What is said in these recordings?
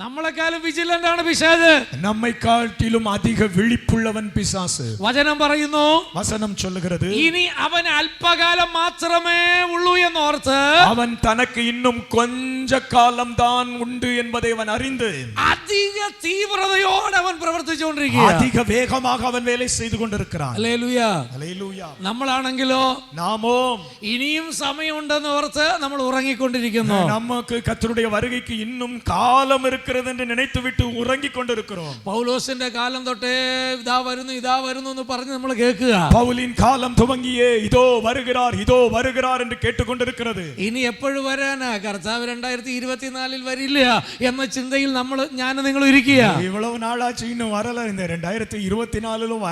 നമ്മളെക്കാളും വിജിലന്റ് ആണ് പിശാച്. നമ്മை காட்டிலும் அதிக விழிப்புள்ளவன் பிசாசு. വചനം പറയുന്നു, வசனம் சொல்லுகிறது, ഇനി അവൻ അല്പകാലം മാത്രമേ ഉള്ളൂ എന്നോർത്ത് அவன் தனக்கு இன்னும் கொஞ்ச காலம் தான் உண்டு என்பதை அவன் அறிந்து அதிக தீவிரതയോടെ അവൻ പ്രവർത്തിച്ചുകൊണ്ടിരിക്കുക. அதிக வேகமாக அவன் வேலை செய்து கொண்டிருக்கிறான். ഹല്ലേലൂയ. ഹല്ലേലൂയ. നമ്മളാണെങ്കിലോ நாமோ ഇനിയും സമയമുണ്ടെന്ന് ഓർത്ത് നമ്മൾ ഉറങ്ങിക്കൊണ്ടിരിക്കുന്നു. நமக்கு கர்த்தருடைய வருகைக்கு இன்னும் காலம் இருக்கிறது என்று நினைத்துவிட்டு உறங்கிக் கொண்டிருக்கிறோம். പൗലോസിന്റെ കാലം തൊട്ടേ ഇതാ വരുന്നു എന്ന് പറഞ്ഞ് നമ്മൾ കേൾക്കുക. பவுலின் காலம் துவங்கியே இதோ வருகிறார் என்று கேட்டுக்கொண்டிருக்கிறது. ഇനി എപ്പോഴും വരാനാ? കർത്താവ് 2024 വരില്ല എന്ന ചിന്തയിൽ ഞാൻ നിങ്ങൾ ഇരിക്കുക. இவ்வளவு நாளாச்சு இன்னும் வரல, இந்த 2024லும்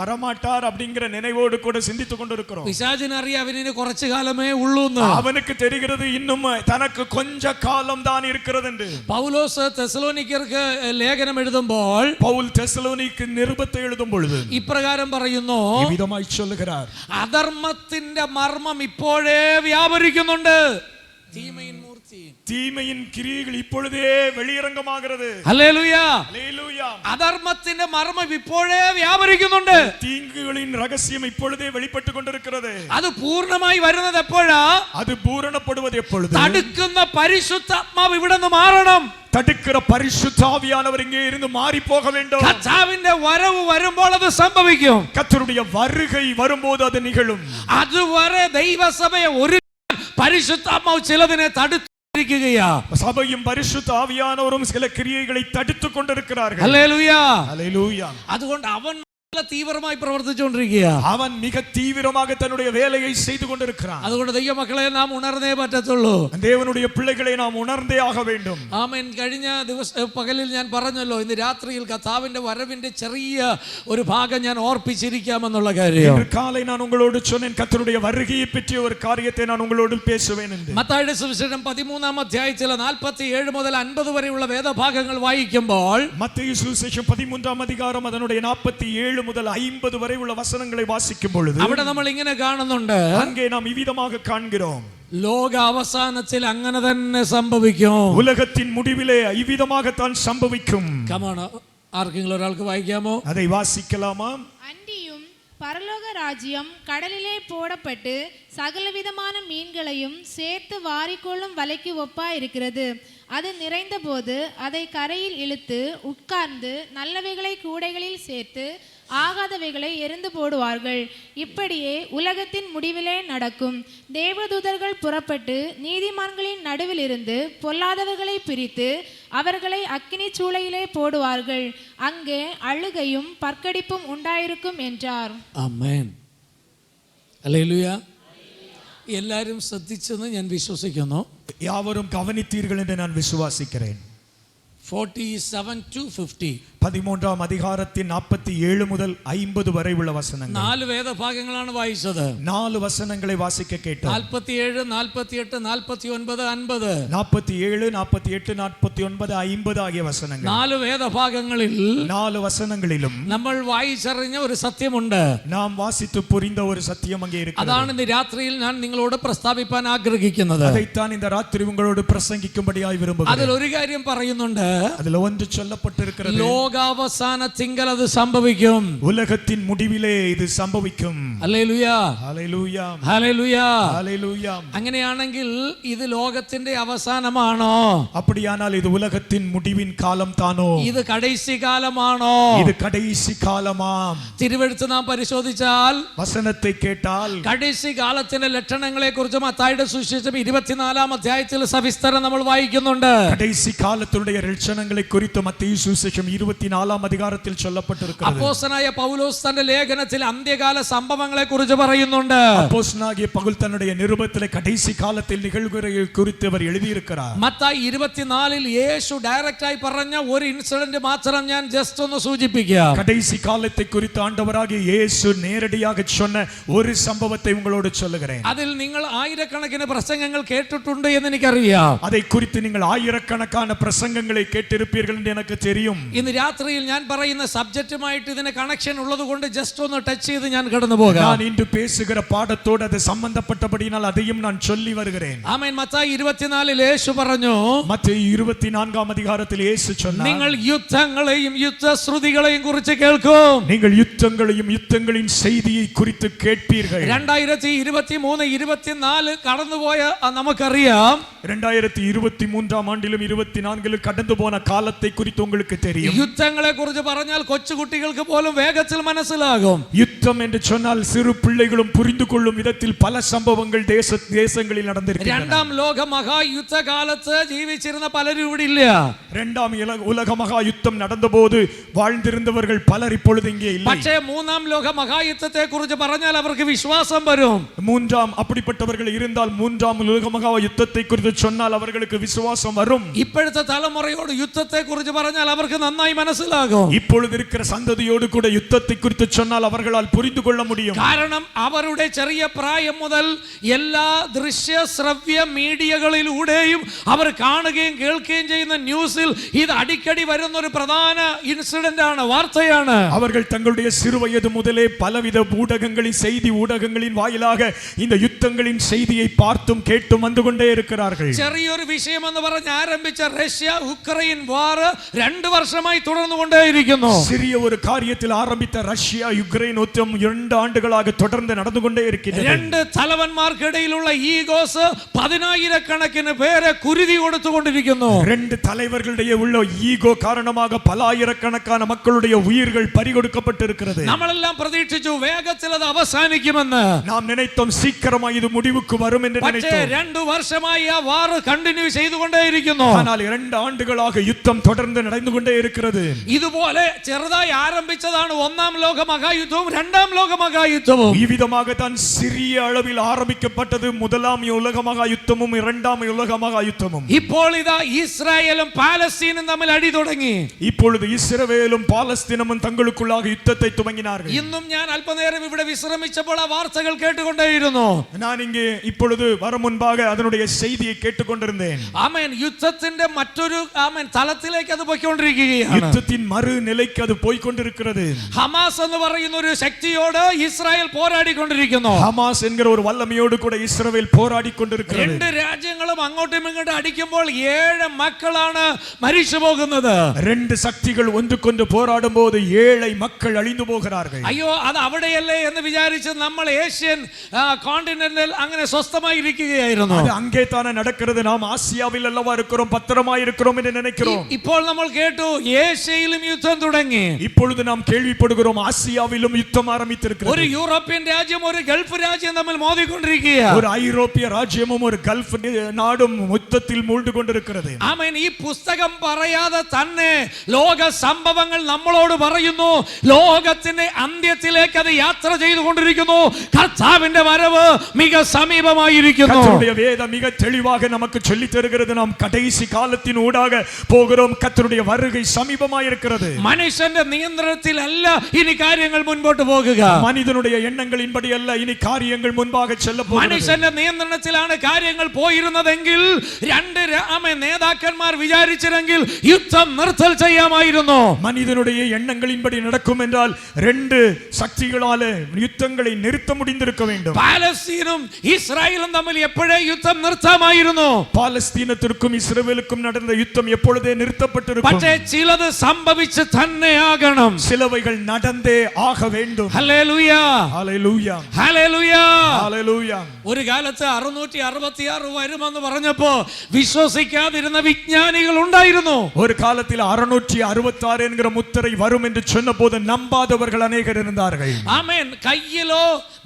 வரமாட்டார் அப்படிங்கிற நினைவோடு கூட சிந்தித்துக் கொண்டிருக்கிறோம். പിശാചിന് അറിയാം അവനിന് കുറച്ചു കാലമേ ഉള്ളൂ എന്ന്. அவனுக்கு தெரிகிறது இன்னும் தனக்கு கொஞ்ச காலம் தான் இருக்கிறது என்று. പൗലോസ് തെസ്സലോനിക്കർക്ക് ലേഖനം എഴുതുമ്പോൾ, பவுல் தெசலோனிக்கு நிருபத்தை எழுதும் பொழுது ഇപ്രകാരം പറയുന്നു, விதமாய் சொல்லுகிறார், അധർമ്മത്തിന്റെ മർമ്മം ഇപ്പോഴേ വ്യാപരിക്കുന്നുണ്ട്. தீமையின் கிரியைகள் இப்பொழுதே வெளியரங்கமாகிறது. ഹല്ലേലൂയ. ஹல்லேலூயா. അധർമ്മത്തിന്റെ മർമ്മം ഇപ്പോഴേ വ്യാപരിക്കുന്നുണ്ട്. தீங்குகளின் ரகசியம் இப்பொழுதே வெளிப்பட்டு கொண்டிருக்கிறது. അത് പൂർണ്ണമായി വരുന്നത് എപ്പോഴാ? அது பூரணப்படுவது எப்பொழுது? തടുക്കുന്ന പരിശുദ്ധാത്മാവ് ഇവിടെ നിന്ന് മാറണം. தடுக்கிற பரிசுத்த ஆவியானவர் இங்கே இருந்து மாறி போக வேண்டும். കർത്താവിന്റെ വരവ് വരുമ്പോൾ അത് സംഭവിക്കും. கர்த்தருடைய வருகை வரும்போது அது நிகழும். അതുവരെ ദൈവസഭയെ ഒരു പരിശുദ്ധാത്മാവ് ചിലതിനെ തടുത്തിരിക്കുകയാ. சபையும் பரிசுத்த ஆவியானவரும் சில கிரியைகளை தடுத்துக் கொண்டிருக்கிறார்கள். ഹല്ലേലൂയ. ஹல்லேலூயா. അതുകൊണ്ട് അവൻ തീവ്രമായി പ്രവർത്തിച്ചുകൊണ്ടിരിക്കുക. அவன் மிக தீவிரமாக தன்னுடைய வேலையை செய்து கொண்டிருக்கிறான். അതുകൊണ്ട് ദൈവമക്കളെ നാം ഉണർന്നേ പറ്റത്തുള്ളൂ. தேவனுடைய பிள்ளைகளை நாம் உணர்ந்தே ஆக வேண்டும். ആമേൻ. കഴിഞ്ഞ പകലിൽ ഞാൻ പറഞ്ഞല്ലോ, ഇന്ന് രാത്രിയിൽ കർത്താവിന്റെ വരവിന്റെ ചെറിയ ഒരു ഭാഗം ഞാൻ ഓർപ്പിച്ചിരിക്കാമെന്നുള്ള കാര്യം. இன்று காலை நான் உங்களோடு சொன்னேன், கர்த்தருடைய வருகையை பற்றிய ஒரு காரியத்தை நான் உங்களோடு பேசுவேன் என்று. മത്തായിയുടെ സുവിശേഷം 13-ാം അധ്യായത്തിലെ 47 മുതൽ 50 വരെയുള്ള വേദഭാഗങ്ങൾ വായിക്കുമ്പോൾ, மத்தேயு சுவிசேஷம் 13ஆம் அதிகாரம் அதனுடைய 47 முதல் 50 வரை உள்ள வசனங்களை வாசிக்கும் பொழுது അവിടെ നമ്മൾ ഇങ്ങനെ കാണുന്നുണ്ട്, அங்கே நாம் இவ்விதமாக காண்கிறோம், ലോക അവസാനത്തിൽ അങ്ങനെ തന്നെ സംഭവിക്കും. உலகத்தின் முடிவிலே இவ்விதமாகத்தான் சம்பவிக்கும். കമോൺ, ആർക്കെങ്കിലും ഒരാൾക്ക് വായിക്കാമോ? அதை வாசிக்கலாமா? அன்றியும் பரலோக ராஜ்யம் கடலிலே போடப்பட்டு சகலவிதமான மீன்களையும் சேர்த்து வாரிக்கொள்ளும் வலைக்கு ஒப்பாய் இருக்கிறது. அது நிறைந்த போது அதை கரையில் இழுத்து உட்கார்ந்து நல்லவைகளை கூடைகளில் சேர்த்து ஆகாதவைகளை எரிந்து போடுவார்கள். இப்படியே உலகத்தின் முடிவிலே நடக்கும். தேவதூதர்கள் புறப்பட்டு நீதிமான்களின் நடுவில் இருந்து பொல்லாதவர்களை பிரித்து அவர்களை அக்கினி சூளையிலே போடுவார்கள். அங்கே அழுகையும் பற்கடிப்பும் உண்டாயிருக்கும் என்றார். ആമേൻ. ഹല്ലേലൂയ. എല്ലാവരും ശ്രദ്ധിച്ചെന്ന് ഞാൻ വിശ്വസിക്കുന്നു. யாவரும் கவனித்தீர்கள் என்று நான் விசுவாசிக்கிறேன். 47 to 50 13ஆம் அதிகாரத்தின் 47 முதல் 50 வரை உள்ள வசனங்கள். 4 വേദഭാഗങ്ങളാണ് വായിച്ചത്. 4 வசனங்களை வாசிக்க கேட்டோம். 47, 48, 49, 50. 47, 48, 49, 50 ആகிയ വസനങ്ങൾ. 4 വേദഭാഗങ്ങളിൽ 4 വസനങ്ങളിലും നമ്മൾ വായിച്ചറിഞ്ഞ ഒരു സത്യമുണ്ട്. നാം വാസിத்து புரிந்த ஒரு சத்தியம் அங்கே இருக்கிறது. അതാണ് ഇന്ന് രാത്രിയിൽ ഞാൻ നിങ്ങളോട് പ്രസ്താവിപ്പാൻ ആഗ്രഹിക്കുന്നത്. அதைத்தான் இந்த ராத்திரி உங்களோடு பிரசங்கிக்கும்படியாய் விரும்புகிறேன். അതിൽ ഒരു കാര്യം പറയുന്നുണ്ട്, அதில் ஒன்று சொல்லப்பட்டிருக்கிறது, ലോകാവസാനത്തിങ്കൽ അത് സംഭവിക്കും. உலகத்தின் முடிவிலே இது சம்பவிக்கும். ഹല്ലേലൂയ. ஹல்லேலூயா. ഹല്ലേലൂയ. ஹல்லேலூயா. അങ്ങനെയാണെങ്കിൽ ഇത് ലോകത്തിന്റെ അവസാനമാണോ? அப்படியானால் இது உலகத்தின் முடிவின் காலம் தானோ? ഇത് കടൈസി കാലമാണോ? இது கடைசி காலமாம். തിരുവെഴുത്ത് നാം പരിശോധിച്ചാൽ வசனத்தை கேட்டால் കടൈസി കാലത്തിന്റെ ലക്ഷണങ്ങളെ കുറിച്ച് മത്തായിയുടെ സുവിശേഷം 24-ാം അധ്യായത്തിൽ സവിസ്തരം നമ്മൾ വായിക്കുന്നുണ്ട്. கடைசி காலத்தினுடைய லட்சணங்களை குறித்து மத்தேயு சுவிசேஷம் 24ஆம் அதிகாரத்தில் சொல்லப்பட்டிருக்கிறது. അപ്പോസ്തലനായ പൗലോസ് തന്റെ ലേഖനത്തിൽ അന്ത്യകാല സംഭവങ്ങളെ കുറിച്ച് പറയുന്നുണ്ട്. அப்போஸ்தலனாகிய பவுல் தன்னுடைய நிருபத்திலே கடைசி காலத்தில் நிகழ்வுகளை குறித்து அவர் எழுதியிருக்கிறார். മത്തായി 24-ൽ യേശു ഡയറക്റ്റായി പറഞ്ഞ ഒരു ഇൻസിഡന്റ് മാത്രം ഞാൻ ജസ്റ്റ് ഒന്ന് സൂചിപ്പിക്കാം. கடைசி காலத்தை குறித்து ஆண்டவராகிய இயேசு நேரடியாக சொன்ன ஒரு சம்பவத்தை உங்களோடு சொல்லுகிறேன். അതിൽ നിങ്ങൾ ആയിരക്കണക്കിന് പ്രസംഗങ്ങൾ കേട്ടിട്ടുണ്ട് എന്ന് എനിക്കറിയാം. அதை குறித்து நீங்கள் ஆயிரக்கணக்கான பிரசங்கங்களை கேட்டிருப்பீர்கள் என்று எனக்கு தெரியும். ഇന്ന് രാത്രിയിൽ ഞാൻ പറയുന്ന സബ്ജക്റ്റുമായിട്ട് ഇതിന് കണക്ഷൻ ഉള്ളത് കൊണ്ട് ജസ്റ്റ് ഒന്ന് ടച്ച് ചെയ്ത് ഞാൻ കടന്നു പോകാം. நான் இன்று பேசுகிற பாடத்தோடு அது சம்பந்தப்பட்டபடியால் அதையும் நான் சொல்லி வருகிறேன். ആമേൻ. മത്തായി 24 യേശു പറഞ്ഞു, மத்தேயு 24 அதிகாரத்தில் இயேசு சொன்னார், നിങ്ങൾ യുദ്ധങ്ങളെയും യുദ്ധശ്രുതികളെയും കുറിച്ച് കേൾക്കും. நீங்கள் யுத்தங்களையும் யுத்தங்களின் செய்தியை குறித்து கேட்பீர்கள். 2023 24 കടന്നുപോയ നമുക്കറിയാം. 2023 ஆண்டிலும் 24 கடந்து போன காலத்தை குறித்து உங்களுக்கு தெரியும். യുദ്ധങ്ങളെ കുറിച്ച് പറഞ്ഞാൽ കൊച്ചുകുട്ടികൾക്ക് പോലും വേഗത്തിൽ മനസ്സിലാകും. யுத்தம் என்று சொன்னால் சிறு பிள்ளைகளும் புரிந்து கொள்ளும் விதத்தில் பல சம்பவங்கள் தேசங்களில் நடந்திருக்கின்றன. രണ്ടാം ലോക മഹായുദ്ധ കാലത്ത് ജീവിച്ചിരുന്ന പലരും ഇവിടെ ഇല്ല. இரண்டாம் உலக மகா யுத்தம் நடந்தபோது வாழ்ந்திருந்தவர்கள் பலர் இப்பொழுது இங்கே இல்லை. പക്ഷേ മൂന്നാം ലോക മഹായുദ്ധത്തെ കുറിച്ച് പറഞ്ഞാൽ അവർക്ക് വിശ്വാസം വരും. மூன்றாம் அப்படிப்பட்டவர்கள் இருந்தால் மூன்றாம் உலக மகா யுத்தத்தை குறித்து சொன்னால் அவர்களுக்கு விசுவாசம் வரும். ഇപ്പോഴത്തെ തലമുറയോട് യുദ്ധത്തെ കുറിച്ച് പറഞ്ഞാൽ അവർക്ക് നന്നായി മനസ്സിലാകും. இப்பொழுது இருக்கிற சந்ததியோடு கூட யுத்தத்தை குறித்து சொன்னால் அவர்களால் புரிந்து கொள்ள முடியும். കാരണം അവരുടെ ചെറിയ പ്രായം മുതൽ എല്ലാ ദൃശ്യ ശ്രവ്യ മീഡിയകളിലൂടെയും അവർ കാണുകയും കേൾക്കുകയും ചെയ്യുന്ന ന്യൂസിൽ ഇത് അടിക്കടി വരുന്ന ഒരു പ്രധാന ഇൻസിഡന്റ് ആണ്, വാർത്തയാണ്. அவர்கள் தங்களுடைய சிறு வயது முதலே பலவித ஊடகங்களின் செய்தி ஊடகங்களின் வாயிலாக இந்த யுத்தங்களின் செய்தியை பார்த்தும் கேட்டும் வந்து கொண்டே இருக்கிறார்கள். ചെറിയൊരു വിഷയം എന്ന് പറഞ്ഞ് ആരംഭിച്ച റഷ്യ ഉക്രൈൻ വാർ 2 വർഷമായി തുടർന്നുകൊണ്ടേയിരിക്കുന്നു. சிறிய ஒரு காரியத்தில் ஆரம்பித்த ரஷ்யா யுக்ரைன் யுத்தம் 2 ஆண்டுகளாக தொடர்ந்து நடந்து கொண்டே இருக்கிறது. 2 തലവന്മാർക്കിടയിലുള്ള ഈഗോസ് 10,000കണക്കിന് പേരെ കുരുതി കൊടുത്തുകൊണ്ടിരിക്കുന്നു. 2 தலைவர்களுடைய உள்ள ஈகோ காரணமாக பலாயிரக்கணக்கான மக்களுடைய உயிர்கள் பறிகொடுக்கப்பட்டிருக்கிறது. നമ്മളെല്ലാം പ്രതീക്ഷിച്ചു വേഗത്തിൽ അത് അവസാനിക്കുമെന്ന്. நாம் நினைத்தோம் சீக்கிரமாக இது முடிவுக்கு வரும் என்று പക്ഷേ நினைத்தோம். 2 വർഷമായി ആ വാർ കണ്ടിന്യൂ ചെയ്തുകൊണ്ടേയിരിക്കുന്നു. ஆனால் 2 ஆண்டுகளாக யுத்தம் தொடர்ந்து நடந்து கொண்டே இருக்கிறது. ഇതുപോലെ ചെറുതായി ആരംഭിച്ചതാണ് ഒന്നാം ലോക മഹായുദ്ധവും രണ്ടാം ലോക മഹായുദ്ധവും. இவ்விதமாக தான் சிறிய அளவில் ஆரம்பிக்கப்பட்டது முதலாம் உலக மகா யுத்தமும் இரண்டாம் உலக மகா யுத்தமும். ഇപ്പോൾ ഇതാ ഇസ്രായേലും പാലസ്തീനും തമ്മിൽ അടി തുടങ്ങി. இப்பொழுது இஸ்ரவேலும் பாலஸ்தீனமும் தங்களுக்குள்ளாக யுத்தத்தை துவங்கினார்கள். ഇന്നും ഞാൻ അല്പനേരം ഇവിടെ വിശ്രമിച്ചപ്പോൾ ആ വാർത്തകൾ കേട്ടുകൊണ്ടേയിരുന്നു. நான் இங்கே இப்பொழுது வர முன்பாக அதனுடைய செய்தியை கேட்டுக்கொண்டிருந்தேன். ആമേൻ. യുദ്ധത്തിന്റെ മറ്റൊരു ആമേൻ തലത്തിലേക്ക് അത് പോയിക്കൊണ്ടിരിക്കുകയാണ്. யுத்தத்தின் மறு நிலைக்கு அது போய் கொண்டிருக்கிறது. ഹമാസ് എന്ന് പറയുന്ന ഒരു ശക്തിയോട് ഇസ്രായേൽ പോരാടിക്കൊണ്ടിരിക്കുന്നു. ஹமாஸ் என்கிற ஒரு வல்லமையோடு கூட இஸ்ரவேல் போராடி கொண்டிருக்கிறது. 2 രാജ്യങ്ങളും അങ്ങോട്ടും ഇങ്ങോട്ടും അടിക്കുമ്പോൾ 7 മക്കളാണ് മരിച്ചു പോകുന്നത്. 2 சக்திகள் ஒன்றுக்கொன்று போராடும் போது 7 மக்கள் அழிந்து போகிறார்கள். അയ്യോ, അത് അവിടെയല്ലേ എന്ന് വിചാരിച്ച് നമ്മൾ ഏഷ്യൻ കോണ്ടിനെന്റിൽ അങ്ങനെ സ്വസ്ഥമായി ഇരിക്കുകയായിരുന്നു. அது அங்கே தானே நடக்கிறது. நாம் ஆசியாவில் அல்லவா இருக்கிறோம், பத்திரமாய் இருக்கிறோம் என்று நினைக்கிறோம். ഇപ്പോൾ നമ്മൾ കേട്ടു ഏഷ്യയിലും യുദ്ധം തുടങ്ങി. இப்பொழுது நாம் கேள்விப்படுகிறோம் ஆசியாவிலும் யுத்தம் ஆரம்பித்திருக்கிறது. ഒരു യൂറോപ്യൻ രാജ്യം ഒരു ഗൾഫ് രാജ്യം തമ്മിൽ മോദിക്കൊണ്ടിരിക്കുകയാണ്. ஒரு ஐரோப்பிய ராஜ்யமும் ஒரு கல்ஃப் நாடும் யுத்தத்தில் மூழ்கு கொண்டிருக்கிறது. ആമേൻ. ഈ പുസ്തകം പറയാതെ തന്നെ ലോക സംഭവങ്ങൾ നമ്മളോട് പറയുന്നു. ലോകത്തിന്റെ അന്ത്യത്തിലേക്ക് അത് യാത്ര ചെയ്തുകൊണ്ടിരിക്കുന്നു. കർത്താവിന്റെ വരവ് മിക സമീപമായിരിക്കുന്നു. கர்த்தருடைய வேதம் மிக தெளிவாக நமக்கு சொல்லி தருகிறது. நாம் கடைசி காலத்தின் ஊடாக போகிறோம். கர்த்தருடைய வருகை சமீபமாய் இருக்கிறது. മനുഷ്യന്റെ നിയന്ത്രണത്തിലല്ല ഇനി കാര്യങ്ങൾ മുൻപോട്ട് പോകുക. மனிதனுடைய எண்ணங்களின்படி அல்ல இனி காரியங்கள் முன்பாக செல்ல போகிறது. മനുഷ്യന്റെ നിയന്ത്രണത്തിലാണ് കാര്യങ്ങൾ പോയിരുന്നതെങ്കിൽ 2 നേതാക്കന്മാർ വിചാരിച്ചിരുന്നെങ്കിൽ യുദ്ധം നിർത്തൽ ചെയ്യാമായിരുന്നു. மனிதனுடைய எண்ணங்களின்படி நடக்கும் என்றால் 2 சக்திகளால யுத்தங்களை நிறுத்த முடிந்திருக்க வேண்டும். പാലസ്തീനും ഇസ്രായേലും തമ്മിൽ എപ്പോഴേ യുദ്ധം നിർത്താമായിരുന്നു. பாலஸ்தீனத்திற்கும் இஸ்ரவேலுக்கும் நடந்த யுத்தம் எப்பொழுதே நிறுத்தப்பட்டிருக்கும். പക്ഷേ ചിലത് സംഭവിച്ച് തന്നെയാകണം. சிலவைகள் நடந்தே ஆக வேண்டும். ഹല്ലേലൂയ, ஹல்லேலூயா, ഹല്ലേലൂയ. ஹல்லேலூயா. ഒരു കാലത്ത് 666 വരുമെന്ന് പറഞ്ഞപ്പോ വിശ്വസിക്കാതിരുന്ന വിജ്ഞാനികൾ ഉണ്ടായിരുന്നു. ஒரு காலத்தில் 666 என்கிற முத்திரை வரும் என்று சொன்னபோது நம்பாதவர்கள் அநேகர் இருந்தார்கள். ആമേൻ. കയ്യിലോ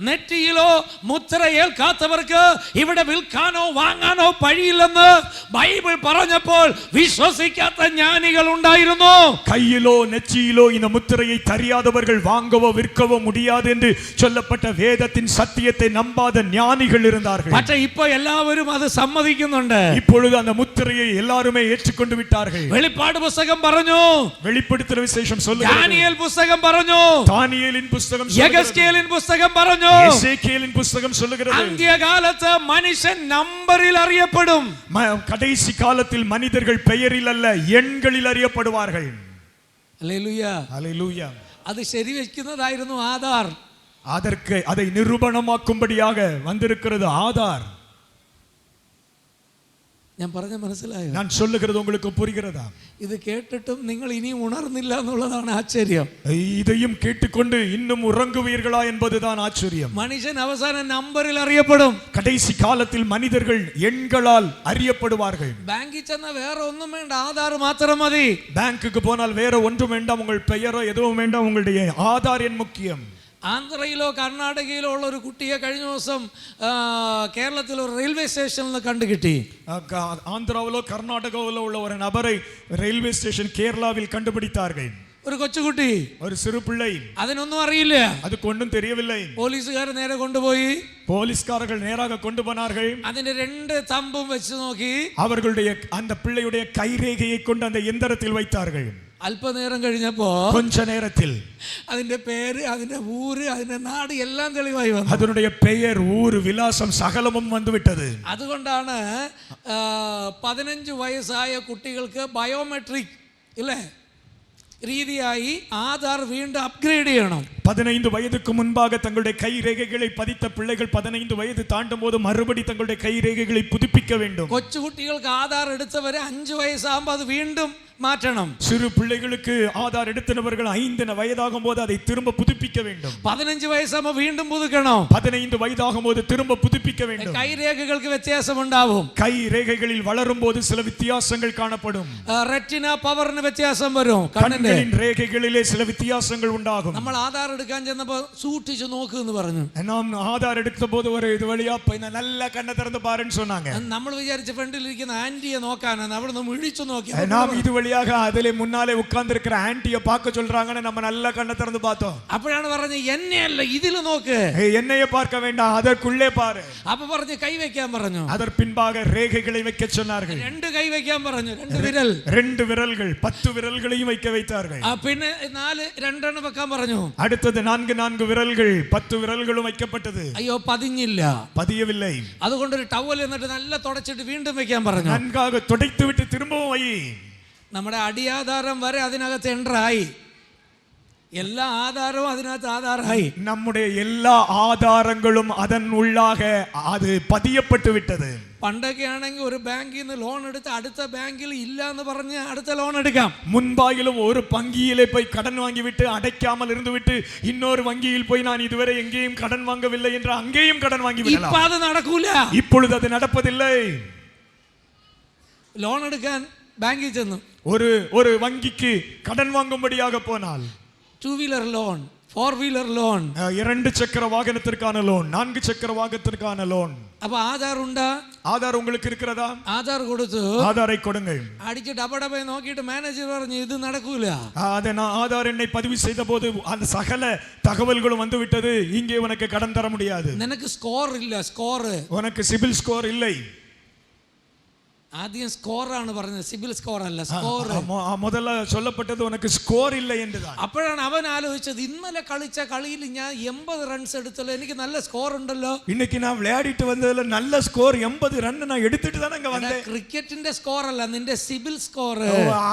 നെറ്റിയിലോ മുദ്ര ഏൽക്കാത്തവർക്ക് ഇവിടെ വിൽക്കാനോ വാങ്ങാനോ വഴിയില്ലെന്ന് ബൈബിൾ പറഞ്ഞപ്പോൾ വിശ്വസിക്കാത്ത ജ്ഞാനികൾ ഉണ്ടായിരുന്നു. கையிலோ நெற்றியிலோ இந்த முத்திரையை தெரியாதவர்கள் வாங்கவோ விற்கவோ முடியாது என்று சொல்லப்பட்ட வேதத்தின் சத்தியத்தை நம்பாத ஞானிகள் இருந்தார்கள். പക്ഷേ ഇപ്പോ എല്ലാവരും അത് സമ്മതിക്കുന്നുണ്ട്. இப்பொழுது அந்த முத்திரையை எல்லாருமே ஏற்றுக்கொண்டு விட்டார்கள். വെളിപ്പാട് പുസ്തകം പറഞ്ഞു, வெளிப்படுத்தின விசேஷம் சொல்லுகிறது. ദാനിയേൽ പുസ്തകം പറഞ്ഞു, தானியேலின் புத்தகம் சொல்லுகிறது. യെഹെസ്കേലിൻ പുസ്തകം പറഞ്ഞു, எசேக்கியேலின் புத்தகம் சொல்லுகிறது. അന്ത്യകാലത്ത് മനുഷ്യൻ നമ്പറിൽ അറിയപ്പെടും. கடைசி காலத்தில் மனிதர்கள் பெயரில் அல்ல எண்களில் அறியப்படுவார்கள். ഹല്ലേലൂയ. ஹalleluya. അത് ശരിവെക്കുന്നതായിരുന്നു ആധാർ. அதற்கு அதை நிரூபணமாக்கும்படியாக வந்திருக்கிறது ஆதார். ഞാൻ പറഞ്ഞ മനസ്സിലായോ? நான் சொல்லுகிறது உங்களுக்கு புரிகிறதா? ഇത് കേട്ടിട്ടും നിങ്ങൾ ഇനിയും ഉണർന്നില്ല എന്നുള്ളതാണ് ആശ്ചര്യം. இதையும் கேட்டுக்கொண்டு இன்னும் உறங்குவீர்களா என்பதுதான் ஆச்சரியம். മനുഷ്യൻ അവസാന നമ്പറിൽ അറിയപ്പെടും. கடைசி காலத்தில் மனிதர்கள் எண்களால் அறியப்படுவார்கள். ബാങ്കിൽ ചെന്ന വേറെ ഒന്നും വേണ്ട, ആധാർ മാത്രം മതി. பேங்க்குக்கு போனால் வேற ஒன்றும் வேண்டாம், உங்கள் பெயரோ எதுவும் வேண்டாம், உங்களுடைய ஆதார் எண் முக்கியம். ആന്ധ്രയിലോ കർണാടകയിലോ ഉള്ള ഒരു കുട്ടിയെ കഴിഞ്ഞ ദിവസം കേരളത്തിൽ ഒരു റെയിൽവേ സ്റ്റേഷനിൽ നിന്ന് കണ്ടുകിട്ടി. ஆந்திராவிலோ கர்நாடகாவிலோ உள்ள ஒரு நபரை ரயில்வே ஸ்டேஷன் கேரளாவில் கண்டுபிடித்தார்கள். ഒരു കൊച്ചുകുട്ടി, ஒரு சிறு பிள்ளை, അതിനൊന്നും അറിയില്ല. அதுக்கு ஒன்றும் தெரியவில்லை. പോലീസുകാർ നേരെ കൊണ്ടുപോയി போலீஸ்காரர்கள் நேராக கொண்டு போனார்கள். അതിന്റെ രണ്ട് തമ്പും വെച്ച് നോക്കി அவர்களுடைய அந்த பிள்ளையுடைய கைரேகையை கொண்டு அந்த எந்திரத்தில் வைத்தார்கள். അല്പനേരം കഴിഞ്ഞപ്പോ கொஞ்ச நேரத்தில் അതിന്റെ പേര്, അതിന്റെ ഊര്, അതിന്റെ നാട് എല്ലാം തെളിവായി വന്നു. அதனுடைய பெயர், ஊர், விலாசம் சகலமும் வந்துவிட்டது. അതുകൊണ്ടാണ് 15 വയസ്സായ കുട്ടികൾക്ക് ബയോമെട്രിക് ഇല്ലേ രീതിയായി ആധാർ വീണ്ടും അപ്ഗ്രേഡ് ചെയ്യണം. 15 வயதுக்கு முன்பாக தங்களுடைய கைரேகைகளை பதித்த பிள்ளைகள் 15 வயது தாண்டும் போது மறுபடி தங்களுடைய கைரேகைகளை புதுப்பிக்க வேண்டும். കൊച്ചുകുട്ടികൾക്ക് ആധാർ എടുത്തവരെ 5 വയസ്സാകുമ്പോൾ അത് വീണ്ടും മാറ്റണം. சிறு பிள்ளைகளுக்கு ஆதார் எடுத்தவர்கள் 5 வயதாகும் போது அதை திரும்ப புதுப்பிக்க வேண்டும். 15 വയസ്സാകുമ്പോൾ വീണ്ടും പുതുക്കണം. 15 വയதாகும் போது திரும்ப புதுப்பிக்க வேண்டும். കൈരേഖകൾക്ക് വ്യത്യാസമുണ്ടാവും. கைரேகைகளில் வளரும் போது சில வித்தியாசங்கள் காணப்படும். റെറ്റിന പവറിന് വ്യത്യാസം വരും. கண்களின் ரேகைகளிலே சில வித்தியாசங்கள் உண்டாகும். നമ്മൾ ആധാർ എടുക്കാൻ ചെന്നപ്പോൾ സൂക്ഷിച്ചു നോക്ക് എന്ന് പറഞ്ഞു. நாம் ஆதார் எடுத்த போது ஒரு இது வழியா போய் நல்ல கண்ணை திறந்து பாருன்னு சொன்னாங்க. നമ്മൾ വിചാരിച്ച ഫ്രണ്ടിൽ ഇരിക്കുന്ന ആന്റിയെ നോക്കാനാണ്. അവിടെ നിന്ന് ഇഴിച്ചു നോക്കി. நாம் இது வழியாக அதிலே முன்னாலே உட்கார்ந்து இருக்கிற ஆன்ட்டியை பார்க்க சொல்றாங்கன்னு நம்ம நல்ல கண்ணை திறந்து பார்த்தோம். അപ്പോഴാണ് പറഞ്ഞത് എന്നെയല്ല ഇതിൽ നോക്ക്. என்னையே பார்க்க வேண்டாம், அதற்குள்ளே பாரு. അപ്പൊ പറഞ്ഞ് കൈ വെക്കാൻ പറഞ്ഞു. அதற்கு பின்பாக ரேகைகளை வைக்க சொன்னார்கள். 2 കൈ വെക്കാൻ പറഞ്ഞു. 2 വിരൽ, 2 விரல்கள், 10 விரல்களையும் வைக்க வைத்தார்கள். പിന്നെ 4 2 വെക്കാൻ പറഞ്ഞു. அடுத்தது 4 விரல்கள், 10 விரல்களும் வைக்கப்பட்டது. അയ്യോ പതിഞ്ഞില്ല, பதியவில்லை. അതുകൊണ്ട് ഒരു ടവൽ എന്നിട്ട് നല്ല തുടച്ചിട്ട് വീണ്ടും വെക്കാൻ പറഞ്ഞു. நன்காக துடைத்து விட்டு திரும்பவும் வை. നമ്മുടെ അടിയാധാരം വരെ അതിനകത്ത് എൻട്രായി. എല്ലാ ആധാരവും അതിനകത്ത് ആധാറായി. நம்முடைய எல்லா ஆதாரங்களும் அதன் உள்ளாக அது பதியப்பட்டு விட்டது. പണ്ടൊക്കെ ആണെങ്കിൽ ഒരു ബാങ്കിൽ നിന്ന് ലോൺ എടുത്ത് അടുത്ത ബാങ്കിൽ ഇല്ല എന്ന് പറഞ്ഞ് അടുത്ത ലോൺ എടുക്കാം. முன்பாயிலும் ஒரு வங்கியிலே போய் கடன் வாங்கிவிட்டு அடைக்காமல் இருந்துவிட்டு இன்னொரு வங்கியில் போய் நான் இதுவரை எங்கேயும் கடன் வாங்கவில்லை என்று அங்கேயும் கடன் வாங்கி விடலாம். ഇപ്പൊ അത് നടക്കൂല. இப்பொழுது அது நடப்பதில்லை. ലോൺ എടുക്കാൻ ബാങ്കിൽ ചെന്നു. ஒரு வங்கிக்கு கடன் வாங்கும்படியாக போனால் 2 വീലർ ലോൺ, 4 വീലർ ലോൺ, 2 சக்கர வாகனத்திற்கான லோன், 4 சக்கர வாகனத்திற்கான லோன். അപ്പൊ ആധാർ ഉണ്ടാ? ஆதார் உங்களுக்கு இருக்கிறதா? ആധാർ കൊടുത്തു. ஆதாரை கொடுங்கள். അടിച്ച് ഡബഡബ നോക്കിയിട്ട് മാനേജർ പറഞ്ഞു ഇത് നടക്കൂല. அதை நான் ஆதார் எண்ணை பதிவு செய்த போது அந்த சகல தகவல்களும் வந்து விட்டது. இங்கே உனக்கு கடன் தர முடியாது. നിനക്ക് സ്കോർ ഇല്ല. സ്കോർ, உனக்கு சிபில் ஸ்கோர் இல்லை. ആദ്യം സ്കോറാണ് പറഞ്ഞത്, സിബിൽ സ്കോർ അല്ല, സ്കോർ. முதல்ல சொல்லப்பட்டது உனக்கு ஸ்கோர் இல்லை என்றுதான். അപ്പോഴാണ് അവൻ ആലോചിച്ചത് ഇന്നലെ കളിച്ച കളിയിൽ ഞാൻ 80 റൺസ് എടുത്തല്ലോ, എനിക്ക് നല്ല സ്കോർ ഉണ്ടല്ലോ. இன்னைக்கு நான் விளையாடிட்டு வந்ததுல நல்ல ஸ்கோர் 80 ரன் நான் எடுத்துட்டு தான இங்க வந்தேன். ക്രിക്കറ്റിന്റെ സ്കോർ അല്ല, നിന്റെ സിബിൽ സ്കോർ.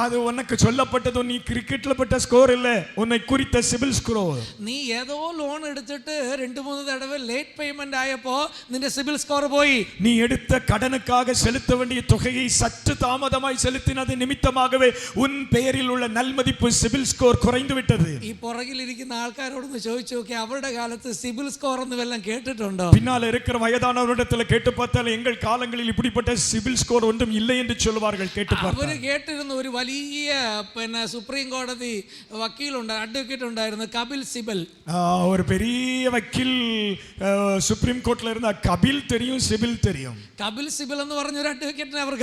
அது உனக்கு சொல்லப்பட்டது நீ கிரிக்கெட்ல பெற்ற ஸ்கோர் இல்ல, உன்னை குறித்த சிபில் ஸ்கோர். നീ ഏതോ ലോൺ എടുത്തിട്ട് 2-3 തവണ ലേറ്റ് പേയ്മെന്റ് ആയപ്പോ നിന്റെ സിബിൽ സ്കോർ പോയി. நீ எடுத்த கடனுக்காக செலுத்த வேண்டிய தொகையை சற்று தாமதமாய் செலுத்தினது நிமித்தமாகவே உன் பெயரில் உள்ள நல்மதிப்பு சிபில் ஸ்கோர் குறைந்து விட்டது. ഈ പുറകിൽ ഇരിക്കുന്ന ആൾക്കാരോടൊന്ന് ചോദിച്ചു നോക്കി, അവരുടെ കാലത്ത് സിബിൽ സ്കോർ എന്ന് വല്ലതും കേട്ടിട്ടുണ്ടോ? பின்னால் இருக்கிற வயதானவரிடத்துல கேட்டு பார்த்தால் எங்கள் காலங்களில் இப்படிப்பட்ட சிபில் ஸ்கோர் ஒன்றும் இல்லை என்று சொல்வார்கள். கேட்டு അവര് பார்த்தால் കേട്ടിരുന്ന ഒരു വലിയ സുപ്രീം കോടതി വക്കീലുണ്ട്, അഡ്വക്കേറ്റ് ഉണ്ടായിരുന്നു, കപിൽ സിബൽ. ஒரு பெரிய வக்கீல் சுப்ரீம் கோர்ட்ல இருந்த கபில் தெரியும், சிபில் தெரியும். കപിൽ സിബൽ എന്ന് പറഞ്ഞൊരു അഡ്വക്കേറ്റിനെ അവർക്കറിയാം.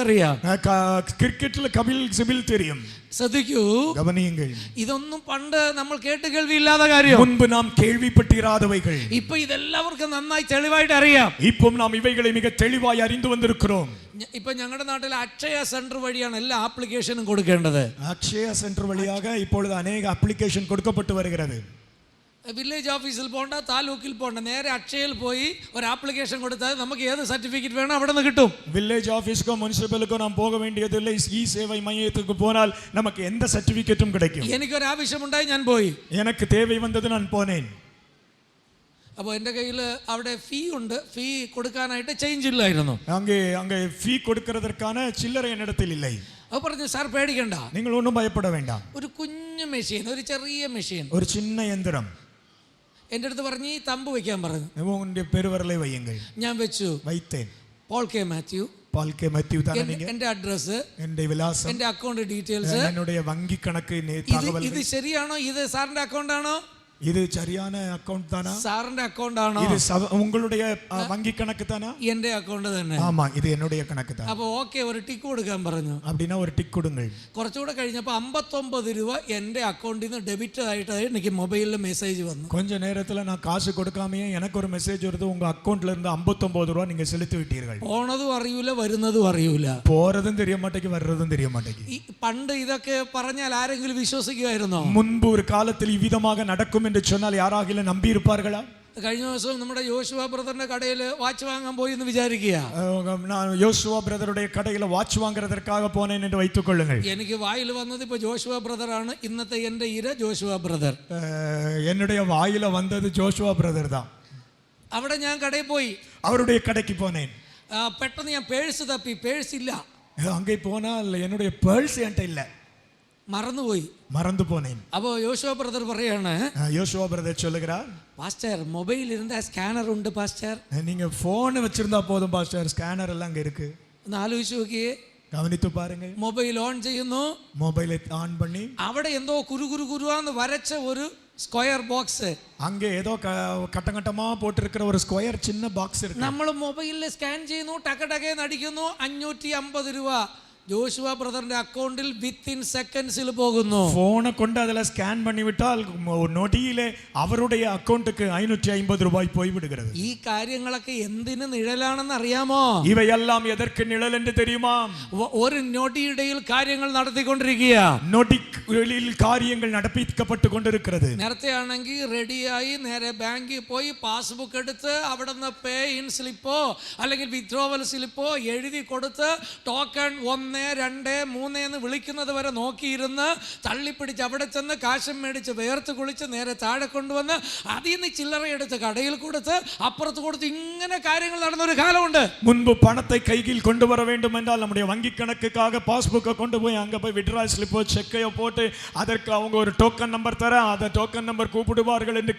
கிரிக்கெட்ல கபில் சிபில் தெரியும். ശ്രദ്ധിക്കൂ, கவனியுங்கள். ഇതൊന്നും പണ്ട് നമ്മൾ കേട്ട് കേൾവിയില്ലാത്ത കാര്യം. முன்பு நாம் கேள்விப்பட்டிராதவைகள் ഇപ്പൊ ഇതെല്ലാവർക്കും നന്നായി തെളിവായിട്ട് അറിയാം. இப்போ நாம் இவைகளை மிக தெளிவாய் அறிந்து வந்திருக்கிறோம். ഇപ്പൊ ഞങ്ങളുടെ നാട്ടിൽ അക്ഷയ സെന്റർ വഴിയാണ് എല്ലാ ആപ്ലിക്കേഷനും കൊടുക്കേണ്ടത്. அக்ஷயா சென்டர் வழியாக இப்பொழுது அநேக அப்ளிகேஷன் கொடுக்கப்பட்டு வருகிறது. വില്ലേജ് ഓഫീസിൽ പോകണ്ട, താലൂക്കിൽ പോകണ്ട, നേരെ അക്ഷയയിൽ പോയി ഒരു ആപ്ലിക്കേഷൻ കൊടുത്താൽ നമുക്ക് ഏത് സർട്ടിഫിക്കറ്റ് വേണം അവിടെ നിന്ന് കിട്ടും. வில்லேஜ் ஆபீஸ்க்கோ முனிசிபலுக்கோ நாம் போக வேண்டியதில்லை. இ சேவை மையத்துக்கு போனால் நமக்கு எந்த சர்டிபிகேட்டும் கிடைக்கும். എനിക്കൊരു ആവശ്യമുണ്ടായി, ഞാൻ പോയി. எனக்கு தேவை வந்தது, நான் போனேன். അപ്പോൾ എൻ്റെ കയ്യിൽ അവിടെ ഫീ ഉണ്ട്. ഫീ കൊടുക്കാനായിട്ട് ചേഞ്ച് ഇല്ലായിരുന്നു. அங்கே ஃபீ கொடுக்கிறதற்கான சில்லறை என்னிடத்தில் இல்லை. അപ്പോൾ പറഞ്ഞു, സാർ പേടിക്കണ്ട, நீங்கள் ஒன்றும் பயப்பட வேண்டாம். ഒരു കുഞ്ഞു മെഷീൻ, ഒരു ചെറിയ മെഷീൻ, ஒரு சின்ன யந்திரம் എൻ്റെ അടുത്ത് പറഞ്ഞ് ഈ തമ്പ് വെക്കാൻ പറഞ്ഞു. உங்களுடைய பெருவரலை வையுங்கள். ഞാൻ വെച്ചു. வைத்தேன். പോൾ കെ മാത്യു, பால் கே மேத்யூ தானே நீங்க? എൻ്റെ അഡ്രസ്, என்னுடைய விலாசம், എൻ്റെ അക്കൗണ്ട് ഡീറ്റെയിൽസ്, என்னுடைய வங்கி கணக்கு தகவல். ഇത് ശരിയാണോ? ഇത് സാറിന്റെ അക്കൗണ്ട് ആണോ? இது சரியான அக்கவுண்ட் தானா? സാറിന്റെ അക്കൗണ്ട് ആണോ? இது உங்களுடைய வங்கி கணக்கு தானா? എന്റെ അക്കൗണ്ട് തന്നെ. ஆமா, இது என்னுடைய கணக்கு தான். അപ്പോൾ ഓക്കെ, ഒരു ടിക്ക് കൊടുക്കാൻ പറഞ്ഞു. அப்படினா ஒரு டிக் கொடுங்கள். കുറച്ചുകൂടെ കഴിഞ്ഞപ്പോൾ 59 രൂപ എൻ്റെ അക്കൗണ്ടിൽ നിന്ന് ഡെബിറ്റ് ആയിട്ട് എനിക്ക് മൊബൈലിൽ മെസ്സേജ് വന്നു. கொஞ்ச நேரத்துல நான் காசு கொடுக்காமயே எனக்கு ஒரு மெசேஜ் வருது, உங்க அக்கவுண்ட்ல இருந்து 59 ரூபாய் நீங்க செலுத்தி விட்டீர்கள். പോണതും അറിയൂല, വരുന്നതും അറിയൂല. போறதும் தெரிய மாட்டேங்குது, வர்றதும் தெரிய மாட்டேங்குது. ഈ പണ്ട് ഇതൊക്കെ പറഞ്ഞാൽ ആരെങ്കിലും വിശ്വസിക്കുമായിരുന്നോ? முன்பு ஒரு காலத்தில் இவ்விதமாக நடக்கும் என்று சொன்னால் யாராகிலும் நம்பி இருப்பார்களா? കഴിഞ്ഞ ദിവസം നമ്മുടെ യോശുവ ബ്രദറിന്റെ കടയിൽ വാച്ച് വാങ്ങാൻ പോയി എന്ന് വിചാരിക്കുക. நான் யோசுவா பிரதருடைய கடையில வாட்ச் வாங்குறதற்காக போனேன் என்று வைத்துக் கொள்ளுங்கள். എനിക്ക് വായിൽ വന്നത് ഇപ്പോൾ ജോഷുവ ബ്രദറാണ്. ഇന്നത്തെ എൻ്റെ ഇര ജോഷുവ ബ്രദർ. என்னுடைய வாயில வந்தது ஜோஷுவா பிரதர் தான். അവിടെ ഞാൻ കടയിൽ പോയി. அவருடைய கடைக்கு போனேன். പെട്ടെന്ന് ഞാൻ പേഴ്സ് തപ്പി, പേഴ്സ് ഇല്ല. அங்கே போனால் என்னுடைய பேர்ஸ் என்கிட்ட இல்ல, മറന്നുപോയി, மறந்து போனேன். അപ്പോൾ യോശുവ ബ്രദർ പറയാണ്, யோசுவா பிரதர் சொல்லுகிறார், பாஸ்டர் மொபைல் இருந்தா ஸ்கேனர் உண்டு பாஸ்டர். நீங்க போன் வச்சிருந்தா போதும் பாஸ்டர், ஸ்கேனர் எல்லாம் அங்க இருக்கு. ഒന്ന് ആലോചിച്ച് നോക്കിയേ. கவனித்து பாருங்க. മൊബൈൽ ഓൺ ചെയ്യുന്നു, மொபைலை ஆன் பண்ணி അവിടെ എന്തോ കുരുകുരുവാന്ന് വരച്ച ഒരു സ്ക്വയർ ബോക്സ്, அங்கே ஏதோ கட்டம் கட்டமா போட்டிருக்கிற ஒரு ஸ்கொயர் சின்ன பாக்ஸ் இருக்கு. നമ്മൾ മൊബൈലിൽ സ്കാൻ ചെയ്യുന്നു, ടക്കടക്കേന്ന് അടിക്കുന്നു, 550 രൂപ ജോഷുവ ബ്രദറിന്റെ അക്കൗണ്ടിൽ വിത്തിൻ സെക്കൻഡ്സിൽ പോകുന്നു. போனை கொண்டு அதில் ஸ்கேன் பண்ணி விட்டால் நொடியிலே அவருடைய அக்கவுண்ட்டுக்கு 550 ரூபாய் போய்விடுகிறது. ഈ കാര്യങ്ങളൊക്കെ എന്തിന് നിഴലാണെന്ന് അറിയാമോ? இவையெல்லாம் எதற்கு நிழல் என்று தெரியுமா? ഒരു നൊടിയിടയിൽ കാര്യങ്ങൾ നടത്തിക്കൊണ്ടിരിക്കുക. நொடிகளில் காரியங்கள் நடப்பிக்கப்பட்டு கொண்டிருக்கிறது. നേരത്തെ ആണെങ്കിൽ റെഡിയായി നേരെ ബാങ്കിൽ പോയി പാസ്ബുക്ക് എടുത്ത് അവിടെ നിന്ന് പേ ഇൻ സ്ലിപ്പോ അല്ലെങ്കിൽ വിത്ഡ്രോവൽ സ്ലിപ്പോ എഴുതി കൊടുത്ത് ടോക്കൺ 1, 2, 3 എന്ന് വിളിക്കുന്നത് വരെ നോക്കിയിരുന്ന് തള്ളിപ്പിടിച്ച് അവിടെ ചെന്ന് കാശം മേടിച്ച് വേർത്ത് കുളിച്ച് നേരെ താഴെ കൊണ്ടുവന്ന് അതിൽ നിന്ന് ചില്ലറ എടുത്ത് കടയിൽ കൊടുത്ത് അപ്പുറത്ത് കൊടുത്ത് ഇങ്ങനെ കാര്യങ്ങൾ നടന്നൊരു കാലമുണ്ട്. முன்பு பணத்தை கையில் கொண்டு வர வேண்டும் என்றால் நம்முடைய வங்கி கணக்குக்காக பாஸ்புக்கை கொண்டு போய் அங்கே போய் விட்ரால் ஸ்லிப்போ செக்கையோ போட்டு அதற்கு அவங்க ஒரு டோக்கன் நம்பர் தர, அந்த டோக்கன் நம்பர் கூப்பிடுவார்கள் என்று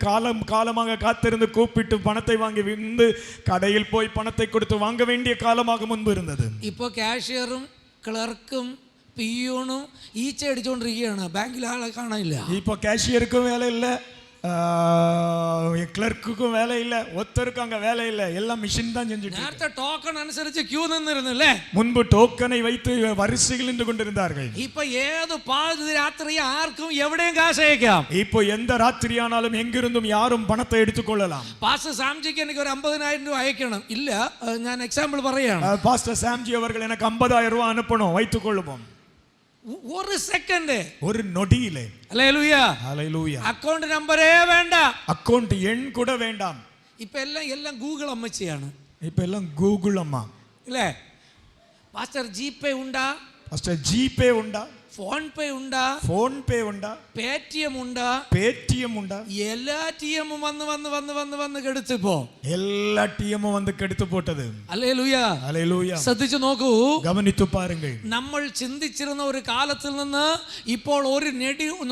காலமாக காத்திருந்து கூப்பிட்டு பணத்தை வாங்கி வந்து கடையில் போய் பணத்தை கொடுத்து வாங்க வேண்டிய காலமாக முன்பு இருந்தது. இப்போ கேஷியரும் ക്ലർക്കും പിയൂണും ഈച്ച അടിച്ചുകൊണ്ടിരിക്കുകയാണ്. ബാങ്കിൽ ആളെ കാണില്ല. இப்போ கேஷியருக்கும் வேலை இல்லை, ക്ലർക്കും വേല ഇല്ല, ഒത്തർക്കും അங்க வேலை இல்லை, எல்லாம் மிஷின் தான் செஞ்சுட்டு. നേരത്തെ ടോക്കൺ അനുസരിച്ച് ക്യൂ നിന്നിരുന്നല്ലേ? முன்பு டோக்கனை வைத்து வரிசையில் நின்று கொண்டிருந்தார்கள். ഇപ്പൊ ഏത് പാതി രാത്രി ആർക്കും എവിടെയും കാശ് അയക്കാം. இப்போ எந்த ராத்திரியானாலும் எங்கிருந்தும் யாரும் பணத்தை எடுத்துக்கொள்ளலாம். പാസ്റ്റർ സാംജിക്ക് എനിക്ക് ഒരു 50,000 രൂപ അയക്കണം. ഇല്ല, ഞാൻ എക്സാമ്പിൾ പറയാണ്. பாஸ்டர் சாம்ஜி அவர்கள் எனக்கு 50,000 ரூபாய் அனுப்பணும், வைத்துக் கொள்ளுவோம். ഒരു സെക്കൻഡ്, ஒரு நொடியிலே. ഹല്ലേലൂയ, ஹல்லேலூயா. അക്കൗണ്ട് നമ്പരേ വേണ്ട, அக்கவுண்ட் எண் கூட வேண்டாம். ഇപ്പൊ എല്ലാം ഗൂഗിൾ അമ്മച്ചിയാണ്. இப்ப எல்லாம் கூகுள் அம்மா. അല്ലേ? പാസ്റ്റർ ജിപേ ഉണ്ടാ? பாஸ்டர் ஜிபே உண்டா? ഫോൺ പേ ഉണ്ടാ? ഫോൺ പേ ഉണ്ടാ? പേടിഎം ഉണ്ടാ? പേടിഎം ഉണ്ടാ? എല്ലാ ടിഎമ്മും വന്ന് കെടുത്തിപ്പോ എല്ലാ ടിഎമ്മും വന്ന് കെടുത്തു പോട്ടത്. Hallelujah, hallelujah. ശ്രദ്ധിച്ചു നോക്കൂ, ഗവനിച്ചു പാരുங்கள். നമ്മൾ ചിന്തിച്ചിരുന്ന ഒരു കാലത്തിൽ നിന്ന് ഇപ്പോൾ ഒരു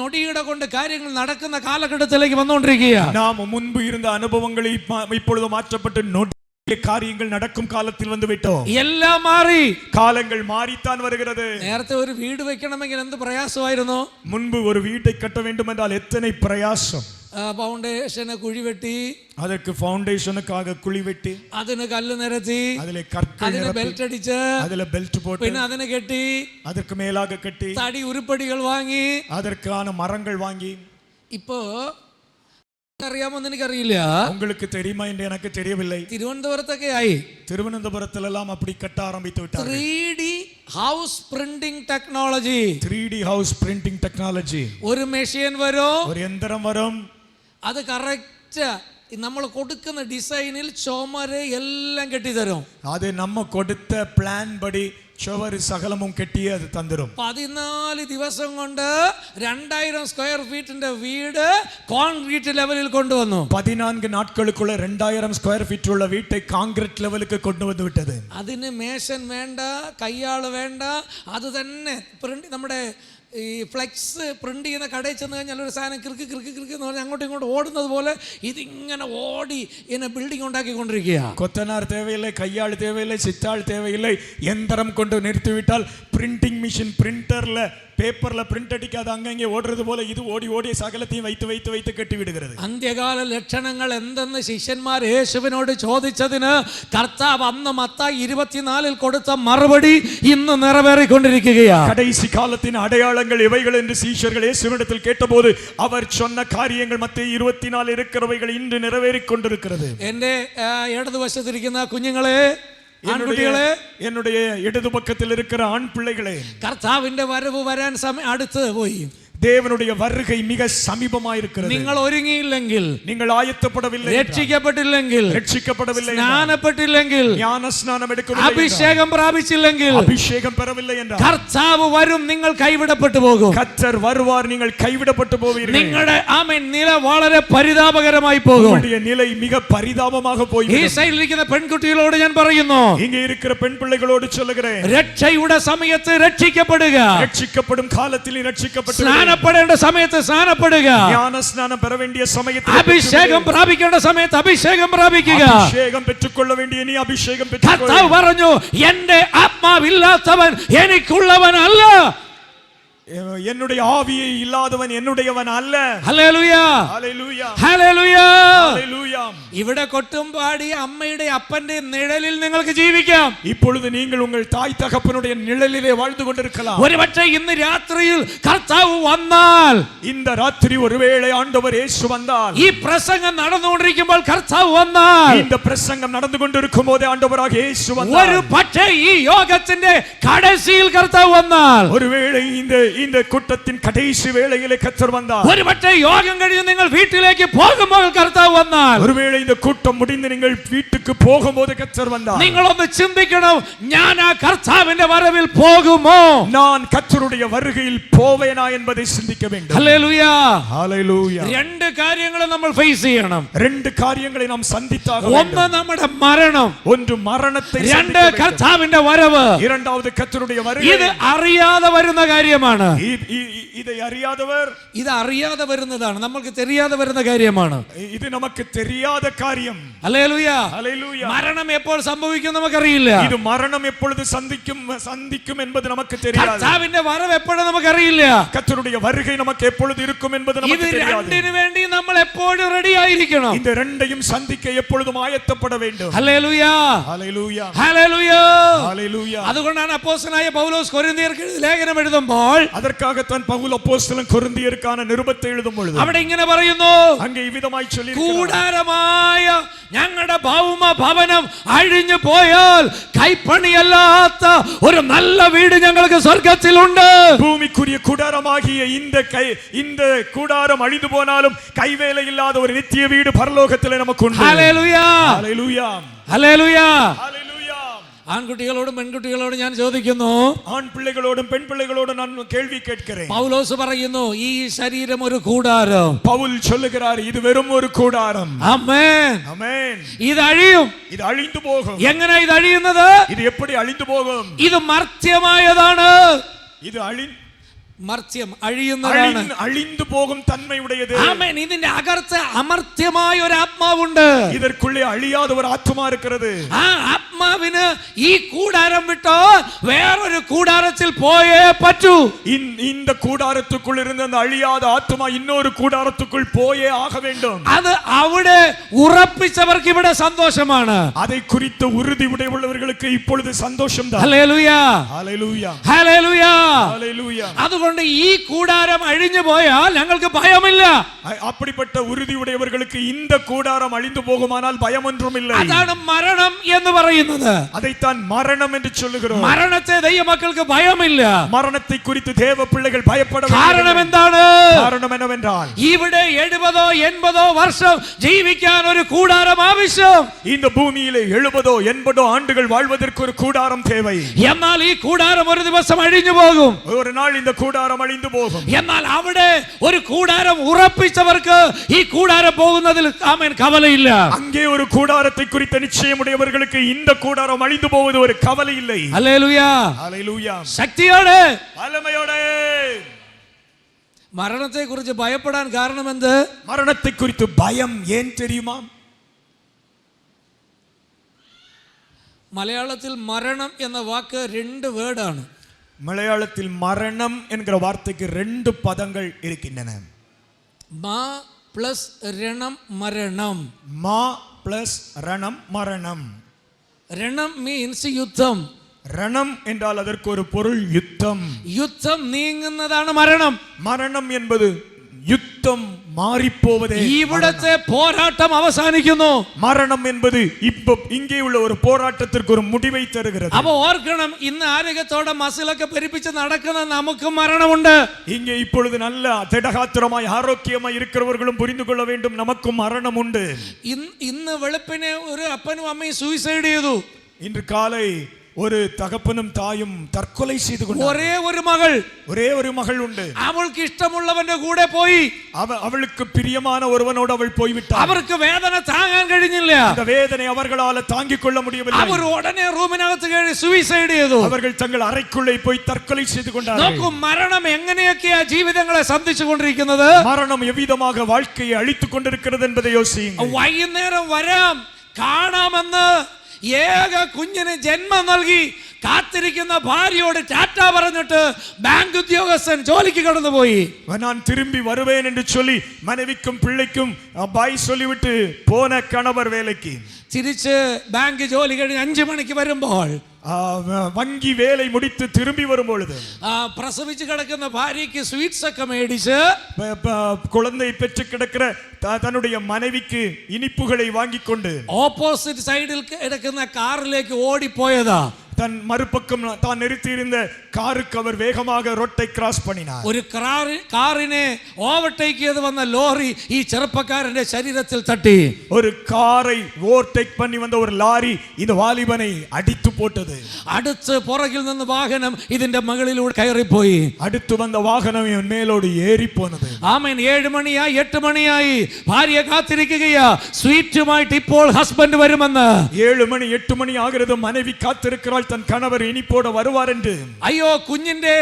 നൊടിയുടെ കൊണ്ട് കാര്യങ്ങൾ നടക്കുന്ന കാലഘട്ടത്തിലേക്ക് വന്നുകൊണ്ടിരിക്കുക. നാം മുൻപ് ഇരുന്ന അനുഭവങ്ങൾ இப்பொழுது மாற்றப்பட்டு நொடி காரியங்கள் நடக்கும் காலத்தில் வந்து விட்டோம். എല്ലാം മാറി, காலங்கள் மாறித்தான் வருகிறது. നേരത്തെ ഒരു വീട് വെക്കണമെങ്കിൽ എന്ത് പ്രയാസമായിരുന്നു? முன்பு ஒரு வீட்டை கட்ட வேண்டும் என்றால் எத்தனை பிரயாசம். ഫൗണ്ടേഷന് കുഴി വെട്ടി, அதற்கு ஃபவுண்டேஷனுக்காக குழி வெட்டி, അതിന് കല്ല് നിരത്തി, அதிலே கற்கள் അതിന് நிரப்பி, ബെൽറ്റ് അടിച്ച്, அதிலே பெல்ட் போட்டு, പിന്നെ അതിന് കെട്ടി, அதற்கு மேலாக கட்டி, തടി ഉരുപ്പടികൾ വാങ്ങി, அதற்கான மரங்கள் வாங்கி. ഇപ്പോ അറിയാമോന്ന് എനിക്കറിയില്ല, உங்களுக்கு தெரியுமா என்று எனக்கு தெரியவில்லை. തിരുവനന്തപുരത്തൊക്കെ ആയി, திருவனந்தபுரத்தில் எல்லாம் அப்படி கட்ட ஆரம்பித்து விட்டார்கள். 3D house printing technology. 3D house printing technology. ഒരു മെഷീൻ വരും, ஒரு எந்திரம் வரும், അത് കറക്റ്റ് നമ്മൾ കൊടുക്കുന്ന ഡിസൈനിൽ ചുമര് എല്ലാം കെട്ടിത്തരും. அது நம்ம கொடுத்த பிளான் படி சுவர் சகலமும் கெட்டி அது தந்துரும். 14 ദിവസം കൊണ്ട് 2000 സ്ക്വയർ ഫീറ്റിന്റെ വീട് കോൺക്രീറ്റ് ലെവലിൽ കൊണ്ടുവന്നു. 14 നാட்களுக்குள்ள 2000 ஸ்கொயர் ஃபீட் உள்ள வீட்டை கான்கிரீட் லெவலுக்கு கொண்டு வந்து விட்டது. അതിന് മേശൻ വേണ്ട, കയ്യാള് വേണ്ട, അത് തന്നെ നമ്മുടെ ഈ ഫ്ലെക്സ് പ്രിന്റ് ചെയ്യുന്ന കടയിൽ ചെന്ന് കഴിഞ്ഞാൽ ഒരു സാധനം കിറുക്ക് കിറുക്ക് കിറുക്ക് എന്ന് പറഞ്ഞാൽ അങ്ങോട്ടും ഇങ്ങോട്ടും ഓടുന്നത് പോലെ ഇതിങ്ങനെ ഓടി ഇങ്ങനെ ബിൽഡിംഗ് ഉണ്ടാക്കിക്കൊണ്ടിരിക്കുക. கொத்தனார் தேவையில்லை, கையாள் தேவையில்லை, சித்தாள் தேவையில்லை. யந்திரம் கொண்டு நிறுத்திவிட்டால் பிரிண்டிங் மிஷின் பிரிண்டர்ல பேப்பர்ல பிரிண்ட் அடிக்காத அங்கங்கே ஓடுறது போல இது ஓடி ஓடி சகலத்தையும் வைத்து வைத்து வைத்து கட்டி விடுகிறது. അന്ത്യകാല ലക്ഷണങ്ങൾ എന്തെന്ന് ശിഷ്യന്മാർ യേശുവിനോട് ചോദിച്ചതിന് കർത്താവ് അന്ന് മത്തായി 24 കൊടുത്ത മറുപടി ഇന്ന് നിറവേറിക്കൊണ്ടിരിക്കുകയാണ്. கடைசி காலத்தின் அடையாளங்கள் இவைகள் என்று சீஷர்கள் இயேசுவிடத்தில் கேட்டபோது அவர் சொன்ன காரியங்கள் மத்தேயு 24 இருக்கிறவைகள் இன்று நிறைவேறிக் கொண்டிருக்கிறது. എൻ്റെ ഇടതുവശത്തിരിക്കുന്ന കുഞ്ഞുങ്ങളെ, ആൺകുട്ടികളെ, என்னுடைய இடது பக்கத்தில் இருக்கிற ஆண் பிள்ளைகளே, കർത്താവിന്റെ വരവ് വരാൻ അടുത്ത് പോയി. தேவனுடைய வருகை மிக சமீபமாயிருக்கிறது. നിങ്ങൾ ഒരുങ്ങിയില്ലെങ്കിൽ, நீங்கள் ஆயத்தப்படவில்லை, രക്ഷിക്കപ്പെട്ടില്ലെങ്കിൽ, ரட்சிக்கப்படவில்லை, സ്നാനപ്പെട്ടില്ലെങ്കിൽ, ஞானஸ்நானம் எடுக்கவில்லை, അഭിഷേകം പ്രാപിച്ചില്ലെങ്കിൽ, அபிஷேகம் பெறவில்லை என்றால் കർത്താവ് വരും, നിങ്ങൾ കൈവിടപ്പെട്ടു പോകും. கர்த்தர் வருவார், நீங்கள் கைவிடப்பட்டு போவீர்கள். നിങ്ങളുടെ നില വളരെ പരിതാപകരമായി പോകും. உங்களுடைய நிலை மிக பரிதாபமாக ഈ போய்விடும். സൈഡിലിരിക്കുന്ന പെൺകുട്ടികളോട് ഞാൻ പറയുന്നു, இங்கே இருக்கிற பெண் பிள்ளைகளோடு சொல்லுகிறேன், രക്ഷയുടെ സമയത്ത് രക്ഷിക്കപ്പെടുക, ரட்சிக்கப்படும் காலத்தில் ரட்சிக்கப்பட்டு സ്നാനപ്പെടേണ്ട സമയത്ത് സ്നാനപ്പെടുക, ஞானஸ்நானம் பெற வேண்டிய சமயத்தில் അഭിഷേകം പ്രാപിക്കേണ്ട സമയത്ത് അഭിഷേകം പ്രാപിക്കുക. அபிஷேகம் பெற்றுக்கொள்ள வேண்டிய நீ அபிஷேகம் பெற்றுக்கொள். കർത്താവ് പറഞ്ഞു, എന്റെ ആത്മാവില്ലാത്തവൻ എനിക്കുള്ളവനല്ല. என்னுடைய ஆவியை இல்லாதவன் என்னுடையவன் அல்ல. ഹല്ലേലൂയ, ഹല്ലേലൂയ, ഹല്ലേലൂയ. ഹല്ലേലൂയ. ഇവിടെ കൊട്ടും പാടി അമ്മയുടെ അപ്പന്റെ നിഴലിൽ നിങ്ങൾക്ക് ജീവിക്കാം. இப்பொழுது நீங்கள் உங்கள் தாய் தகப்பனுடைய நிழலிலே வாழ்ந்து கொண்டிருக்கலாம். ഒരുപക്ഷേ ഇന്ന് രാത്രിയിൽ കർത്താവ് വന്നാൽ, இந்த ராத்திரி ஒருவேளை ஆண்டவர் இயேசு வந்தால், ഈ പ്രസംഗം നടന്നുകൊണ്ടിരിക്കുമ്പോൾ കർത്താവ് വന്നാൽ, இந்த பிரசங்கம் நடந்து கொண்டிருக்கும் போதே ஆண்டவராக இயேசு ഒരു வந்தால், പക്ഷേ ഈ യോഗത്തിന്റെ കടസിയിൽ കർത്താവ് വന്നാൽ, ஒருவேளை இந்த கூட்டத்தின் கடைசி வேளையிலே கர்த்தர் வந்தார், ഒരു പക്ഷേ യോഗം കഴിഞ്ഞ് നിങ്ങൾ വീട്ടിലേക്ക് പോകുമ്പോൾ കർത്താവ് വന്നാൽ, ஒருவேளை இந்த கூட்டம் முடிந்து நீங்கள் வீட்டுக்கு போகும்போது கர்த்தர் வந்தார், നിങ്ങളൊന്ന് ചിന്തിക്കണം, ഞാൻ ആ കർത്താവിന്റെ വരവിൽ പോകുമോ? நான் கர்த்தருடைய வருகையில் போவேனா என்பதை சிந்திக்க வேண்டும். ഹല്ലേലൂയ. ஹல்லேலூயா. രണ്ട് കാര്യങ്ങൾ നമ്മൾ ഫേസ് ചെയ്യണം. ரெண்டு காரியங்களை நாம் சந்தித்தாக ഒന്ന് வேண்டும். നമ്മുടെ മരണം, ஒன்று மரணத்தை രണ്ട് சந்திக்க வேண்டும். കർത്താവിന്റെ വരവ്. இரண்டாவது கர்த்தருடைய வருகை. ഇത് അറിയാതെ വരുന്ന കാര്യമാണ്. இதை அறியாதவர், ഇത് അറിയാതെ വരുന്നതാണ്, നമുക്ക് தெரியாതെ വരുന്ന കാര്യമാണ്. இது நமக்கு தெரியாத காரியம். ഹല്ലേലൂയ. ஹல்லேலூயா. മരണം എപ്പോൾ സംഭവിക്കും നമുക്കറിയില്ല. இது மரணம் எப்பொழுது சந்திக்கும் என்பது நமக்கு தெரியாது. കർത്താവിന്റെ വരവ് എപ്പോഴും നമുക്കറിയില്ല. கர்த்தருடைய வருகை நமக்கு எப்பொழுது இருக்கும் என்பது ഇത് நமக்கு தெரியாது. രണ്ടിനു വേണ്ടി നമ്മൾ എപ്പോഴും റെഡി ആയിരിക്കണം. இந்த ரெண்டையும் சந்திக்க எப்பொழுதும் ஆயத்தப்பட வேண்டும். ഹല്ലേലൂയ, ஹல்லேலூயா, ഹല്ലേലൂയ. ஹல்லேலூயா. അതുകൊണ്ടാണ് അപ്പോസ്തലനായ പൗലോസ് കൊരിന്ത്യർക്ക് ലേഖനം എഴുതുമ്പോൾ அதற்காகத்தான் பவுல் அப்போஸ்தலன் கொரிந்தியருக்கான நிருபத்தை எழுதும் பொழுது അവിടെ ഇങ്ങനെ പറയുന്നു, அங்கே இவ்விதமாய் சொல்லி കൂടാരമായ ഞങ്ങളുടെ ഭൗമ ഭവനം അഴിഞ്ഞു പോയാൽ കൈപ്പണിയല്ലാത്ത ഒരു നല്ല വീട് ഞങ്ങൾക്ക് സ്വർഗ്ഗത്തിലുണ്ട്. பூமிக்குரிய கூடாரமாகிய இந்த கூடாரம் அழிந்து போனாலும் கைவேலை இல்லாத ஒரு நித்திய வீடு பரலோகத்திலே நமக்கு உண்டு. ഹല്ലേലൂയ, ஹல்லேலூயா, ഹല്ലേലൂയ. ஹல்லேலூயா. ആൺകുട്ടികളോടും പെൺകുട്ടികളോടും ഞാൻ ചോദിക്കുന്നു, ஆண் பிள்ளைகளோடும் பெண் பிள்ளைகளோடும் நான் கேள்வி கேட்கிறேன். പൗലോസ് പറയുന്നു, ഈ ശരീരം ഒരു കൂടാരം. பவுல் சொல்லுகிறார், இது வெறும் ஒரு கூடாரம். ആമേൻ. ஆமென். ഇത് അഴിയും. இது அழிந்து போகும். എങ്ങനെ ഇത് അഴിയുന്നത്? இது எப்படி അழிந்து போகும்? ഇത് മർത്യമായതാണ്. இது മർത്യം അഴിയുന്നതാണ്. അഴിந்து പോകും തന്മയുടേത്. ആമേൻ. ഇതിന്റെ അകത്ത് അമർത്യമായ ഒരു ആത്മാവുണ്ട്. இதற்குள்ளே அழியாத ஒரு ஆத்மா இருக்கிறது. ആ ആത്മാവിന് ഈ കൂടാരം വിട്ടോ വേറൊരു കൂടാരത്തിൽ പോയേ പറ്റൂ. இந்த கூடாரத்துக்குள் இருந்த அந்த அழியாத ஆத்மா இன்னொரு கூடாரத்துக்குள் போயே ஆக வேண்டும். അത് അവിടെ ഉറപ്പിച്ചവർക്ക് ഇവിടെ സന്തോഷമാണ്. அதை குறித்து உறுதி உடையவர்களுக்கு இப்பொழுது சந்தோஷம் தான். ഹല്ലേലൂയ, ஹல்லேலூயா, ഹല്ലേലൂയ. ஹல்லேலூயா. അതുകൊണ്ട് അതുകൊണ്ട് ഈ കൂടാരം അഴിഞ്ഞു പോയാൽ ഞങ്ങൾക്ക് ഭയമില്ല. அப்படிப்பட்ட உறுதியுடையவர்களுக்கு இந்த கூடாரம் அழிந்து போகுமானால் பயம் ஒன்றும் இல்லை. അതാണ് മരണം എന്ന് പറയുന്നത്. அதைத்தான் மரணம் என்று சொல்லுகிறோம். മരണത്തെ ദൈവമക്കൾക്ക് ഭയമില്ല. மரணத்தை குறித்து தேவ பிள்ளைகள் பயப்பட வேண்டும். കാരണം എന്താണ്? காரணம் என்னவென்றால் ഇവിടെ 70-80 വർഷം ജീവിക്കാൻ ഒരു കൂടാരം ആവശ്യം. இந்த பூமியிலே 70-80 ஆண்டுகள் வாழ்வதற்கு ஒரு கூடாரம் தேவை. എന്നാൽ ഈ കൂടാരം ഒരു ദിവസം അഴിഞ്ഞു പോകും. ஒரு நாள் இந்த கூடாரம் அழிந்து போகும். എന്നാൽ അവിടെ ഒരു കൂടാരം ഉറപ്പിച്ചവർക്ക് ഈ കൂടാരം പോകുന്നതിൽ ആമേൻ കവലയില്ല. அங்கே ஒரு கூடாரத்தை குறித்த நிச்சயமுடையவர்களுக்கு இந்த கூடாரம் அழிந்து போவது ஒரு கவலை இல்லை. ഹല്ലേലൂയാ. ஹல்லேலூயா. ശക്തിയോടെ வல்லமையோടെ. മരണത്തെ കുറിച്ച് ഭയപ്പെടാൻ കാരണം എന്ത്? மரணத்தை குறித்து பயம் ஏன் தெரியுமா? മലയാളത്തിൽ മരണം എന്ന വാക്ക് 2 വേർഡാണ്. மலையாளத்தில் மரணம் என்கிற வார்த்தைக்கு 2 பதங்கள் இருக்கின்றன. മാ പ്ലസ് രണം മരണം. மா பிளஸ் ரணம் மரணம். രണം മീൻസ് യുദ്ധം. ரணம் என்றால் அதற்கு ஒரு பொருள் யுத்தம். யுத்தம் നീങ്ങുന്നതാണ് മരണം. மரணம் என்பது யுத்தம் மாறிப்போவதே. ഇവിടത്തെ പോരാട്ടം അവസാനിക്കുന്നു. மரணம் என்பது இப்போ இங்கே உள்ள ஒரு போராட்டத்திற்கு ஒரு முடிவை தருகிறது. അപ്പൊ ഓർക്കണം, ഇന്ന് ആരോഗ്യത്തോടെ മസിലൊക്കെ പെരുപ്പിച്ച് നടക്കുന്ന നമുക്ക് മരണമുണ്ട്. இங்கே இப்பொழுது நல்ல திடகாத்திரமாய் ஆரோக்கியமாய் இருக்கிறவர்களும் புரிந்து கொள்ள வேண்டும், நமக்கும் மரணம் உண்டு. ഇന്ന് വെളുപ്പിനെ ഒരു അപ്പനും അമ്മയും സൂയിസൈഡ് ചെയ്തു. இன்று காலை ஒரு தகப்பனும் தாயும் தற்கொலை செய்து கொண்டார்கள். ஒரே ஒரு மகள் உண்டு. அவளுக்கு ഇഷ്ടമുള്ളവന്റെ കൂടെ പോയി. அவளுக்கு பிரியமான ஒருவனோடு அவள் போய்விட்டாள். അവർക്ക് വേദന താങ്ങാൻ കഴിഞ്ഞില്ല. அந்த வேதனை அவர்களால் தாங்கிக் கொள்ள முடியவில்லை. അവർ ഉടനെ റൂമിനകത്ത് കയറി സൂയിസൈഡ് ചെയ്തു. அவர்கள் தங்கள் അറയ്ക്കുள்ளே പോയി தற்கொலை செய்து கொண்டார்கள். നോക്കൂ, മരണം എങ്ങനെയൊക്കെയാ ജീവിതങ്ങളെ സന്ധിച്ചുകൊണ്ടിരിക്കുന്നത്. மரணம் எவ்விதமாக வாழ்க்கையை அழித்துக் கொண்டிருக்கிறது என்பதை யோசியுங்கள். വൈകുന്നേരം വരാം കാണാമെന്ന് ഏക കുഞ്ഞിന് ജന്മം നൽകി കാത്തിരിക്കുന്ന ഭാര്യയോട് ടാറ്റ പറഞ്ഞിട്ട് ബാങ്ക് ഉദ്യോഗസ്ഥൻ ജോലിക്ക് കടന്നുപോയി. நான் திரும்பி வருவேன் என்று சொல்லி மனைவிக்கும் பிள்ளைக்கும் பாய் சொல்லிவிட்டு போன கணவர் வேலைக்கு തിരിച്ച് ബാങ്ക് ജോലി കഴിഞ്ഞ് 5 മണിക്ക് വരുമ്പോൾ வங்கி வேலை முடித்து திரும்பி வரும் பொழுது പ്രസവിച്ച് കിടക്കുന്ന ഭാര്യയ്ക്ക് സ്വീറ്റ്സ് ഒക്കെ മേടിച്ച് குழந்தை பெற்று கிடக்கிற தன்னுடைய மனைவிக்கு இனிப்புகளை வாங்கிக் கொண்டு ഓപ്പോസിറ്റ് സൈഡിൽ കിടക്കുന്ന കാറിലേക്ക് ഓടിപ്പോയതാ. தன் மறுபக்கம் தான் நிறுத்தியிருந்த காருக்கு அவர் வேகமாக ரோட்டை கிராஸ் பண்ணினார். ഒരു കാറിനെ ഓവർടേക്ക് ചെയ്ത് വന്ന ലോറി ഈ ചെറുപ്പക്കാരന്റെ ശരീരത്തിൽ തട്ടി. ஒரு காரை ஓவர்டேக் பண்ணி வந்த ஒரு லாரி இந்த வாலிபனை அடித்து போட்டது. അടുത്ത് പുറകിൽ നിന്ന് വാഹനം ഇതിന്റെ മുകളിലൂടെ കയറിപ്പോയി. അടുത്ത് വന്ന വാഹനം മേലോട് ഏറി പോനது. ആമേൻ. 7 മണിയായി 8 മണിയായി ഭാര്യ കാത്തിരിക്കുകയാ സ്വീറ്റുമായിട്ട് ഇപ്പോൾ ഹസ്ബൻഡ് വരുമെന്ന്. 7 മണി 8 മണി ആகிறது മனைவி കാത്തിരിக்கிறாள் தன் கணவர் இனிப்போடு வருவார் என்று. അയ്യോ, കുഞ്ഞിന്റെ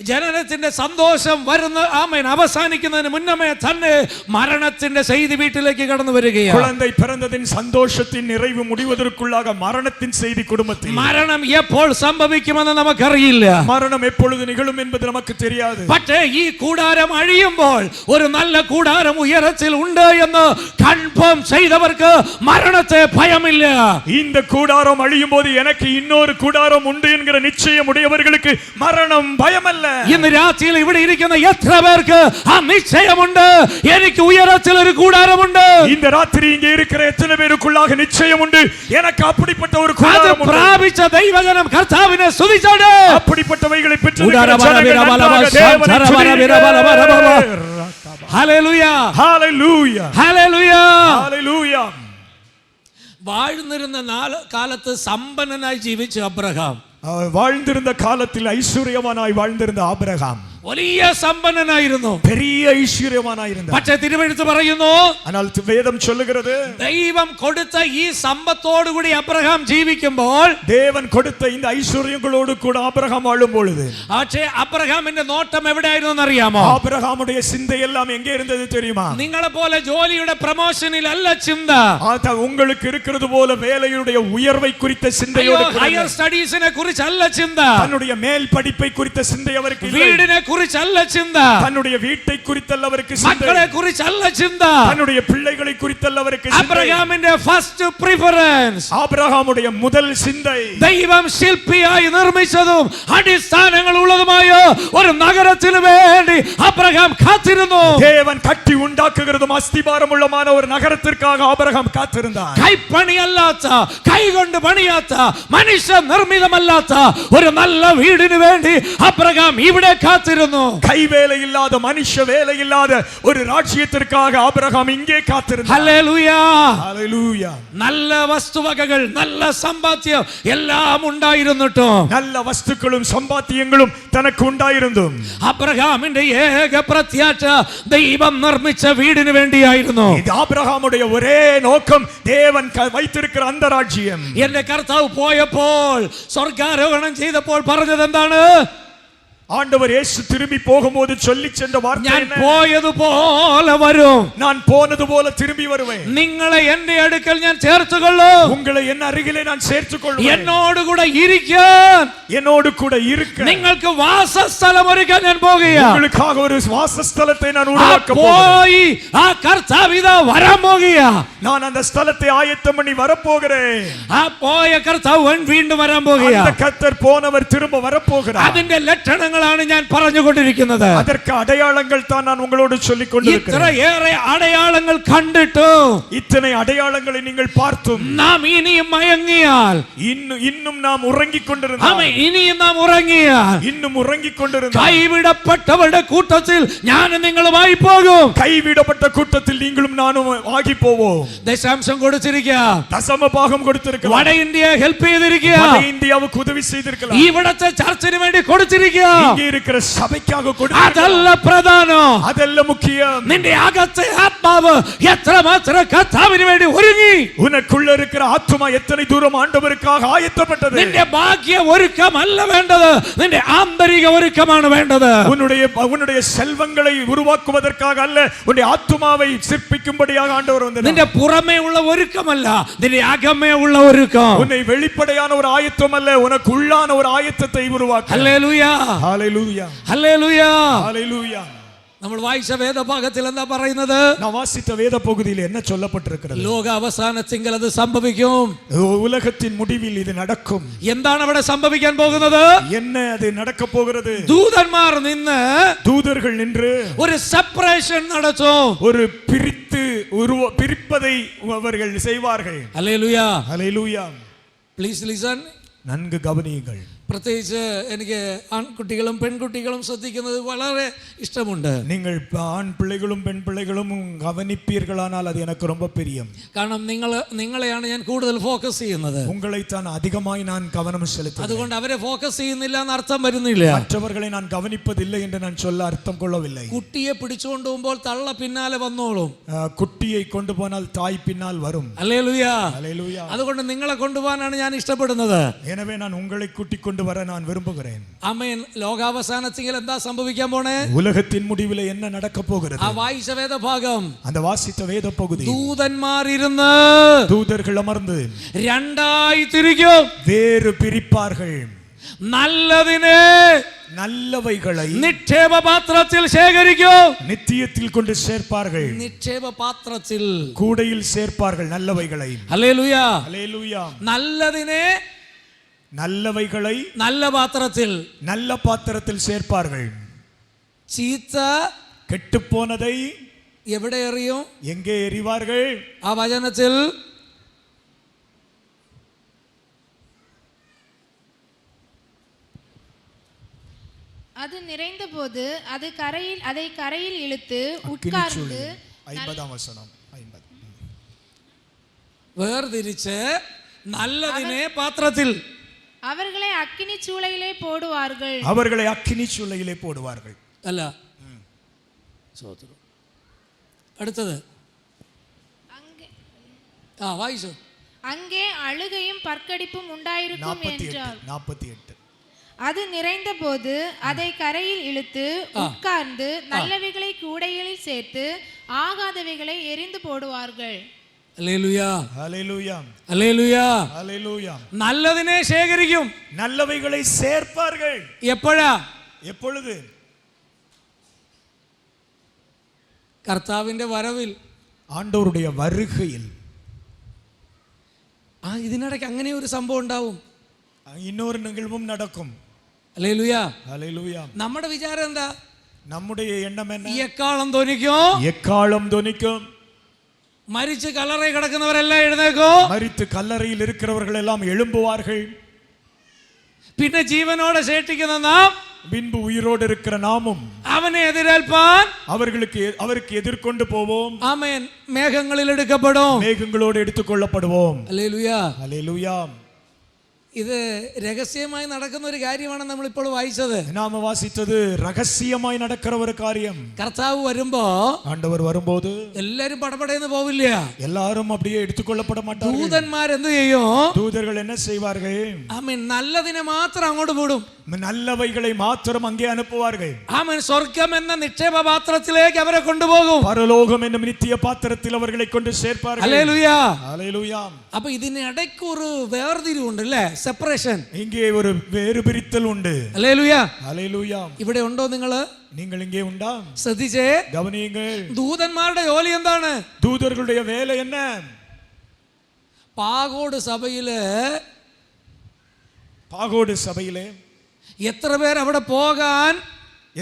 ജനനത്തിന്റെ സന്തോഷം വരുന്ന ആമേൻ അവസാനിക്കുന്നതിന് മുന്നമേ തന്നെ മരണത്തിന്റെ செய்தி வீட்டிലേക്ക് കടന്നു വരികയാണ്. குழந்தை பிறந்ததின் சந்தோஷத்தின் நிறைவு முடிவதற்குள்ளாக மரணத்தின் செய்தி குடும்பத்தில். മരണം എപ്പോൾ സംഭവിക്കുമെന്ന് നമുക്കറിയില്ല. മരണം எப்பொழுது நிகழும் என்பது நமக்கு தெரியாது. പക്ഷേ ഈ കൂടാരം അഴിയുമ്പോൾ ഒരു നല്ല കൂടാരം ഉയരത്തിൽ ഉണ്ട് എന്ന് കൺഫേം ചെയ്തവർക്ക് മരണത്തെ ഭയമില്ല. இந்த கூடாரம் அழியும் போது எனக்கு இன்னொரு கூடாரம் உண்டு என்கிற நிச்சயம் உடையவர்களுக்கு மரணம் பயமல்ல. ഇന്ന് രാത്രിയിൽ ഇവിടെ ഇരിക്കുന്ന എത്ര പേർക്ക് ആ നിശ്ചയമുണ്ട്, എനിക്ക് ഉയരത്തിൽ ഒരു കൂടാരമുണ്ട്. இந்த ராத்திரி இங்கே இருக்கிற எத்தனை பேருக்குள்ளாக நிச்சயம் உண்டு, எனக்கு அப்படிப்பட்ட ஒரு கூடாரம் உண்டு. പ്രാപിച്ച ദൈവജനം കർത്താവിനെ സ്തുതിച്ചാട്. அப்படிப்பட்டவைகளை பெற்று ഹല്ലേലൂയ, ഹല്ലേലൂയ, ഹല്ലേലൂയ, ഹല്ലേലൂയ. വാഴുന്നിരുന്ന കാലത്ത് സമ്പന്നനായി ജീവിച്ച അബ്രഹാം, வாழ்ந்திருந்த காலத்தில் ஐஸ்வர்யவானாய் வாழ்ந்திருந்த ஆபிரகாம் വലിയ സമ്പന്നനായിരുന്നു, பெரிய ஐஸ்வர்யவானாயிருந்தார். പക്ഷേ തിരുവെഴുത്ത് പറയുന്നു, ஆனால் வேதம் சொல்லுகிறது, ദൈവം കൊടുത്ത ഈ സമ്പത്തോടു കൂടി അബ്രഹാം ജീവിക്കുമ്പോൾ, தேவன் கொடுத்த இந்த ஐஸ்வர்யங்களோடு கூட ஆபிரகாம் வாழும் பொழுது, പക്ഷേ അബ്രഹാമിന്റെ നോട്ടം എവിടെയായിരുന്നു അറിയാമോ? ஆபிரகாமுடைய சிந்தை எல்லாம் எங்கே இருந்தது தெரியுமா? നിങ്ങളെ പോലെ ജോലിയുടെ പ്രമോഷനിൽ അല്ല ചിന്ത. உங்களுக்கு இருக்கிறது போல வேலையுடைய உயர்வை குறித்த சிந்தையோடு, ഹയർ സ്റ്റഡീസിനെ കുറിച്ച് അല്ല ചിന്ത, தன்னுடைய மேல் படிப்பை குறித்த சிந்தை அவருக்கு இல்லை. വീടിനെ குறிச்சல்ல சிந்த, தன்னுடைய வீட்டை குறித்தல்ல அவருக்கு சிந்தை, மக்களை குறிச்சல்ல சிந்த. தன்னுடைய பிள்ளைகளை குறித்தல்ல அவருக்கு சிந்தை. അബ്രഹാമിന്റെ ഫസ്റ്റ് പ്രിഫറൻസ്, ആബ്രഹാമുடைய முதல் சிந்தை ദൈവം ശില്പിയായി നിർമ്മിച്ചതും അടിസ്ഥാനങ്ങൾ ഉള്ളതുമായ ഒരു നഗരത്തിന് വേണ്ടി അബ്രഹാം കാത്തിരുന്നു. தேவன் கட்டி உண்டாக்குகிறதும் அஸ்திபாரமுள்ளமான ஒரு நகரத்திற்காக ஆபிரகாம் காத்திருந்தார். കൈപ്പണിയല്ലാത്ത, കൈകൊണ്ട് പണിയാത്ത, മനുഷ്യ നിർമ്മിതമല്ലാത്ത ഒരു നല്ല വീടിന് വേണ്ടി അബ്രഹാം ഇവിടെ കാത്തിരുന്നു. கைவேலை இல்லாத, மனுஷ வேலை இல்லாத ஒரு ராஜ்யத்திற்காக ஆபிரகாம் இங்கே காத்திருந்தார். ഹല്ലേലൂയ. ஹல்லேலூயா. നല്ല വസ്തുവകകൾ, നല്ല സമ്പാദ്യം എല്ലാം ഉണ്ടായിരുന്നിട്ടും நல்ல வஸ்துக்களும் சம்பாத்தியங்களும் தனக்கு ഉണ്ടായിരുന്നും അബ്രഹാമിന്റെ ഏക പ്രത്യാശ ദൈവം നിർമ്മിച്ച വീടിന് വേണ്ടിയായിരുന്നു. இது ஆபிரகாமுடைய ஒரே நோக்கம் தேவன் வைத்திருக்கிற அந்த ராஜ்யம். എന്റെ കർത്താവ് പോയപ്പോൾ, സ്വർഗാരോഹണം ചെയ്തപ്പോൾ പറഞ്ഞത് എന്താണ്? ஆண்டவர் இயேசு திரும்பி போகும்போது சொல்லி சென்ற வார்த்தை ഞാൻ என்ன? പോയതുപോലെ വരും, நான் போனது போல திரும்பி வருவேன், നിങ്ങളെ എന്റെ അടുക്കൽ ഞാൻ ചേർത്തുകൊള്ളും, உங்களை என் அருகிலே நான் சேர்த்துக் கொள்வேன், എന്നോട് കൂടെ ഇരിക്കാൻ, என்னோடு கூட இருக்க, നിങ്ങൾക്ക് വാസസ്ഥലം ഒരുക്കാൻ ഞാൻ പോകുകയാണ്. உங்களுக்காக ஒரு வாசஸ்தலத்தை நான் உருவாக்க போகிறேன். പോയി ആ കർത്താവ് ഇതാ വരാൻ പോകുകയാ. நான் அந்த ஸ்தலத்தை ஆயத்தம் பண்ணி வரப்போகிறேன். ആ പോയ കർത്താവ് വീണ്ടും വരാൻ പോകുകയാ. அந்த கர்த்தர் போனவர் திரும்ப வரப்போகிறார். അതിന്റെ ലക്ഷണങ്ങളാണ് ഞാൻ പറഞ്ഞുകൊണ്ടിരിക്കുന്നത്. அதற்கு அடையாளங்கள் தான் நான் உங்களோடு சொல்லிக் கொண்டிருக்கிறேன். ഇത്രയേറെ അടയാളങ്ങൾ കണ്ടിട്ടു, இத்தனை அடையாளங்களை நீங்கள் பார்த்தும் നാം ഇനിയും മയങ്ങിയാൽ, இன்னும் நாம் உறங்கிக் கொண்டிருந்தால், ഇനിയും നാം ഉറങ്ങിയാൽ, இன்னும் உறங்கிக் கொண்டிருந்தால், കൈവിടപ്പെട്ടവരുടെ കൂട്ടത്തിൽ ഞാനും നിങ്ങളുമായി പോകും. கைவிடப்பட்ட கூட்டத்தில் நீங்களும் நானும் ஆகி போவோம். ദശാംശം കൊടുത്തിരിക്കുക, தசம பாகம் கொடுத்திருக்கலாம், വട ഇന്ത്യ ഹെൽപ്പ് ചെയ്തിരിക്കുക, வட இந்தியாவுக்கு உதவி செய்திருக்கலாம், ഇവിടത്തെ ചർച്ചിന് വേണ്ടി കൊടുത്തിരിക്കുക. இங்கே இருக்கிற சபைக்காக கொடுத்திருக்கலாம். അതല്ല പ്രധാനം, அதல்ல முக்கியம். നിന്റെ അകത്തെ ആത്മാവ് എത്രമാത്രം കർത്താവിന് വേണ്ടി ഒരുങ്ങി, உனக்குள்ள இருக்கிற ஆத்துமா எத்தனை தூரம் ஆண்டவருக்காக ஆயத்தப்பட்டது. നിന്റെ ഭാഗ്യ ഒരുക്കമല്ല വേണ്ടത്, നിന്റെ ആന്തരിക ഒരുക്കമാണ് വേണ്ടത്. உன்னுடைய செல்வங்களை உருவாக்குவதற்காக அல்ல, உன்னுடைய ஆத்துமாவை சிற்பிக்கும்படியாக ஆண்டவர் வந்தார். നിന്റെ പുറമേ ഉള്ള ഒരുക്കമല്ല, നിന്റെ അകമേ ഉള്ള ഒരുക്കം. உன்னை வெளிப்படையான ஒரு ஆயத்தம் அல்ல, உனக்கு உள்ளான ஒரு ஆயத்தத்தை உருவாக்க. ഹല്ലേലൂയ, ஹல்லேலூயா, ഹല്ലേലൂയ. ஹல்லேலூயா. നമ്മൾ വായിച്ച വേദഭാഗത്തിൽ എന്താ പറയുന്നത്? நான் வாசித்த வேத பகுதியில் என்ன சொல்லப்பட்டிருக்கிறது? ലോക അവസാനത്തിങ്കൽ അത് സംഭവിക്കും. உலகத்தின் முடிவில் இது நடக்கும். എന്താണ് അവിടെ സംഭവിക്കാൻ പോകുന്നത്? என்ன அது நடக்க போகிறது? ദൂതന്മാർ നിന്ന്, தூதர்கள் நின்று ഒരു സെപ്പറേഷൻ നടത്തും. ஒரு பிரிப்பதை அவர்கள் செய்வார்கள். ഹല്ലേലൂയ. ஹல்லேலூயா. Please listen. நன்கு கவனியுங்கள். പ്രത്യേകിച്ച് എനിക്ക് ആൺകുട്ടികളും പെൺകുട്ടികളും ശ്രദ്ധിക്കുന്നത് വളരെ ഇഷ്ടമുണ്ട്. நீங்கள் ஆண் பிள்ளைகளும் பெண் பிள்ளைகளும் கவனிப்பீர்களானால் அது எனக்கு ரொம்ப பிரியம். കാരണം നിങ്ങളെയാണ് ഞാൻ കൂടുതൽ ഫോക്കസ് ചെയ്യുന്നത്. உங்களைத்தான் அதிகமாய் நான் கவனம் செலுத்துவேன். അതുകൊണ്ട് അവരെ ഫോക്കസ് ചെയ്യുന്നില്ല എന്ന് അർത്ഥം വരുന്നില്ല. மற்றவர்களை நான் கவனிப்பதில்லை என்று நான் சொல்ல அர்த்தம் கொள்ளவில்லை. കുട്ടിയെ പിടിച്ചുകൊണ്ട് പോകുമ്പോൾ തള്ള പിന്നാലെ വന്നോളും. குட்டியை கொண்டு போனால் தாய் பின்னால் வரும். ഹല്ലേലൂയ. ஹல்லேலூயா. അതുകൊണ്ട് നിങ്ങളെ കൊണ്ടുപോകാനാണ് ഞാൻ ഇഷ്ടപ്പെടുന്നത്. எனவே நான் உங்களை கூட்டிக் கொண்டு வர நான் விரும்புகிறேன். ആമേൻ. ലോകാവസാനത്തിൽ എന്താ സംഭവിക്കാൻ പോണേ? உலகத்தின் முடிவிலே என்ன நடக்க போகிறது? ആ വായിച്ച വേദഭാഗം, அந்த வாசித்த வேத பகுதி, ദൂതന്മാർ ഇരുന്ന് தூதர்கள் அமர்ந்து രണ്ടായി തിരിക്കും. வேறு பிரிப்பார்கள். നല്ലതിനെ, நல்லவைகளை നിക്ഷേപ പാത്രത്തിൽ ശേഖരിക്കും. நித்தியத்தில் கொண்டு சேர்ப்பார்கள். നിക്ഷേപ പാത്രത്തിൽ, கூடையில் சேர்ப்பார்கள் நல்லவைகளை. ഹല്ലേലൂയ. ஹல்லேலூயா. നല്ലതിനെ நல்லவைகளை നല്ല പാത്രത്തിൽ, நல்ல பாத்திரத்தில் சேர்ப்பார்கள். ചീത്ത கெட்டுப்போனதை എവിടെ എറിയും? எங்கே எறிவார்கள்? ആ വചനത്തിൽ அது நிறைந்தபோது அதை கரையில் இழுத்து உட்கார்ந்து 50 வசனம் 50 വേർതിരിച്ച് നല്ലതിനെ പാത്രത്തിൽ, அவர்களை அக்கினி சூளையிலே போடுவார்கள். அவர்களை அக்கினி சூளையிலே போடுவார்கள். അല്ല, അടുത്തത് വായിച്ചു. அங்கே அழுகையும் பற்கடிப்பும் உண்டாயிருக்கும் என்றார். 48 அது நிறைந்த போது அதை கரையில் இழுத்து உட்கார்ந்து நல்லவைகளை கூடைகளில் சேர்த்து ஆகாதவைகளை எரிந்து போடுவார்கள். ഹല്ലേലൂയ, ஹல்லேலூயா, ഹല്ലേലൂയ, ஹல்லேலூயா. നല്ലതിനെ ശേഖരിക്കും. நல்லவைகளை சேர்ப்பார்கள். എപ്പോഴാ? எப்பொழுது? കർത്താവിന്റെ വരവിൽ. ஆண்டவருடைய வருகையில். ഇതിനിടയ്ക്ക് അങ്ങനെ ഒരു സംഭവം ഉണ്ടാവും. இன்னொரு நிகழ்வும் நடக்கும். ഹല്ലേലൂയ. ஹல்லேலூயா. നമ്മുടെ വിചാരം എന്താ? நம்முடைய எண்ணம் என்ன? എക്കാളം ധ്വനിക്കും. எக்காலம் ധ്വനിக்கும். മരിച്ച് കല്ലറയിൽ കിടക്കുന്നവരെല്ലാം എഴുന്നേക്കും. மரித்து கல்லறையில் இருக்கிறவர்கள் எல்லாம் எழும்புவார்கள். പിന്നെ ജീവനോടെ ശേഷിക്കുന്ന നാം, பின்பு உயிரோடு இருக்கிற நாமும் അവനെ എതിരേൽപ്പാൻ அவருக்கு எதிர்கொண்டு போவோம். ആമേൻ. മേഘങ്ങളിൽ എടുക്കപ്പെടും. மேகங்களோடு எடுத்துக்கொள்ளப்படுவோம். ഹല്ലേലൂയ. ஹல்லேலூயா. ഇത് രഹസ്യമായി നടക്കുന്ന ഒരു കാര്യമാണ് നമ്മൾ ഇപ്പോൾ വായിച്ചത്. நாம வாசித்தது ரகசியமாய் நடக்கிற ஒரு காரியம். കർത്താവ് വരുമ്പോ ஆண்டவர் வரும்போது എല്ലാരും പടപടയെന്ന് പോവില്ല. எல்லாரும் அப்படியே எடுத்துக்கொள்ளப்பட மாட்டார்கள். ദൂതന്മാർ എന്ത് ചെയ്യും? தூதர்கள் என்ன செய்வார்கள்? ആമേൻ. നല്ലതിനെ മാത്രം അങ്ങോട്ട് വിടും. நல்லவைகளை மாத்திரம் அங்கே அனுப்புவார்கள். ആമേൻ. സ്വർഗം എന്ന നിക്ഷേപ പാത്രത്തിലേക്ക് അവരെ കൊണ്ടുപോകും. பரலோகம் என்னும் நித்திய பாத்திரத்தில் அவர்களை கொண்டு சேர்ப்பார்கள். ഹല്ലേലൂയ. ஹல்லேலூயா. അപ്പൊ ഇതിനിടയ്ക്ക് ഒരു വേർതിരിവുണ്ട് അല്ലേ? സെപ്പറേഷൻ. இங்கே ஒரு வேறுபிரித்தல் உண்டு. ഹല്ലേലൂയ. ஹல்லேலூயா. ഇവിടെ ഉണ്ടോ നിങ്ങള്? நீங்கள் இங்கே உண்டா? ശ്രദ്ധിച്ചേ. கவனியுங்கள். ദൂതന്മാരുടെ ജോലി എന്താണ്? தூதர்களுடைய வேலை என்ன? പാഗോട് സഭയില് பாகோடு சபையிலே എത്ര പേർ അവിടെ പോകാൻ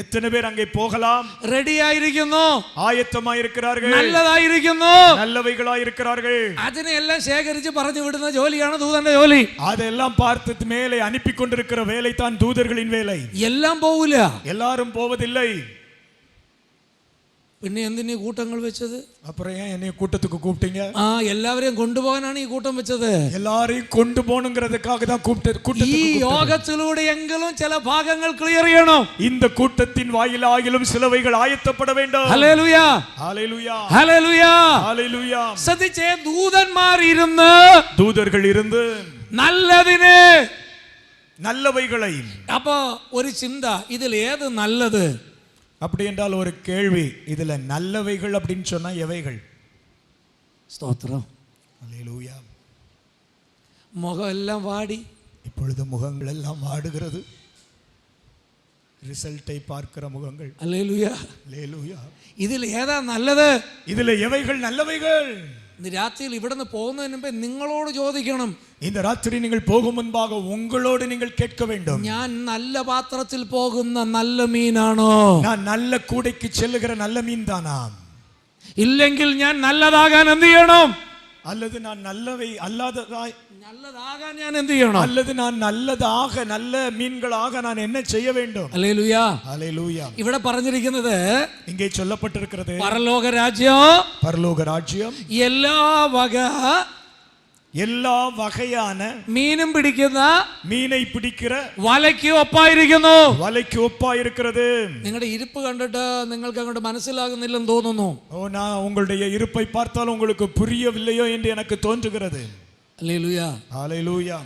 எத்தனை பேர் அங்கே போகலாம்? റെഡി ആയിരിക്കുന്നു, ஆயத்தமாய் இருக்கிறார்கள், നല്ലതായിരിക്കുന്നു, நல்லவைகளாய் இருக்கிறார்கள். അതിനെല്ലാം ശേഖരിച്ച് പറഞ്ഞു വിടുന്ന ജോലിയാണ് ദൂതന്റെ ജോലി. அதெல்லாம் பார்த்து மேலே அனுப்பி கொண்டிருக்கிற வேலை தான் தூதர்களின் வேலை. എല്ലാം പോവില്ല. எல்லாரும் போவதில்லை. പിന്നെ എന്തിനീ കൂട്ടങ്ങൾ വെച്ചത്? அப்புறம் ஏன் என்னைய கூட்டத்துக்கு கூப்பிட்டீங்க? എല്ലാവരെയും കൊണ്ടുപോകാനാണ് ഈ കൂട്ടം വെച്ചത്. எல்லாரையும் கொண்டு போகணுங்கிறதுக்காக தான் கூட்டத்துக்கு. ഈ യോഗത്തിലൂടെയെങ്കിലും ചില ഭാഗങ്ങൾ ക്ലിയർ ചെയ്യണം. இந்த கூட்டத்தின் வாயிலாகிலும் சிலவைகள் ஆயத்தப்பட வேண்டும். ഹല്ലേലൂയ. ஹல்லேலூயா. ഹല്ലേലൂയ. ஹல்லேலூயா. ശ്രദ്ധിച്ചേ. ദൂതന്മാർ ഇരുന്ന്, தூதர்கள் இருந்து നല്ലതിനെ, நல்லவைகளை. അപ്പോ ഒരു ചിന്ത, ഇതിൽ ഏത് നല്ലത്? அப்படி என்றால் ஒரு கேள்வி, இதுல நல்லவைகள் அப்படின்னு சொன்னா எவைகள்? ஸ்தோத்திரம். ஹல்லேலூயா. முகம் எல்லாம் வாடி, இப்பொழுது முகங்கள் எல்லாம் வாடுகிறது. ரிசல்ட்டை பார்க்கிற முகங்கள். ஹல்லேலூயா. ஹல்லேலூயா. ഇതിൽ ഏതാ നല്ലത്? இதுல எவைகள் நல்லவைகள்? ഇന്ന് രാത്രിയിൽ ഇവിടുന്ന് പോകുന്നതിന് മുമ്പേ നിങ്ങളോട് ചോദിക്കണം. இந்த ராத்திரி நீங்கள் போகும் முன்பாக உங்களோடு நீங்கள் கேட்க வேண்டும். ഞാൻ നല്ല പാത്രത്തിൽ പോകുന്ന നല്ല മീനാണോ? நான் நல்ல கூடைக்கு செல்லுகிற நல்ல மீன் தானா? ഇല്ലെങ്കിൽ ഞാൻ നല്ലതാകാൻ എന്ത് ചെയ്യണം? அல்லது நான் நல்லவை அல்லாததாய் നല്ലതാകാൻ ഞാൻ എന്ത് ചെയ്യണം? அல்லது நான் நல்லதாக நல்ல மீன்களாக நான் என்ன செய்ய வேண்டும்? ഹല്ലേലൂയ. ஹல்லேலூயா. ഇവിടെ പറഞ്ഞിരിക്കുന്നത് இங்கே சொல்லப்பட்டிருக்கிறது പരലോക രാജ്യം, பரலோக ராஜ்யம் எல்லா வகையான മീനും പിടിക്കുന്ന மீனை பிடிக்கிற വലയ്ക്ക് ഒപ്പായിരിക്കുന്നു. வலைக்கு ஒப்பாய் இருக்கிறது. നിങ്ങളുടെ ഇരിപ്പ് കണ്ടിട്ട് നിങ്ങൾക്ക് അങ്ങോട്ട് മനസ്സിലാകുന്നില്ലെന്ന് തോന്നുന്നു. நான் உங்களுடைய இருப்பை பார்த்தால் உங்களுக்கு புரியவில்லையோ என்று எனக்கு தோன்றுகிறது. ഹല്ലേലൂയ. ஹல்லேலூயா.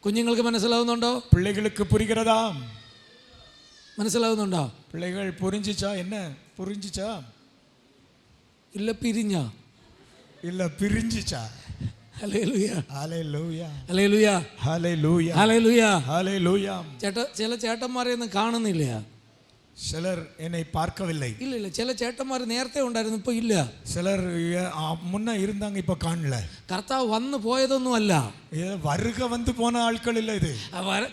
കുഞ്ഞുങ്ങൾക്ക് മനസ്സിലാവുന്നുണ്ടോ? பிள்ளைகளுக்கு புரிகிறதா? മനസ്സിലാവുന്നുണ്ടോ? பிள்ளைகள் புரிஞ்சிச்சா? என்ன புரிஞ்சிச்சா? ഇല്ല പിരിഞ്ഞ? இல்ல பிரிஞ்சிச்சா? ഹല്ലേലൂയ. ஹல்லேலூயா. ഹല്ലേലൂയ. ஹல்லேலூயா. ഹല്ലേലൂയ. ஹல்லேலூயா. ചില ചേട്ടന്മാരെ ഒന്നും കാണുന്നില്ല. சிலர் என்னை பார்க்கவில்லை. ഇല്ല ചില ചേട്ടന്മാർ നേരത്തെ ഉണ്ടായിരുന്നു, ഇപ്പൊ ഇല്ല. சிலர் முன்ன இருந்தாங்க, இப்ப காணல. കർത്താവ് വന്നു പോയതൊന്നും അല്ല. வருக வந்து போன ஆட்கள் இல்ல இது.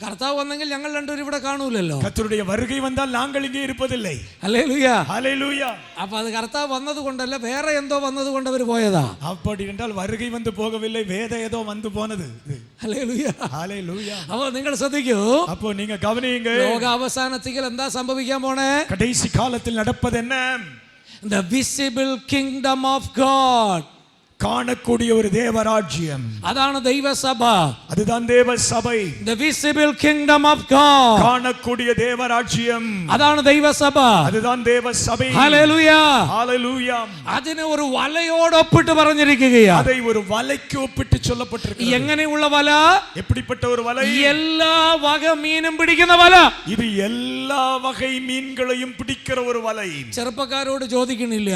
കർത്താവ് വന്നെങ്കിൽ ഞങ്ങൾ രണ്ടുപേരും ഇവിടെ കാണൂലല്ലോ. கர்த்தருடைய வருகை வந்தால் நாங்கள் இங்கே இருப்பதில்லை. ഹല്ലേലൂയ. ஹல்லேலூயா. അപ്പൊ അത് കർത്താവ് വന്നത് കൊണ്ടല്ല, വേറെ എന്തോ വന്നത് കൊണ്ട് അവർ പോയതാ. அப்படி என்றால் வருகை வந்து போகவில்லை, வேத ஏதோ வந்து போனது. ഹല്ലേലൂയ. ஹல்லேலூயா. അപ്പൊ നിങ്ങൾ ശ്രദ്ധിക്കൂ. அப்போ நீங்க கவனியுங்க. ലോക അവസാനത്തിൽ എന്താ സംഭവിക്കാൻ പോണേ? கடைசி காலத்தில் நடப்பது என்ன? The visible kingdom of God. காணக்கூடிய ஒரு தேவராஜ்யம். അതാണ് ദൈവസഭ. அதுதான் தேவ சபை. The visible kingdom of God. காணக்கூடிய தேவராஜ்யம். അതാണ് ദൈവസഭ. அதுதான் தேவ சபை. ഹല്ലേലൂയ. ஹல்லேலூயா. അതിനെ ഒരു വലയോട് ഒപ്പിട്ട് പറഞ്ഞിരിക്കുകയാണ്. அதை ஒரு வலைக்கு ஒப்பிட்டு சொல்லப்பட்டிருக்கிறது. എങ്ങനെയുള്ള വല? எப்படிப்பட்ட ஒரு வலை? എല്ലാ വക മീനും പിടിക്കുന്ന വല. இது எல்லா வகை மீன்களையும் பிடிக்கிற ஒரு வலை. ചെറുപ്പക്കാരോട് ചോദിക്കണില്ല,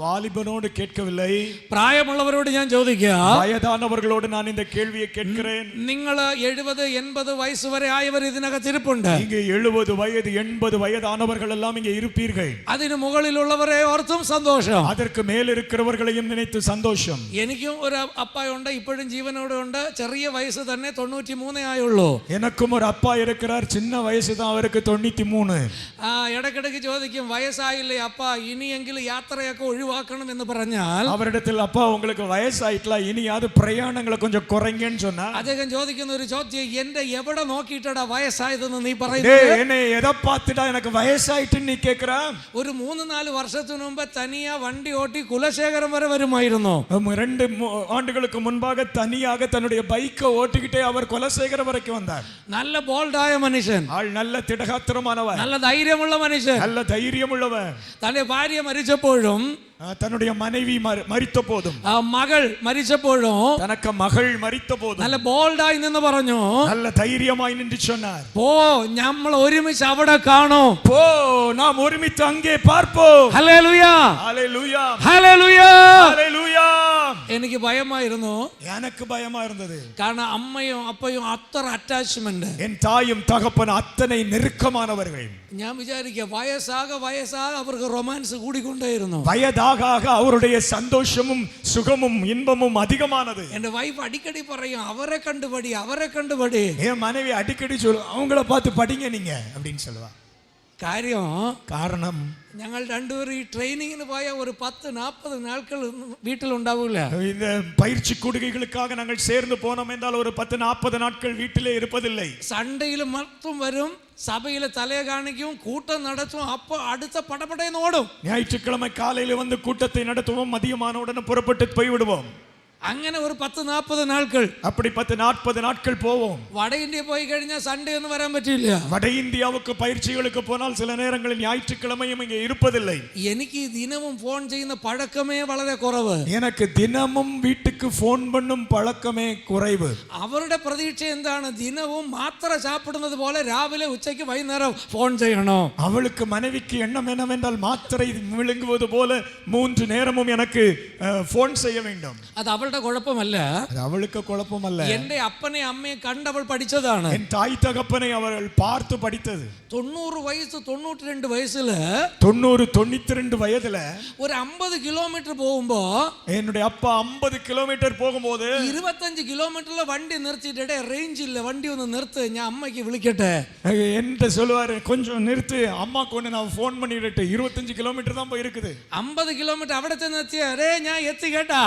வாலிபனோடு கேட்கவில்லை, പ്രായമുള്ള പ്രായമുള്ളവരോട് ഞാൻ ചോദിക്കുക, വയതാനവர்களோடு நான் இந்த கேள்வியை கேட்கிறேன். നിങ്ങൾ 70 80 വയസ്സ് വരെ ആയവർ ഇതിനകത്ത് ഇരിപ്പുണ്ട്. இங்கே 70 வயது 80 வயதானவர்கள் எல்லாம் இங்கே இருப்பீர்கள். അതിന് മുകളിലുള്ളവരെ ഓർത്തും സന്തോഷം. அதற்கு மேல் இருக்கிறவர்களையும் நினைத்து சந்தோஷம். എനിക്കും ഒരു അപ്പായുണ്ട്, ഇപ്പോഴും ജീവനോടെ ഉണ്ട്. ചെറിയ വയസ്സ് തന്നെ 93 ആയുള്ളൂ. எனக்கும் ஒரு அப்பா இருக்கிறார், சின்ன வயசு தான் அவருக்கு 93. ഇടയ്ക്കിടയ്ക്ക് ചോദിക്കും, വയസ്സായില്ലേ അപ്പാ, ഇനിയെങ്കിലും യാത്രയൊക്കെ ഒഴിവാക്കണം എന്ന് പറഞ്ഞാൽ அவரிடத்தில் அப்பா உங்களுக்கு வயசாயிட்டல, இனியாவது பிரயாணங்களை கொஞ்சம் குறைங்கன்னு சொன்னா അദ്ദേഹം ചോദിക്കുന്ന ഒരു ചോദ്യം, എന്റെ എവിടെ നോക്കിയിട്ടടാ വയസ്സായതെന്ന് നീ പറയുന്നത്? என்னை எதை பார்த்துடா எனக்கு வயசாயிட்டுன்னு நீ கேக்குற? ഒരു 3-4 വർഷത്തിനു മുമ്പ് തനിയാ വണ്ടി ഓട്ടി കുലശേഖരം വരെ വരുമായിരുന്നു. 2 ஆண்டுகளுக்கு முன்பாக தனியாக தன்னுடைய பைக்கை ஓட்டிக்கிட்டே அவர் குலசேகர வரைக்கும் வந்தார். നല്ല ബോൾഡായ മനുഷ്യൻ, ஆள் நல்ல திடகாத்திரமானவர், നല്ല ധൈര്യമുള്ള മനുഷ്യൻ. நல்ல தைரியமுள்ளவர். തന്റെ ഭാര്യ മരിച്ചപ്പോഴും தன்னுடைய மனைவி மரித்த போதும், മകൾ മരിച്ചപ്പോഴും தனக்கு மகள் மரித்த போதும் നല്ല ബോൾഡായി നിന്ന് പറഞ്ഞു, நல்ல தைரியமாய் நின்று சொன்னார், പോ നമ്മൾ ഒരുമിച്ച് അവിടെ കാണും, போ நாம் ஒருமித்து அங்கே பார்ப்போம். ഹല്ലേലൂയ ஹல்லேலூயா ഹല്ലേലൂയ. ஹல்லேலூயா. എനിക്ക് ഭയമായിരുന്നു, எனக்கு பயமா இருந்தது. കാരണം അമ്മയും അപ്പയും അത്ര അറ്റാച്ച്മെന്റ്. என் தாயும் தகப்பன் அத்தனை நெருக்கமானவர்கள். ഞാൻ വിചാരിക്കുക വയസ്സാക അവർക്ക് റൊമാൻസ് കൂടിക്കൊണ്ടേയിരുന്നു. வயதாக அவருடைய சந்தோஷமும் சுகமும் இன்பமும் அதிகமானது. എന്റെ വൈഫ് അടിക്കടി പറയും, അവരെ കണ്ടുപടി. என் மனைவி அடிக்கடி சொல்லும், அவங்கள பார்த்து படிங்க நீங்க அப்படின்னு சொல்லுவா. காரணம் ഞങ്ങൾ രണ്ടുപേരും ഈ ട്രെയിനിങ്ങിന് പോയ ഒരു 10-40 നാட்കൾ വീട്ടിലുണ്ടാവില്ല. இந்த பயிற்சி கூடுகைகளுக்காக நாங்கள் சேர்ந்து போனோம் என்றால் ஒரு 10-40 நாட்கள் வீட்டிலே இருப்பதில்லை. സൺഡേയിൽ മാത്രം വരും, സഭയിലെ തലയെ കാണിക്കും, കൂട്ടം നടത്തും, അപ്പൊ അടുത്ത പടപടയെന്ന് ഓടും. ஞாயிற்றுக்கிழமை காலையில வந்து கூட்டத்தை நடத்துவோம், மதியமான உடனே புறப்பட்டு போய்விடுவோம். അങ്ങനെ ഒരു 10-40 നാட்கள், அப்படி 10-40 நாட்கள் போவோம். വട ഇന്ത്യ പോയി കഴിഞ്ഞാൽ സൺഡേ ഒന്നും വരാൻ പറ്റില്ല. வட இந்தியாவுக்கு பயிற்சிகளுக்கு போனால் சில நேரங்களில் ஞாயிற்றுக்கிழமையும் இங்கே இருப்பதில்லை. എനിക്ക് ദിനവും ഫോൺ ചെയ്യുന്ന പഴക്കമേ വളരെ കുറവ്. எனக்கு தினமும் வீட்டுக்கு போன் பண்ணும் பழக்கமே குறைவு. അവരുടെ പ്രതീക്ഷ എന്താണ്? ദിനവും മാത്ര சாப்பிடுന്നത് പോലെ രാവിലെ ഉച്ചയ്ക്ക് വൈകുന്നേരം ഫോൺ ചെയ്യണോ. அவளுக்கு மனைவிக்கு எண்ணம் என்னவென்றால் மாத்திரை விழுங்குவது போல 3 நேரமும் எனக்கு போன் செய்ய வேண்டும். അത് അവളുടെ കുഴപ്പമല്ല, அது அவளுக்கு குழப்பமல்ல. എന്റെ അപ്പനെ അമ്മയെ കണ്ടവൾ പഠിച്ചതാണ്. என் தாய் தகப்பனை அவர்கள் பார்த்து படித்தது. 90 വയസ്സ് 92 വയസ്സില് 92 வயதுல ഒരു 50 കിലോമീറ്റർ പോകുമ്പോ என்னுடைய அப்பா 50 கிலோமீட்டர் போகும்போது 25 കിലോമീറ്ററിലെ വണ്ടി നിർത്തിയിട്ടേ, റേഞ്ച് ഇല്ല, വണ്ടി ഒന്ന് നിർത്ത്, ഞാൻ അമ്മയ്ക്ക് വിളിക്കട്ടെ என்கிட்ட சொல்லுவாரு, கொஞ்சம் நிறுத்து, அம்மாக்கு ஒன்று நான் ஃபோன் பண்ணிட்டு 25 கிலோமீட்டர் தான் போய் இருக்குது. 50 കിലോമീറ്റർ അവിടെ ചെന്നെത്തിയ ഞാൻ എത്തി കേട്ടാ.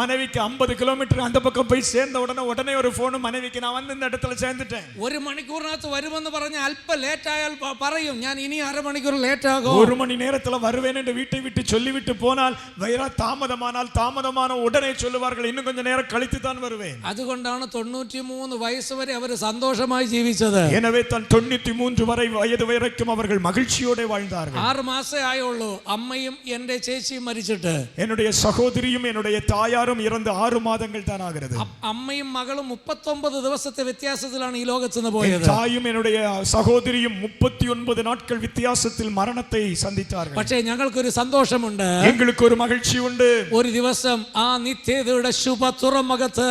மனைவிக்கு 50 கிலோமீட்டர் அந்த பக்கம் போய் சேர்ந்த உடனே ஒரு ஃபோன் மனைவிக்கு, நான் வந்து இந்த இடத்துல சேர்ந்துட்டேன். 1 മണിക്കൂറിനകത്ത് വരുമെന്ന് പറഞ്ഞ അല്പം ലേറ്റ് ആയാൽ പറയും, ഞാൻ ഇനി 1/2 മണിക്കൂർ ലേറ്റ് ആകും. 1 மணி நேரத்துல வருவேன் என்று வீட்டை விட்டு சொல்லிவிட்டு போனால், வேற தாமதமான உடனே சொல்லுவார்கள், இன்னும் கொஞ்ச நேரம் கழித்து தான் வருவேன். അതുകൊണ്ടാണ് 93 വയസ്സ് വരെ അവർ സന്തോഷമായി ജീവിച്ചത്. எனவே தான் 93 வயது வரைக்கும் அவர்கள் மகிழ்ச்சியோட வாழ்ந்தார்கள். 6 മാസേ ആയുള്ളൂ അമ്മയും എന്റെ ചേച്ചിയും മരിച്ചിട്ട്. என்னுடைய சகோதரியும் என்னுடைய தாயாரும் இறந்து 6 மாதங்கள் தான் ஆகிறது. അമ്മയും മകളും 39 ദിവസത്തെ വ്യത്യാസത്തിലാണ് ഈ ലോകത്ത് നിന്ന് പോയത്. தாயும் என்னுடைய சகோதரியும் 39 நாட்கள் வித்தியாசத்தில் மரணத்தை சந்தித்தார்கள். പക്ഷേ ഞങ്ങൾക്കൊരു സന്തോഷമുണ്ട്, எங்களுக்கு ஒரு மகிழ்ச்சி உண்டு. ഒരു ദിവസം ആ നിത്യതയുടെ ശുഭ തുറമുഖത്ത്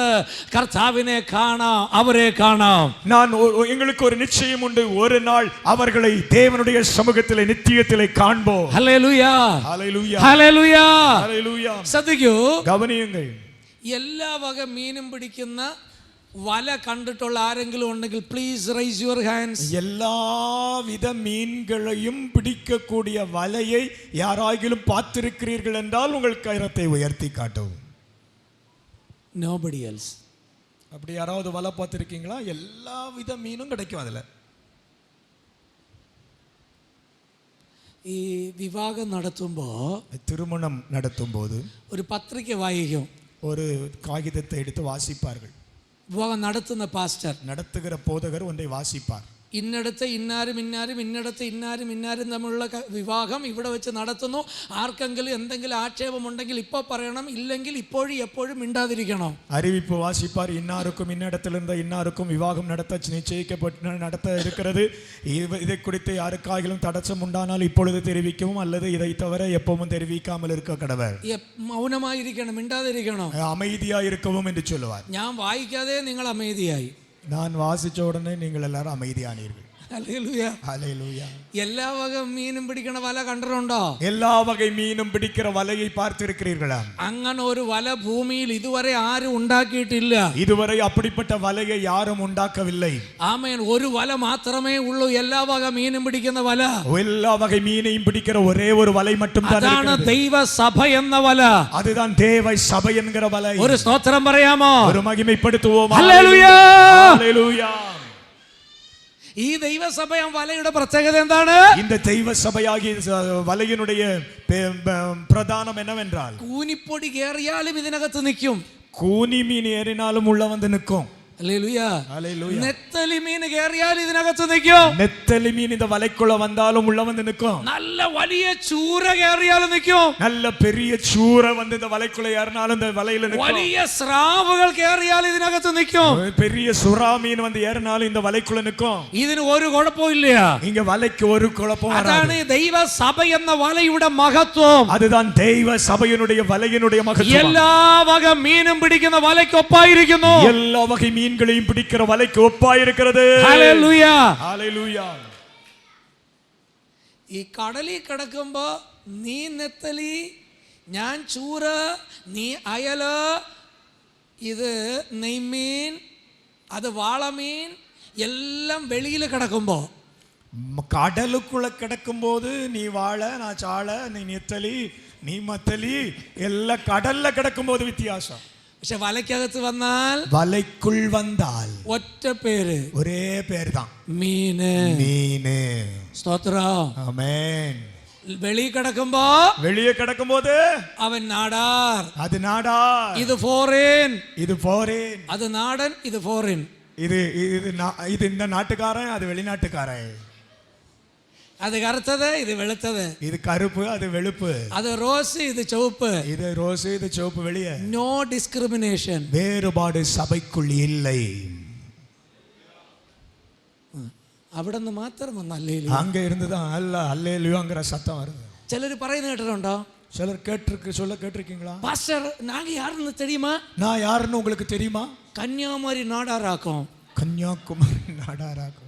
കർത്താവിനെ കാണാം, അവരെ കാണാം. எங்களுக்கு ஒரு நிச்சயம் உண்டு, ஒரு நாள் அவர்களை தேவனுடைய சமூகத்திலே நித்தியத்திலே காண்போம். ഹല്ലേലൂയ ஹல்லேலூயா ഹല്ലേലൂയ. ஹல்லேலூயா. ശ്രദ്ധിക്കൂ, கவனியுங்கள். എല്ലാ വക മീനും പിടിക്കുന്ന വല കണ്ടിട്ടുള്ള ആരെങ്കിലും ഉണ്ടെങ്കിൽ പ്ലീസ് റൈസ് യുവർ ഹാൻഡ്സ്. எல்லாவித மீன்களையும் பிடிக்கக்கூடிய வலையை யாராகிலும் பார்த்திருக்கிறீர்கள் என்றால் உங்கள் கரத்தை உயர்த்தி காட்டவும். Nobody else. அப்படி யாராவது வலை பார்த்திருக்கீங்களா? எல்லாவித மீனும் கிடைக்கும் அதுல. ഈ വിവാഹം നടത്തുമ്പോൾ, திருமணம் நடத்தும் போது ഒരു പത്രിക വായിക്കും, ஒரு காகிதத்தை எடுத்து வாசிப்பார்கள். വിവാഹം നടത്തുന്ന പാസ്റ്റർ நடத்துகிற போதகர் ஒன்றை வாசிப்பார். ഇന്നടത്ത് ഇന്നാരും ഇന്നടത്ത് ഇന്നാരും തമ്മിലുള്ള വിവാഹം ഇവിടെ വെച്ച് നടത്തുന്നു. ആർക്കെങ്കിലും എന്തെങ്കിലും ആക്ഷേപമുണ്ടെങ്കിൽ ഇപ്പോൾ പറയണം, ഇല്ലെങ്കിൽ ഇപ്പോഴും എപ്പോഴും മിണ്ടാതിരിക്കണം. அறிவிப்பு வாசிப்பார். இன்னாருக்கும் இன்னிடத்திலிருந்து இன்னாருக்கும் விவாகம் நடத்த நிச்சயிக்கப்பட்டு நடத்த இருக்கிறது. இதை குறித்து யாருக்காகிலும் தடச்சம் உண்டானால் இப்பொழுது தெரிவிக்கவும், அல்லது இதை தவிர எப்பவும் தெரிவிக்காமல் இருக்க கடவர். മൗനമായിരിക്കണം, മിണ്ടാതിരിക്കണം, அமைதியா இருக்கவும் என்று சொல்லுவார். ഞാൻ വായിക്കാതെ നിങ്ങൾ அமைதிയായി. நான் வாசிச்ச உடனே நீங்கள் எல்லாரும் அமைதியானீர்கள். ഹല്ലേലൂയ, ஹல்லேலூயா. എല്ലാ വക മീനും പിടിക്കണ വല കണ്ടിട്ടുണ്ടോ? எல்லா வகை மீனும் பிடிக்கிற வலையை பார்த்திருக்கிறீர்களா? അങ്ങനെ ഒരു വല ഭൂമിയിൽ ഇതുവരെ ആരും ഉണ്ടാക്കിയിട്ടില്ല. இதுவரை அப்படிப்பட்ட வலையை யாரும் உண்டாக்கவில்லை. ആമേൻ. ഒരു വല മാത്രമേ ഉള്ളൂ, എല്ലാ വക മീനും പിടിക്കുന്ന വല. எல்லா வகை மீனையும் பிடிக்கிற ஒரே ஒரு வலை மட்டும் தான் അതാണ് இருக்கிறது. ദൈവ സഭ എന്ന വല. அதுதான் தேவ சபை என்கிற வலை. ഒരു സ്തോത്രം പറയാമോ? ஒரு மகிமைப்படுத்துவோம். ഹല്ലേലൂയ, ஹல்லேலூயா. ഈ ദൈവസഭ വലയുടെ പ്രത്യേകത എന്താണ്? இந்த தெய்வ சபையாகிய வலையினுடைய பிரதானம் என்னவென்றால், കൂനിപ്പൊടി കേറിയാലും ഇതിനകത്ത് നിൽക്കും. கூனி மீன் ஏறினாலும் உள்ள வந்து நிற்கும். ഹല്ലേലൂയ. ஹல்லேலூயா. നെത്തലി മീൻ കേറിയാൽ ഇതിനകത്ത് നിൽക്കും. நெத்தலி மீன் இந்த வலைக்குள்ள வந்தாலும் உள்ள வந்து நிற்கும். നല്ല വലിയ ചൂര കേറിയാലും നിൽക്കും. நல்ல பெரிய சூற வந்து இந்த வலைக்குள்ள ஏறினாலும் இந்த வலையில நிற்கும். വലിയ സ്രാവുകൾ കേറിയാൽ ഇതിനകത്ത് നിൽക്കും. பெரிய சுறா மீன் வந்து ஏறினாலும் இந்த வலைக்குள்ள நிற்கும். ഇതിന് ഒരു കുഴപ്പമില്ല. இங்க வலைக்கு ஒரு குழப்பம் வராது. അതാണ് ദൈവ സഭ എന്ന വലയുടെ മഹത്വം. அதுதான் தெய்வ சபையினுடைய வலையினுடைய மகத்துவம். എല്ലാ വക മീനും പിടിക്കുന്ന വലയ്ക്ക് ഒപ്പായിരിക്കുന്നു. எல்லா வகை மீன்களையும் பிடிக்கிற வலைக்கு ஒப்பாயிருக்கிறது. ഹല്ലേലൂയ, ஹல்லேலூயா. ഈ കടലിൽ കിടക്കുമ്പോ നീ നെത്തലി, ഞാൻ ചൂര, നീ അയല, ഇത് നെയ്മീൻ, അത് വാളമീൻ, എല്ലാം വെളിയിൽ കിടക്കുമ്പോ, கடலுக்குள்ள கிடக்கும் போது நீ வாழ, நான் சாள, நீ நெத்தலி, நீ மத்தலி, எல்லாம் கடல்ல கிடக்கும் போது வித்தியாசம். പക്ഷെ വലയ്ക്കകത്ത് വന്നാൽ, வலைக்குள் வந்தால் ഒറ്റ പേര്, ஒரே பேர் தான், മീന്. மீனு. സ്തോത്രം. ஆமென். വെളിയിൽ കിടക്കുമ്പോ வெளியே கிடக்கும் போது അവൻ നാടാർ, அது நாடா, ഇത് ഫോറിൻ, இது ஃபாரின், അത് നാടൻ, ഇത് ഫോറിൻ. இது இது இது இந்த நாட்டுக்காரன், அது வெளிநாட்டுக்காரன். അത് കറുത്തത്, ഇത് വെളുത്തത്. இது கருப்பு, அது வெளுப்பு. അത് റോസ്, ഇത് ചുവപ്പ്. இது ரோஸ், இது சிவப்பு. வெளியே നോ ഡിസ്ക്രിമിനേഷൻ. வேறுபாடு சபைக்குள் இல்லை. അവിടെ നിന്ന് മാത്രം വന്നല്ലേ. அங்க இருந்துதான் அல்ல அல்லேலூயாங்கிற சத்தம் வருது. ചിലർ പറയുന്നത് കേട്ടിട്ടുണ്ടോ? சிலர் கேட்டிருக்கீங்களா? பாஸ்டர், நாங்க யாருன்னு தெரியுமா? நான் யாருன்னு உங்களுக்கு தெரியுமா? கன்னியாகுமரி நாடாராக்கும். கன்னியாகுமரி நாடாராக்கும்.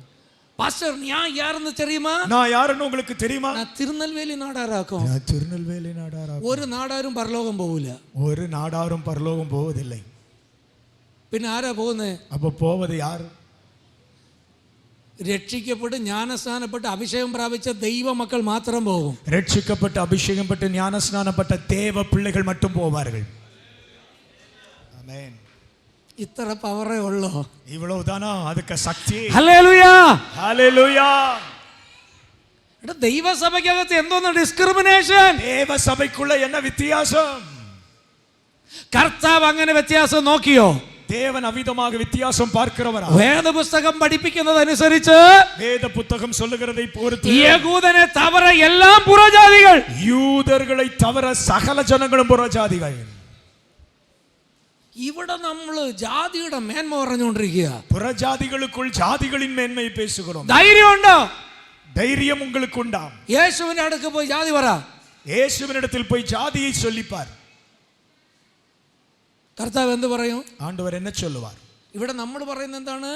பாஸ்டர், நான் யாருன்னு தெரியுமா? நான் யாருன்னு உங்களுக்கு தெரியுமா? நான் திருநெல்வேலி நாடாராக்கும். நான் திருநெல்வேலி நாடாராக்கும். ஒரு நாடாரும் பரலோகம் போகல. ஒரு நாடாரும் பரலோகம் போவதில்லை. പിന്നെ ആരാ പോകുന്നത്? அப்ப போவது யார்? രക്ഷിക്കപ്പെട്ട് ജ്ഞാനസ്നാനപ്പെട്ട് അഭിഷേകം പ്രാപിച്ച ദൈവ മക്കൾ മാത്രം പോകും. ரட்சிக்கப்பட்டு அபிஷேகம் பெற்று ஞானஸ்நானப்பட்ட தேவ பிள்ளைகள் மட்டும் போவார்கள். ஆமென். ഇത്ര പവറേ ഉള്ളോ? இவ்வளவுதானா அதுக்கு சக்தி? ഹല്ലേലൂയ, ஹல்லேலூயா. ദൈവസഭയ്ക്കകത്ത് എന്തോന്ന് ഡിസ്ക്രിമിനേഷൻ? தேவ சபைக்குள்ள என்ன வித்தியாசம்? കർത്താവ് അങ്ങനെ വ്യത്യാസം നോക്കിയോ? தேவன் அவிதமாக வித்தியாசம் பார்க்கிறவரா? വേദപുസ്തകം പഠിപ്പിക്കുന്നതനുസരിച്ച്, வேத புத்தகம் சொல்லுகிறதை பொறுத்து, യഹൂദനെ തവര എല്ലാം പുറജാതികൾ, யூதர்களை தவிர சகல ஜனங்களும் புறஜாதிகள். ഇവിടെ നമ്മള് ജാതിയുടെ മേന്മ പറഞ്ഞുകൊണ്ടിരിക്കുക. புறஜாதிகளுக்குள் ஜாதிகளின் மேன்மையை பேசுகிறோம். ധൈര്യമുണ്ടോ? தைரியம் உங்களுக்கு உண்டாம். യേശുവിന്റെ അടുക്ക് പോയി ജാതി പറ. இயேசுவினிடத்தில் போய் ஜாதியை சொல்லிப்பார். കർത്താവ് എന്ത് പറയും? ஆண்டவர் என்ன சொல்லுவார்? ഇവിടെ നമ്മൾ പറയുന്നത് എന്താണ്?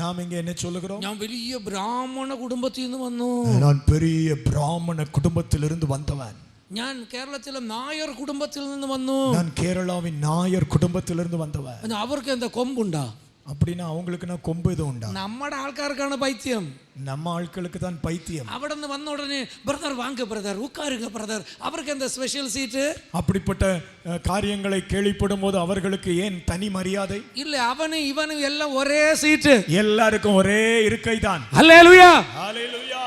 நாம் இங்க என்ன சொல்லுகிறோம்? ഞാൻ വലിയ ബ്രാഹ്മണ കുടുംബത്തിൽ നിന്ന് വന്നു, நான் பெரிய பிராமண குடும்பத்திலிருந்து வந்தவன், ഞാൻ കേരളത്തിലെ നായർ കുടുംബത്തിൽ നിന്ന് വന്നു. நான் கேரளாவின் நாயர் குடும்பத்திலிருந்து வந்தவன். അവർക്ക് എന്താ കൊമ്പുണ്ടാ? அப்படின்னா அவங்களுக்கு நான் கொம்பு எதுவும் உண்டா? നമ്മുടെ ആൾക്കാർക്കാണ് പൈത്യം. நம்ம ஆட்களுக்கு தான் பைத்தியம். അവിടെ നിന്ന് വന്ന ഉടനെ ബ്രദർ വാങ്ക ബ്രദർ, ഉക്കാരുക ബ്രദർ, അവർക്ക് എന്താ സ്പെഷ്യൽ സീറ്റ്? அப்படிப்பட்ட காரியங்களை கேள்விப்படும் போது அவர்களுக்கு ஏன் தனி மரியாதை? இல்ல, அவனு இவனு எல்லாம் ஒரே சீட்டு, எல்லாருக்கும் ஒரே இருக்கை தான். ஹல்லேலூயா. ஹல்லேலூயா.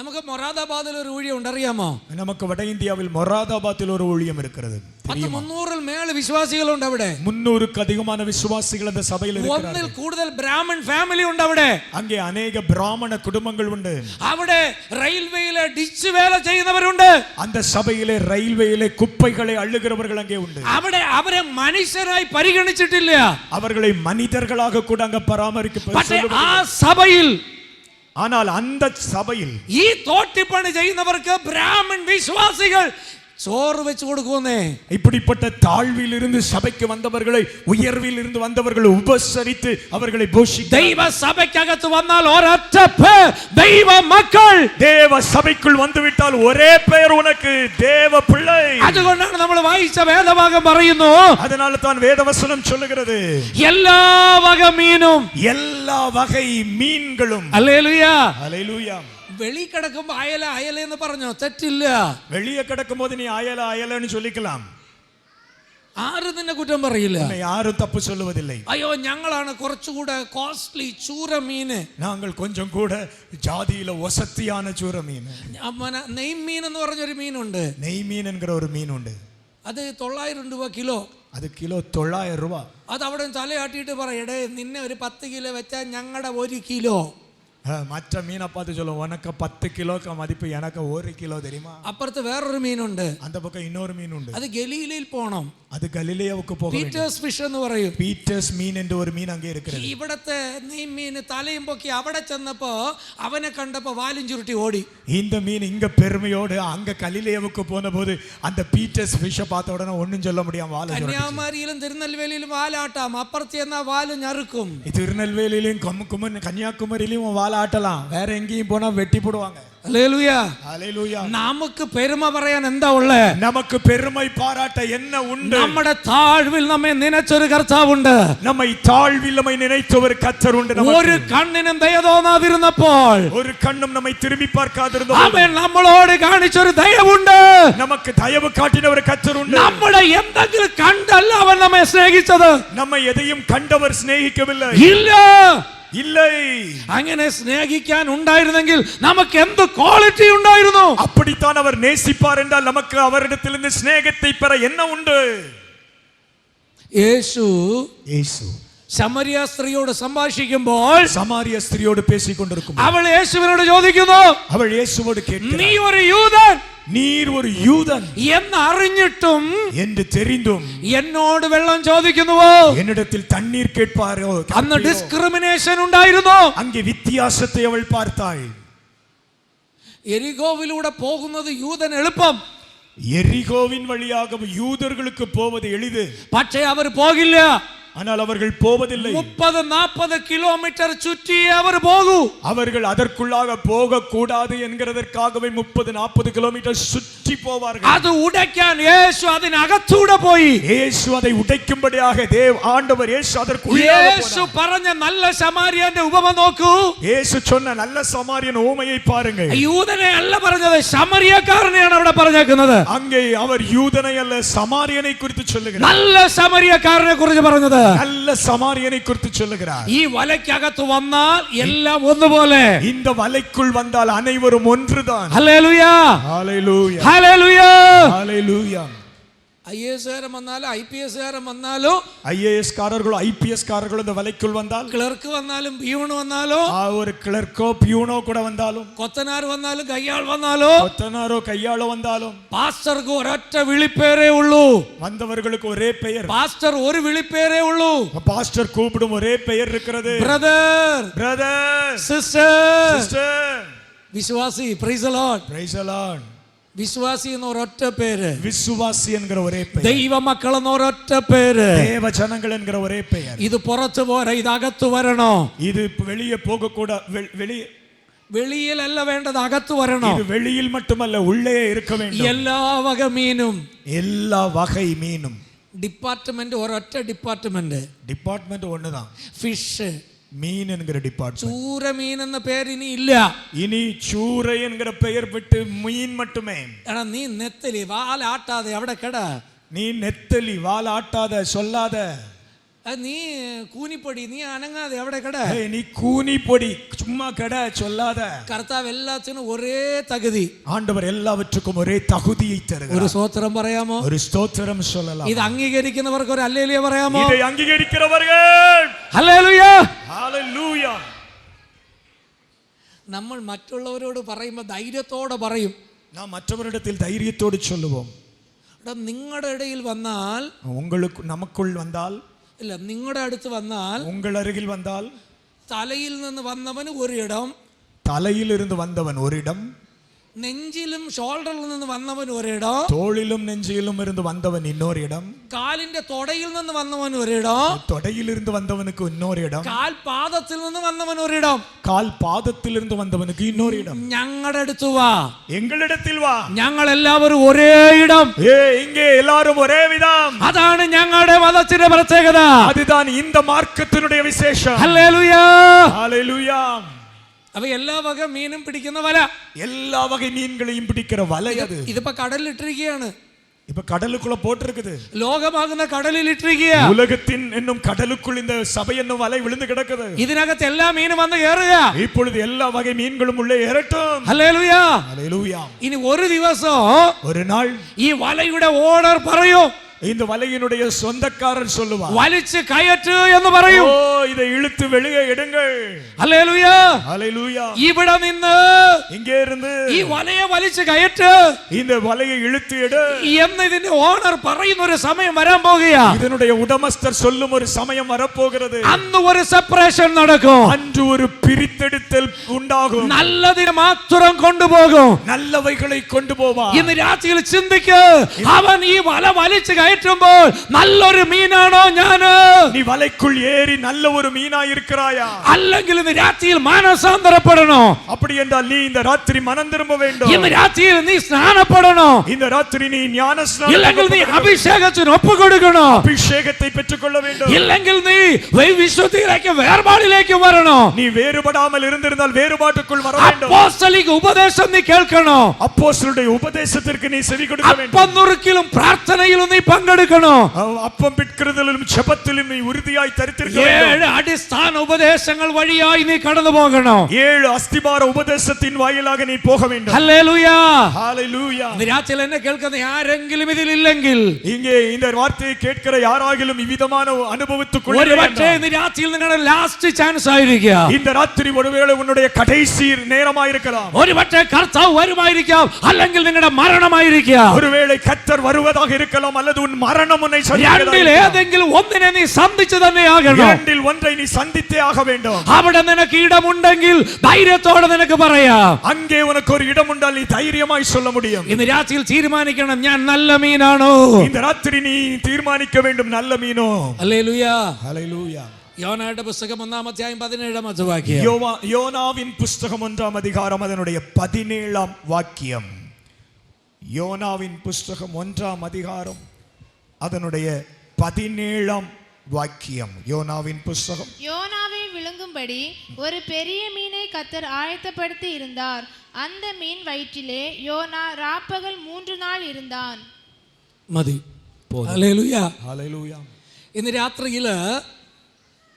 നമുക്ക് മൊറാദാബാദിൽ ഒരു ഊഴിയം ഉണ്ട്, അറിയാമോ? நமக்கு வட இந்தியாவில் மொராதாபாத்தில் ஒரு ஊழியம் இருக்கிறது. 300 മേൽ വിശ്വാസികളുണ്ട് അവിടെ. 300க்கு அதிகமான விசுவாசிகள் அந்த சபையில் இருக்கிறார்கள். ഒന്നിൽ കൂടുതൽ ബ്രാഹ്മൺ ഫാമിലി ഉണ്ട് അവിടെ. அங்கே अनेक பிராமண குடும்பங்கள் உண்டு. അവിടെ റെയിൽവേയിലെ ഡിച്ച് വേല ചെയ്യുന്നവരുണ്ട്. அந்த சபையிலே ரயில்வேயிலே குப்பைகளை அள்ளுகிறவர்கள் அங்கே உண்டு. അവിടെ അവരെ മനുഷ്യരായി പരിഗണിച്ചിട്ടില്ല. அவர்களை மனிதர்களாக கூட அங்க பராமரிக்கப்படுகிறது. ആ സഭയിൽ, ஆனால் அந்த சபையில் ഈ തോട്ടിപ്പണി ചെയ്യുന്നവർക്ക് ബ്രാഹ്മൺ വിശ്വാസികൾ சோறு வச்சு கொடுக்குவோனே. இப்படிப்பட்ட தாழ்வில் இருந்து சபைக்கு வந்தவர்களை, உயர்வில் இருந்து வந்தவர்களை உபசரித்து அவர்களை போஷிக்க தெய்வ சபைக்ககத்து வந்தால் ஒரொற்ற பேர் தெய்வ மக்கள். தேவ சபைக்குள் வந்துவிட்டால் ஒரே பெயர் உனக்கு, தேவ பிள்ளை. അതുകൊണ്ടാണ് നമ്മൾ വായിച്ച വേദഭാഗം പറയുന്നു, அதனால தான் வேதவசனம் சொல்லுகிறது, எல்லா வகை மீனும், எல்லா வகை மீன்களும். அல்லேலூயா, அல்லேலூயா. வெளி கிடக்கும்போ அயல அயல എന്ന് പറഞ്ഞോ, തെറ്റില്ല. வெளியே கிடக்கும்போது நீ அயல அயலன்னு சொல்லிக்கலாம், ആരും നിന്നെ കുറ്റം പറയില്ല, யாரும் தப்பு சொல்லுவதில்லை. അയ്യോ ഞങ്ങളാണ് കുറച്ചുകൂടെ കോസ്റ്റ്ലി ചൂര മീന്, நாங்கள் கொஞ்சம் கூட ஜாதியில ஒசத்தியான சூர மீன். നെയ് മീൻ എന്ന് പറഞ്ഞൊരു മീനുണ്ട്, நெய் மீன் என்கிற ஒரு மீன் உண்டு. അത് 900 രൂപ കിലോ. அது கிலோ 900 ரூபாய். അത് അവിടെ തലയാട്ടിയിട്ട് പറയടേ, നിന്നെ ഒരു 10 കിലോ വെച്ചാൽ ഞങ്ങളുടെ 1 കിലോ. மற்ற மீனை பார்த்து சொல்லுவோம், உனக்கு 10 கிலோக்கு மதிப்பு, எனக்கு 1 கிலோ தெரியுமா. അപ്പുറത്ത് വേറൊരു മീനുണ്ട്, அந்த பக்கம் இன்னொரு மீன் உண்டு. അത് ഗലീലയിൽ പോണം, அது கலிலேயாவுக்கு போக வேண்டும். പീറ്റേഴ്സ് ഫിഷ് എന്ന് പറയും. பீட்டர்ஸ் மீன் என்று ஒரு மீன் அங்கே இருக்கிறது. ഇവിടത്തെ നെയ് മീന് തലയും പൊക്കി അവിടെ ചെന്നപ്പോ അവനെ കണ്ടപ്പോ വാലും ചുരുട്ടി ഓടി. இந்த மீன் இங்க பெருமையோடு அங்க கலிலேயாவுக்கு போன போது அந்த பீட்டர்ஸ் ஃபிஷ் பார்த்த உடனே ஒண்ணும் சொல்ல முடியாம வால കന്യാകുമാരിയിലും തിരുനെൽവേലിയിലും വാലാട്ടാം, അപ്പുറത്ത് ചെന്നാ വാല് ഞറുക്കും. திருநெல்வேலியிலும் கன்னியாகுமரியிலும் வாலாட்டலாம், வேற எங்கேயும் போனா வெட்டி போடுவாங்க. ഹല്ലേലൂയ, ஹல்லேலூயா. നമുക്ക് പെരുമ പറയാൻ എന്താ ഉള്ളേ? நமக்கு பெருமை பாராட்ட என்ன உண்டு? നമ്മുടെ താഴ്വിൽ നമ്മെ നനച്ചൊരു കർത്താവുണ്ട്, நம்மை தாழ்வில் நம்மை நினைத்த ஒரு கர்த்தர் உண்டு. ഒരു കണ്ണിനും ദയ തോന്നാതിരുന്നപ്പോൾ, ஒரு கண்ணும் நம்மை திரும்பி பார்க்காதிருந்தപ്പോൾ അവൻ നമ്മളോട് കാണിച്ചൊരു ദയവുണ്ട്. நமக்கு தயவு காட்டின ஒரு கர்த்தர் உண்டு. നമ്മുടെ എന്തെങ്കിലും കണ്ടല്ല അവൻ നമ്മെ സ്നേഹിച്ചത്, நம்மை எதையும் கண்டவர் சிநேகிக்கவில்லை, ഇല്ല. இல்லை. അങ്ങനെ സ്നേഹിക്കാൻ ഉണ്ടായിരുന്നെങ്കിൽ നമുക്ക് എന്ത് ക്വാളിറ്റി ഉണ്ടായിരുന്നു? அப்படித்தான் அவர் நேசிப்பார் என்றால் நமக்கு அவரிடத்திலிருந்து சிநேகத்தை பெற என்ன உண்டு? യേശു ശമരിയ സ്ത്രീയോട് സംഭാഷിക്കുമ്പോൾ, சமாரிய ஸ்திரியோடு பேசிக் கொண்டிருக்கும் അവൾ യേശുവിനോട് ചോദിക്കുന്നു, அவள் இயேசுவோடு கேட்கிறாள், നീ ഒരു യൂദൻ நீர் ஒரு யூதன் എന്ന് അറിഞ്ഞിട്ടും என்று தெரிந்தும் എന്നോട് വെള്ളം ചോദിക്കുന്നുവോ? என்னிடத்தில் தண்ணீர் கேட்பாரோ? അന്ന് ഡിസ്ക്രിമിനേഷൻ ഉണ്ടായിരുന്നു. அங்கே வித்தியாசத்தை அவள் பார்த்தாள். എരികോവിലൂടെ പോകുന്നത് യൂദൻ എളുപ്പം, எரிகோவின் வழியாக யூதர்களுக்கு போவது எளிது, പക്ഷേ അവർ പോകില്ല. ஆனால் அவர்கள் போவதில்லை. 30-40 കിലോമീറ്റർ ചുറ്റിയേ അവർ പോകൂ. அவர்கள் அதற்குள்ளாக போக கூடாது என்கிறதற்காகவே 30-40 கிலோமீட்டர் சுற்றி போவார்கள். அது உடைക്കാൻ യേശു അതിനകത്തൂടെ പോയി. இயேசு அதை உடைக்கும்படியாக ஆண்டவர் இயேசு அதற்குள்ளாக യേശു പറഞ്ഞ നല്ല ശമാരിയന്റെ ഉപമ നോക്കൂ. இயேசு சொன்ன நல்ல சமாரியன் ஊமையை பாருங்கள். യൂദനെ അല്ല പറഞ്ഞത്, ശമരിയക്കാരനെയാണ് അവിടെ പറഞ്ഞേക്കുന്നത്. அங்கே அவர் யூதனை அல்ல சமாரியனை குறித்து சொல்லுகிறார். നല്ല ശമരിയക്കാരനെ കുറിച്ച് പറഞ്ഞത്, நல்ல சமாரியனை குறித்து சொல்லுகிறார். ഈ വലയ്ക്കകത്ത് വന്നാൽ എല്ലാം ഒന്നുപോലെ, இந்த வலைக்குள் வந்தால் அனைவரும் ஒன்றுதான். ഹല്ലേലൂയ, ஹல்லேலூயா, ഹല്ലേലൂയ. ஹல்லேலூயா. IAS കാരൻ വന്നാലും IPS കാരൻ വന്നാലും IAS காரர்களோ IPS காரர்களோ இந்த வலைக்குள் வந்தால், ക്ലർക്ക് വന്നാലും പിയൂൺ വന്നാലും ஒரு கிளர்க்கோ பியூனோ கூட வந்தாலும், കൊത്തനാർ വന്നാലും കയ്യാൾ വന്നാലും கொத்தனாரோ கையாளோ வந்தாலும், പാസ്റ്റർക്ക് ഒരൊറ്റ വിളിപ്പേരേ ഉള്ളൂ. வந்தவர்களுக்கு ஒரே பெயர். പാസ്റ്റർ ഒരു വിളിപ്പേരേ ഉള്ളൂ. பாஸ்டர் கூப்பிடும் ஒரே பெயர் இருக்கிறது, ബ്രദർ, பிரதர், സിസ്റ്റർ, சிஸ்டர். വിശ്വാസി. Praise the Lord. Praise the Lord. വിശ്വാസി എന്ന ഒരൊറ്റ പേര്, விசுவாசி என்கிற ஒரே பெயர், ദൈവ മക്കൾ എന്ന ഒരൊറ്റ പേര്, தேவ ஜனங்கள் என்கிற ஒரே பெயர். ഇത് പുറത്തു പോരാ, ഇത് അകത്തു വരണോ. இது வெளியே போக கூட வெளியே, വെളിയിലല്ല വേണ്ടത്, അകത്തു വരണം. இது வெளியில் மட்டுமல்ல உள்ளே இருக்க வேண்டும். എല്ലാ വക മീനും, எல்லா வகை மீனும். ഡിപ്പാർട്ട്മെന്റ് ഒരൊറ്റ ഡിപ്പാർട്ട്മെന്റ്, டிபார்ட்மெண்ட் ஒண்ணுதான், ഫിഷ്. மீன் என்கிற டிபார்ட்மெண்ட். ചൂര മീൻ എന്ന പേര് ഇനി ഇല്ല. இனி சூரை என்கிற பெயர் விட்டு மீன் மட்டுமே. എടാ നീ നെത്തലി വാലാട്ടാതെ അവിടെ കെട. நீ நெத்தலி வாலாட்டாத சொல்லாத. നീ കൂനിപ്പൊടി, നീ അനങ്ങാതെ എവിടെ കട. ஏய், நீ கூனி பொடி, சும்மா கட சொல்லாத. കർത്താവ് എല്ലാത്തിനും ഒരേ തകുതി. ஆண்டவர் எல்லாவற்றுக்கும் ஒரே தகுதியை ഒരു தருகிறார். സ്തോത്രം പറയാമോ? ஒரு ஸ்தோத்திரம் சொல்லலாம். ഇത് അംഗീകരിക്കുന്നവർക്ക് ഒരു ഹല്ലേലൂയ പറയാമോ? இதை அங்கீகரிக்கிறவர்கள் ഹല്ലേലൂയ. ஹalleluya. നമ്മൾ മറ്റുള്ളവരോട് പറയുമ്പോൾ ധൈര്യത്തോടെ പറയും. நாம் மற்றவரிடத்தில் தைரியத்தோடு சொல்லுவோம். നിങ്ങളുടെ ഇടയിൽ വന്നാൽ, உங்களுக்கு நமக்குள் வந்தால், ഇല്ല നിങ്ങളുടെ അടുത്ത് വന്നാൽ, உங்கள் அருகில் வந்தால், തലയിൽ നിന്ന് വന്നവന് ഒരിടം, தலையில் இருந்து வந்தவன் ஒரு இடம், നെഞ്ചിലും ഷോൾഡറിൽ നിന്ന് വന്നവൻ ഒരിടം, தோளிலும் நெஞ்சிலும் இருந்து வந்தவன் இன்னொரு இடம், കാലിന്റെ തൊടയിൽ നിന്ന് വന്നവൻ ഒരിടം, தொடையில் இருந்து வந்தவனுக்கு இன்னொரு இடம், കാൽ പാദത്തിൽ നിന്ന് വന്നവൻ ഒരിടം, கால் பாதத்தில் இருந்து வந்தவனுக்கு இன்னொரு இடம். ഞങ്ങളുടെ അടുത്ത് വാ, எங்களிடத்தில் வா, ഞങ്ങൾ എല്ലാവരും ഒരേ ഇടം. இங்கே எல்லாரும் ஒரே விதம். അതാണ് ഞങ്ങളുടെ മതത്തിന്റെ പ്രത്യേകത. அதுதான் இந்த மார்க்கத்தினுடைய விசேஷம். ഹല്ലേലൂയ. ஹalleluya. അപ്പൊ എല്ലാ വക മീനും പിടിക്കുന്ന വല, எல்லா வகை மீன்களையும் பிடிக்கிற வலை அது. ഇതിപ്പോ കടലിൽ ഇട്ടിരിക്കുകയാണ്. இப்ப கடலுக்குள்ள போட்டிருக்குது. ലോകമാകുന്ന കടലിൽ ഇട്ടിരിക്കുക. உலகத்தின் என்னும் கடலுக்குள் இந்த சபை என்னும் வலை விழுந்து கிடக்குது. ഇതിനകത്ത് എല്ലാ മീനും വന്ന് കയറുക. இப்பொழுது எல்லா வகை மீன்களும் உள்ளே ஏறட்டும். ഹല്ലേലൂയ. ஹalleluya. ഇനി ഒരു ദിവസം ஒரு நாள் ഈ വലയുടെ ഓണർ പറയും, இந்த வலையினுடைய சொந்தக்காரர் சொல்லுவார், വലിച്ച് കയറ്റ് എന്ന് പറയും. ஓ, இதை இழுத்து வெளியே எடுங்கள். ഹല്ലേലൂയ. ஹalleluya. ഇവിടെ നിന്ന് இங்கே இருந்து ഈ വലയെ വലിച്ച് കയറ്റ് இந்த வலையை இழுத்து எடு എന്ന് ഇതിന്റെ ഓണർ പറയുന്ന ഒരു സമയം വരാൻ പോകുകയാ. இதனுடைய உடமஸ்தர் சொல்லும் ஒரு சமயம் வரப்போகிறது. അന്ന് ഒരു സെപ്പറേഷൻ നടക്കും. அன்று ஒரு பிரித்தெடுத்தல் உண்டாகும். നല്ലതിനെ മാത്രം കൊണ്ടുപോകും. நல்லவைகளை கொண்டு போவார். ഇന്ന് രാത്രിയിൽ ചിന്തിക്ക്, അവൻ ഈ വല വലിച്ച് കയറ്റുമ്പോൾ നല്ലൊരു മീനാണോ ഞാന്? நீ வலைக்குள் ஏறி நல்ல ஒரு மீனா இருக்கிறாயா? അല്ലെങ്കിൽ ഇന്ന് രാത്രിയിൽ മാനസാന്തരപ്പെടണോ? அப்படி என்றால் நீ இந்த ராத்திரி மனம் திரும்ப வேண்டும். ഇന്ന് രാത്രിയിൽ നീ സ്നാനപ്പെടണോ? இந்த ராத்திரி நீ ஞானஸ்நானம் ഇല്ലെങ്കിൽ നീ അഭിഷേകത്തിന് ഒപ്പുകൊടുക്കണോ? அபிஷேகத்தை பெற்றுக்கொள்ள வேண்டும். ഇല്ലെങ്കിൽ നീ വിശുദ്ധിയിലേക്ക് വേർപാടിലേക്ക് വരണോ? நீ வேறுபடாமல் இருந்திருந்தால் வேறுபாட்டுக்குள் வர வேண்டும். അപ്പോസ്തലിക ഉപദേശം നീ കേൾക്കണോ? அப்போஸ்தலருடைய உபதேசத்திற்கு நீ செவி கொடுக்க வேண்டும். അപ്പം നുറുക്കിലും പ്രാർത്ഥനയിലും നീ പങ്കെടുക്കണോ? அப்பம் பிட்கிறதிலும் ஜெபத்திலும் நீ உறுதியாய் தரித்திருக்க வேண்டும். 7 അടിസ്ഥാന ഉപദേശങ്ങൾ വഴിയായി നീ കടന്നു പോകണോ? 7 அஸ்திபார உபதேசத்தின் வாயிலாக நீ போக வேண்டும். ഹല്ലേലൂയ. ஹalleluya. ഇന്ന് രാത്രിയിൽ എന്നെ കേൾക്കുന്ന ആരെങ്കിലും ഇതിലില്ലെങ്കിൽ, இங்கே இந்த வார்த்தையை கேட்கிற யாராகிலும் இவ்விதமான அனுபவத்துக்குள்ள ഒരുപക്ഷേ ഇന്ന് രാത്രിയിൽ നിങ്ങളുടെ ലാസ്റ്റ് ചാൻസ് ആയിരിക്കാം. இந்த ராத்திரி ஒருவேளை உன்னுடைய கடைசி நேரமாயிருக்கலாம். ഒരുപക്ഷേ കർത്താവ് വരുമായിരിക്കാം, അല്ലെങ്കിൽ നിങ്ങളുടെ മരണമായിരിക്കാം. ஒருவேளை கர்த்தர் வருவதாக இருக்கலாம், அல்லது உன் மரணம் உன்னை രണ്ടിൽ சந்திக்கிறதா ഏതെങ്കിലും ഒന്നിനെ നീ സന്ധിച്ചു തന്നെയാകണം. இரண்டில் ஒன்றை நீ சந்தித்தே ஆக வேண்டும். അവിടെ നിനക്ക് ഇടമുണ്ടെങ്കിൽ ധൈര്യത്തോടെ നിനക്ക് പറയാം. அங்கே உனக்கு ஒரு இடம் உண்டால் நீ தைரியமாய் சொல்ல முடியும். ഇന്ന് രാത്രിയിൽ തീരുമാനിക്കണം, ഞാൻ നല്ല മീനാണോ? இந்த ராத்திரி நீ தீர்மானிக்க வேண்டும், நல்ல மீனோ. ഹല്ലേലൂയ. ஹalleluya. യോനായുടെ പുസ്തകം 1-ാം അധ്യായം 17-ാമത്തെ വാക്യം. யோனாவின் புஸ்தகம் 1-ஆம் அதிகாரம் அதனுடைய 17ஆம் வாக்கியம். யோனாவின் புஸ்தகம் 1-ஆம் அதிகாரம் அதனுடைய 17ஆம் வாக்கியம். யோனாவின் புஸ்தகம். யோனாவை விழுங்கும்படி ஒரு பெரிய மீனை கர்த்தர் ஆயத்தப்படுத்தி இருந்தார். அந்த மீன் வயிற்றிலே யோனா ராப்பகல் 3 நாள் இருந்தான். മതി. ഹല്ലേലൂയ. ஹalleluya. ഇന്ന് രാത്രിയില്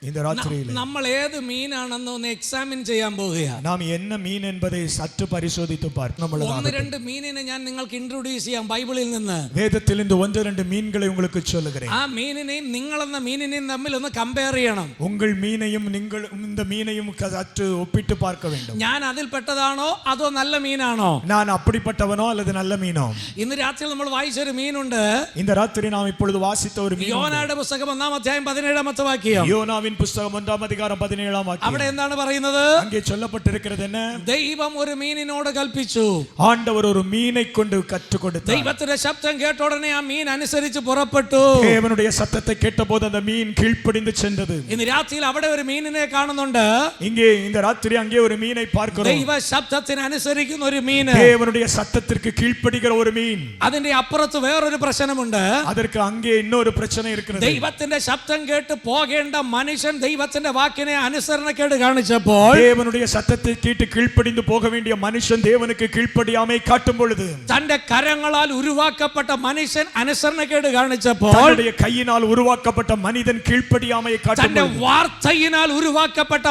இந்த ராத்திரியில் നമ്മൾ ഏത് മീനാണെന്ന് ഒന്ന് എക്സാമിൻ ചെയ്യാൻ പോവുകയാണ്. நாம் என்ன மீன் என்பதை சற்று பரிசோதித்து பார்க்க. 1-2 മീനിനെ ഞാൻ നിങ്ങൾക്ക് ഇൻട്രോഡ്യൂസ് ചെയ്യാം ബൈബിളിൽ നിന്ന്. வேதத்தில் இந்த 1-2 மீன்களை உங்களுக்கு சொல்லுகிறேன். ആ മീനിനെയും നിങ്ങളെന്ന മീനിനെയും തമ്മിൽ ഒന്ന് കമ്പയർ ചെയ്യണം. உங்கள் மீனையும் நீங்கள் இந்த மீனையும் சற்று ஒப்பிட்டு பார்க்க வேண்டும். ഞാൻ അതിൽ പെട്ടതാണോ അതോ നല്ല മീനാണോ? நான் அப்படிப்பட்டவனோ அல்லது நல்ல மீனோ? ഇന്ന് രാത്രിയിൽ നമ്മൾ വായിച്ചൊരു മീനുണ്ട്. இந்த ராத்திரி நாம் இப்பொழுது வாசித்த ஒரு மீன். യോനായുടെ പുസ്തകം 1-ാം അധ്യായം 17-ാമത്തെ വാക്യം. யோனாவின் புஸ்தகம் 1-ஆம் அதிகாரம் 17ஆம் வாக்கியம். അവിടെ എന്താണ് പറയുന്നത്? அங்கே சொல்லப்பட்டிருக்கிறது என்ன? ദൈവം ഒരു മീനിനോട് കൽപ്പിച്ചു. ஆண்டவர் ஒரு மீனை கொண்டு கற்றுக் கொடுத்தார். ദൈവത്തിന്റെ ശബ്ദം കേട്ട ഉടനെ ആ മീൻ അനുസരിച്ച് പുറപ്പെട്ടു. தேவனுடைய சத்தத்தை கேட்டபோது அந்த மீன் கீழ்ப்படிந்து சென்றது. ഇന്ന് രാത്രിയിൽ അവിടെ ഒരു മീനിനെ കാണുന്നുണ്ട്. இங்கே இந்த ராத்திரி அங்கே ஒரு மீனை பார்க்கிறோம். ദൈവ ശബ്ദത്തിന് അനുസരിക്കുന്ന ഒരു മീൻ. தேவனுடைய சத்தத்திற்கு கீழ்ப்படிகிற ஒரு மீன். അതിന്റെ അപ്പുറത്ത് വേറൊരു പ്രശ്നമുണ്ട്. அதற்கு அங்கே இன்னொரு பிரச்சனை இருக்கிறது. ദൈവത്തിന്റെ ശബ്ദം കേട്ട് പോകേണ്ട മനുഷ്യൻ മനുഷ്യൻ ദൈവത്തിന്റെ വാക്കിനെ അനുസരണക്കേട് കാണിച്ചപ്പോൾ தேவனுடைய சத்தத்தை கேட்டு கீழ்ப்படிந்து போக வேண்டிய மனுஷன் தேவனுக்கு கீழ்ப்படியாமை காட்டும் பொழுது തന്റെ കരങ്ങളാൽ ഉരുവാക്കപ്പെട്ട മനുഷ്യൻ അനുസരണക്കേട് കാണിച്ചപ്പോൾ தன்னுடைய கையினால் உருவாக்கப்பட்ட மனிதன் கீழ்ப்படியாமையை காட்டும் തന്റെ பொழுது വാർത്തയിനാൽ ഉരുവാക്കപ്പെട്ട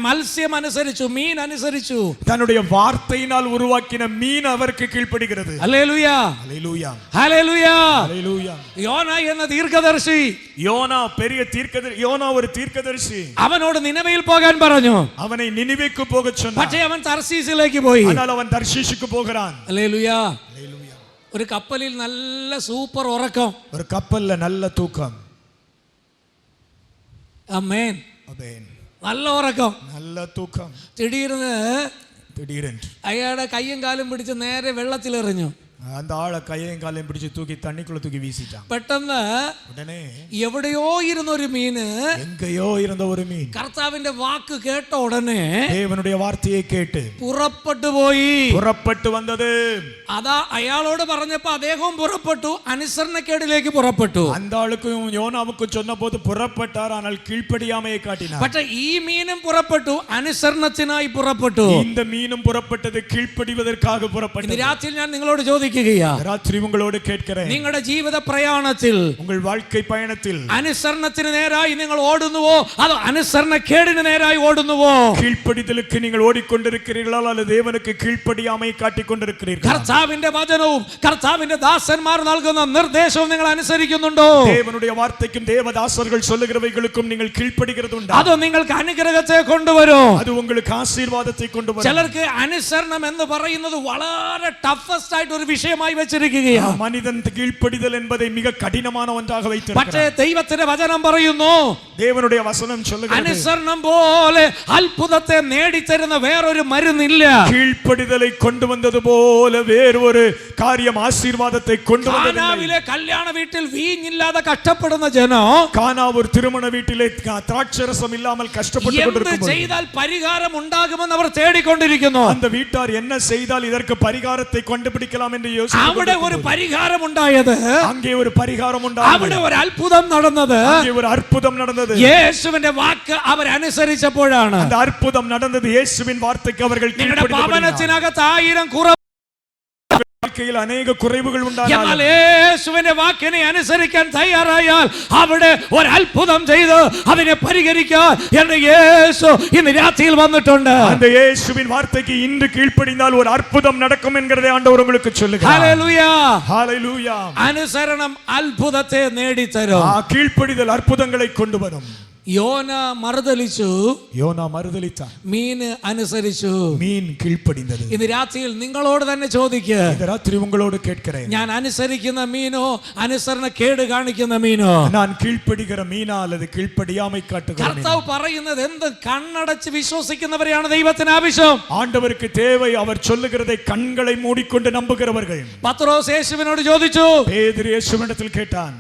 മത്സ്യം അനുസരിച്ചു, മീൻ അനുസരിച്ചു. தன்னுடைய வார்த்தையினால் உருவாக்கின மீன் அவருக்கு கீழ்ப்படுகிறது. ഹല്ലേലൂയ, ஹல்லேலூயா, ഹല്ലേലൂയ. ஹல்லேலூயா. യോന എന്ന ദീർഘദർശി, யோனா பெரிய தீர்க்கதரிசி, யோனா ஒரு தீர்க்கதரிசி. അവനോട് നിനവയിൽ പോകാൻ പറഞ്ഞു. அவனை நினிவேக்கு போகச் சொன்னார். പക്ഷേ അവൻ തർശീസിലേക്ക് പോയി. ஆனால் അവൻ தர்ஷீஷுக்கு போகிறான். ഹല്ലേലൂയ. ஹல்லேலூயா. ഒരു കപ്പലിൽ നല്ല സൂപ്പർ ഉറക്കം. ஒரு கப்பல்ல நல்ல தூக்கம். ആമേൻ. ஆமென். നല്ല ഉറക്കം, நல்ல தூக்கம். திடீர்னு திடீரென்று അയാളുടെ കയ്യും കാലും പിടിച്ച് നേരെ വെള്ളത്തിലെറിഞ്ഞു. அந்த ஆளை கையையும் காலையும் பிடிச்சு தூக்கி தண்ணிக்குள்ள தூக்கி வீசிட்டான். പെട്ടെന്ന് உடனே എവിടെയോ ഇരുന്ന ഒരു മീന് எங்கேயோ இருந்த ஒரு மீன் കർത്താവിന്റെ വാക്ക് കേട്ട ഉടനെ தேவனுடைய வார்த்தையை கேட்டு പുറപ്പെട്ടു പോയി. புறப்பட்டு வந்தது. അതാ അയാളോട് പറഞ്ഞപ്പോ അദ്ദേഹവും പുറപ്പെട്ടു, അനുസരണക്കേടിലേക്ക് പുറപ്പെട്ടു. அந்த ஆளுக்கும் யோனாவுக்கும் சொன்ன போது புறப்பட்டார், ஆனால் கீழ்ப்படியாமையை காட்டினார். പക്ഷെ ഈ മീനും പുറപ്പെട്ടു, അനുസരണത്തിനായി പുറപ്പെട്ടു. இந்த மீனும் புறப்பட்டது கீழ்ப்படிவதற்காக ഇന്ന് புறப்பட்டது. രാത്രി ഞാൻ നിങ്ങളോട് ചോദിക്കുകയാ, ராத்திரி உங்களோடு கேட்கிறேன், നിങ്ങളുടെ ജീവിത പ്രയാണത്തിൽ உங்கள் வாழ்க்கை பயணத்தில் അനുസരണത്തിന് നേരായി നിങ്ങൾ ഓടുന്നുവോ അതോ അനുസരണക്കേടിന് നേരായി ഓടുന്നുവോ? கீழ்ப்படிதலுக்கு நீங்கள் ஓடிக்கொண்டிருக்கிறீர்களா அல்லது தேவனுக்கு கீழ்ப்படியாமை காட்டிக் கொண்டிருக்கிறீர்களா? കർത്താവിന്റെ വചനവും കർത്താവിന്റെ ദാസന്മാർ നൽകുന്ന നിർദ്ദേശവും നിങ്ങൾ അനുസരിക്കുന്നുണ്ടോ? தேவனுடைய வார்த்தைக்கும் தேவதாசர்கள் சொல்லுகிறவைகளுக்கும் நீங்கள் கீழ்ப்படிகிறதுண்டா? അതോ നിങ്ങൾക്ക് അനുഗ്രഹത്തെ കൊണ്ടുവരോ? அது உங்களுக்கு ஆசீர்வாதத்தை கொண்டு வரும். ചിലർക്ക് അനുസരണം എന്ന് പറയുന്നത് വളരെ ടഫസ്റ്റ് ആയിട്ട് ഒരു വിഷയമായി വെച്ചിരിക്കുകയാണ്. மனிதன் கீழ்ப்படிதல் என்பதை மிக கடினமான ஒன்றாக പക്ഷേ வைத்திருக்கிறார். ദൈവത്തിന്റെ വചനം പറയുന്നു, தேவனுடைய வசனம் சொல்லுகிறது, അനുസരണം പോലെ അത്ഭുതത്തെ നേടിത്തരുന്ന വേറൊരു മരുന്നില്ല. கீழ்ப்படிதலை கொண்டு வந்தது போல வேறு ஒரு காரியம் ஆசீர்வாதத்தை கொண்டு வந்ததில்லை. കാനാവിലെ കല്യാണ വീട്ടിൽ വീഞ്ഞില്ലാതെ കഷ്ടപ്പെടുന്ന ജനം கானா ஒரு திருமண வீட்டிலே திராட்சரசம் இல்லாமல் கஷ்டப்பட்டு എന്ത് கொண்டிருக்கும் ചെയ്താൽ പരിഹാരം ഉണ്ടാകുമെന്ന് അവർ തേടിക്കൊണ്ടിരിക്കുന്നു. அந்த வீட்டார் என்ன செய்தால் இதற்கு பரிகாரத்தை கண்டுபிடிக்கலாம் என்று അവിടെ ഒരു யோசித்து പരിഹാരം ഉണ്ടായത്, அங்கே ஒரு பரிகாரம் അവിടെ உண்டானது, ഒരു അത്ഭുതം നടന്നത് அங்கே ஒரு அற்புதம் நடந்தது. യേശുവിന്റെ വാക്ക് അവർ അനുസരിച്ചപ്പോഴാണ്. அந்த அற்புதம் நடந்தது இயேசுவின் வார்த்தைக்கு அவர்கள் നിങ്ങളുടെ கீழ்ப்படிந்தபடியால். ഭവനത്തിനകത്ത് 1000 കുറവ്, வாழ்க்கையில் அநேக குறைவுகள் എന്നാൽ உண்டானாலும் യേശുവിന്റെ വാക്കിനെ അനുസരിക്കാൻ തയ്യാറായാൽ അവിടെ ഒരു അത്ഭുതം ചെയ്ത് അതിനെ പരിഹരിക്കാൻ എന്റെ യേശു ഇന്ന് രാത്രിയിൽ വന്നിട്ടുണ്ട്. அந்த இயேசுவின் வார்த்தைக்கு இன்று கீழ்ப்படிந்தால் ஒரு அற்புதம் நடக்கும் என்கிறதை ஆண்டவர் உங்களுக்கு சொல்லுகிறார். ഹല്ലേലൂയ. ஹalleluya. അനുസരണം അത്ഭുതത്തെ നേടിത്തരും. கீழ்ப்படிதல் அற்புதங்களை கொண்டு வரும். യോന മറുതലിച്ചു, யோனா மறுதலித்தான், മീന് അനുസരിച്ചു. மீன் கீழ்ப்படிந்தது. ഇന്ന് രാത്രിയിൽ നിങ്ങളോട് തന്നെ ചോദിക്കുക, இந்த ராத்திரி உங்களோடு கேட்கிறேன், ഞാൻ അനുസരിക്കുന്ന മീനോ അനുസരണ കേട് കാണിക്കുന്ന മീനോ? நான் கீழ்ப்படுகிற மீனா அல்லது கீழ்ப்படியாமை காட்டுகிற மீனா? കർത്താവ് പറയുന്നത് എന്ത് കണ്ണടച്ച് വിശ്വസിക്കുന്നവരെയാണ് ദൈവത്തിന് ആവശ്യം. ஆண்டவருக்கு தேவை அவர் சொல்லுகிறதை கண்களை மூடிக்கொண்டு நம்புகிறவர்கள். പത്രോസ് യേശുവിനോട് ചോദിച്ചു, பேதுரு இயேசுவிடத்தில் கேட்டான்,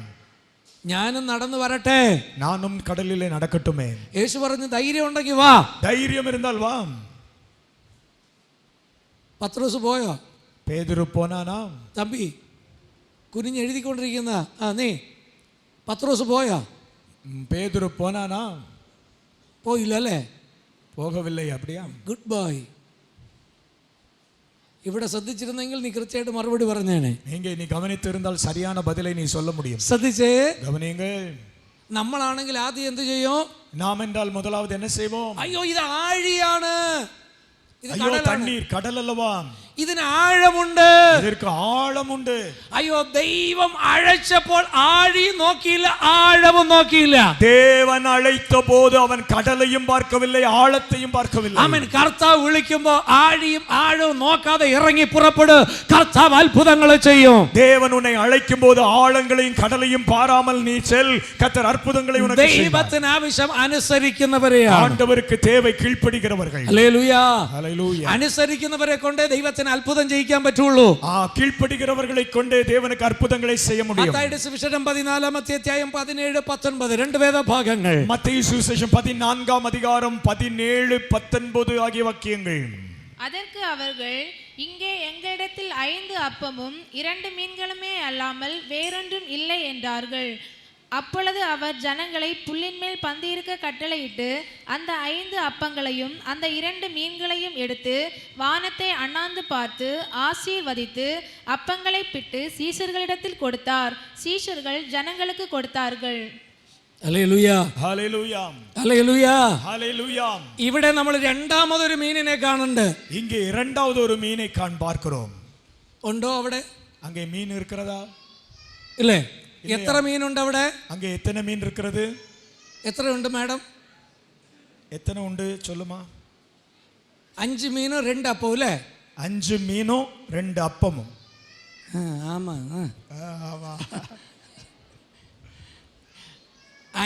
ഞാനും നടന്നു വരട്ടെ? நானும் கடலிலே நடக்கட்டுமே? യേശു പറഞ്ഞു, ധൈര്യം ഉണ്ടെങ്കിൽ വാ. தைரியம் இருந்தால் வா. പത്രോസ് പോയോ? பேதுரு போனானா? തമ്പി കുനിഞ്ഞെഴുതിക്കൊണ്ടിരിക്കുന്ന നീ പത്രോസ് പോയോ? பேதுரு போனானா? പോയില്ല അല്ലേ? போகவில்லை. அப்படியா? Good boy. ഇവിടെ ശ്രദ്ധിച്ചിരുന്നെങ്കിൽ നീ കൃത്യമായിട്ട് മറുപടി പറഞ്ഞേനെ. நீங்க நீ கவனித்திருந்தால் சரியான பதிலை நீ சொல்ல முடியும். ശ്രദ്ധിച്ചേ. கவனியுங்கள். നമ്മളാണെങ്കിൽ ആദ്യം എന്ത് ചെയ്യും? நாம் என்றால் முதலாவது என்ன செய்வோம்? അയ്യോ ഇത് ആഴിയാണ്, ഇത് ஐயோ കടലാണ്, தண்ணீர் கடல் அல்லவா, ഇതിന് ആഴമുണ്ട്. இதற்கு ஆழம் உண்டு. അയ്യോ ദൈവം അழைച്ചപ്പോൾ ആഴി നോക്കിയില്ല, ആഴവും നോക്കിയില്ല. தேவன் அழைத்த போது அவன் கடலையும் பார்க்கவில்லை, ஆழத்தையும் பார்க்கவில்லை. ആമേൻ. കർത്താവ് വിളിക്കുമ്പോ ആഴിയും ആഴവും നോക്കാതെ ഇറങ്ങി പുറപ്പെട്. കർത്താവ് അത്ഭുതങ്ങൾ ചെയ്യും. தேவன் உன்னை அழைக்கும் போது ஆழங்களையும் கடலையும் பாராமல் நீ செல், கர்த்தர் அற்புதங்களை உனக்கு செய்வார். ദൈവത്തിന് ആവശ്യം അനുസരിക്കുന്നവരെയാണ്. ஆண்டவருக்கு தேவை கீழ்ப்படிகிறவர்கள். ഹല്ലേലൂയ. ஹல்லேலூயா. അനുസരിക്കുന്നവരെ കൊണ്ട് ദൈവത്തിന് അത്ഭുതം ചെയ്യിക്കാൻ പറ്റുള്ളൂ. கீழ்ப்படிகிறவர்களை கொண்டே தேவனுக்கு அற்புதங்களை செய்ய முடியும். മത്തായിയുടെ സുവിശേഷം 14-ാമത്തെ അധ്യായം 17-19 രണ്ട് വേദഭാഗങ്ങൾ. மத்தேயு சுவிசேஷம் 14ஆம் அதிகாரம் 17-19 ஆகிய வாக்கியங்கள். அதற்கு அவர்கள், இங்கே எங்களிடத்தில் 5 அப்பமும் 2 மீன்களுமே அல்லாமல் வேறொன்றும் இல்லை என்றார்கள். அப்பொழுது அவர் ஜனங்களை புல்லின் மேல் பந்தியிருக்க கட்டளையிட்டு அந்த 5 அப்பங்களையும் அந்த 2 மீன்களையும் எடுத்து வானத்தை அண்ணாந்து பார்த்து ஆசீர்வதித்து அப்பங்களை பிட்டு சீஷர்களிடத்தில் கொடுத்தார். சீஷர்கள் ஜனங்களுக்கு கொடுத்தார்கள். ഹല്ലേലൂയ ഹല്ലേലൂയ ഹല്ലേലൂയ ഹല്ലേലൂയ. ഇവിടെ നമ്മൾ രണ്ടാമതൊരു മീനിനെ കാണുന്നുണ്ട്. இங்கே இரண்டாவது ஒரு மீனை பார்க்கிறோம். ഉണ്ടോ അവിടെ? அங்கே மீன் இருக்கிறதா? ഇല്ലേ? എത്ര മീനുണ്ട് അവിടെ? அங்கே எத்தனை மீன் இருக்கிறது? എത്രയുണ്ട് മാഡം? எத்தனை உண்டு சொல்லுமா? 5 മീനും 2 അപ്പവും അല്ലേ? 5 மீனும் 2 அப்பமும். ആമാ. ஆமா.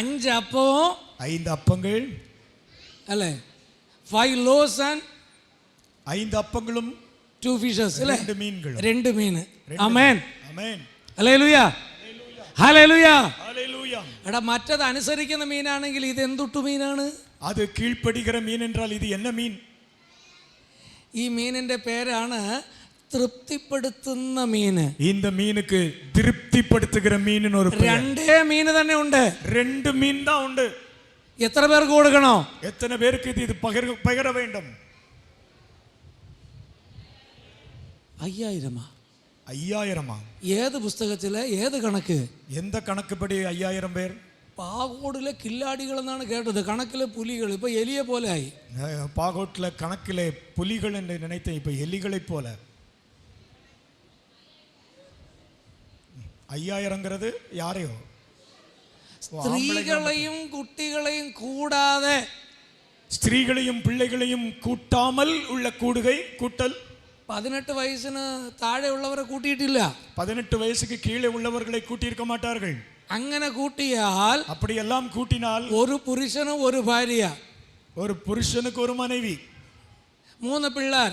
5 അപ്പവും 5 அப்பங்கள் അല്ലേ? 5 loaves and 5 அப்பங்களும் 2 fishes അല്ലേ? 2 மீன்கள். 2 മീൻ. ആമേൻ. ആമേൻ. ഹല്ലേലൂയ ഹല്ലേലൂയ ഹല്ലേലൂയ. എടാ മറ്റത് അനുസരിക്കുന്ന മീനാണെങ്കിൽ ഇത് എന്തുട്ടു മീനാണ്? அது கீழ்ப்படுகிற மீன் என்றால் இது என்ன மீன்? ഈ മീനിന്റെ പേരാണ് തൃപ്തിപ്പെടുത്തുന്ന മീന്. இந்த மீனுக்கு திருப்திப்படுத்துகிற மீன் ஒரு பெயர். 2 മീന് തന്നെ ഉണ്ട്. 2 மீன் தான் உண்டு. എത്ര പേർക്ക് കൊടുക്കണോ? எத்தனை பேருக்கு இது பகிர வேண்டும்? 5000. 5000. ഏത് പുസ്തകത്തിലെ ഏത് കണക്ക്? எந்த கணக்குப்படி 5000 பேர்? പാകോടിലെ കില്ലാടികൾ എന്നാണ് കേട്ടത്. കണക്കിലെ പുലികൾ ഇപ്പൊ എലിയെ പോലെ ആയി. பாகோட்ல கணக்கிலே புலிகள் என்று நினைத்தேன், இப்ப எலிகளைப் போல. 5000ங்கிறது யாரையோ? സ്ത്രീകളെയും കുട്ടികളെയും കൂടാതെ, ஸ்திரீகளையும் பிள்ளைகளையும் கூட்டாமல் உள்ள கூட்டல். 18 വയസ്സിന് താഴെയുള്ളവരെ കൂട്ടിയിട്ടില്ല. 18 வயசுக்கு கீழே உள்ளவர்களை கூட்டியிருக்க மாட்டார்கள். അങ്ങനെ കൂട്ടിയാൽ, அப்படியெல்லாம் கூட்டினால் ഒരു പുരുഷനും ഒരു ഭാര്യ, ஒரு புருஷனுக்கு ஒரு மனைவி, 3 പിള്ളേർ,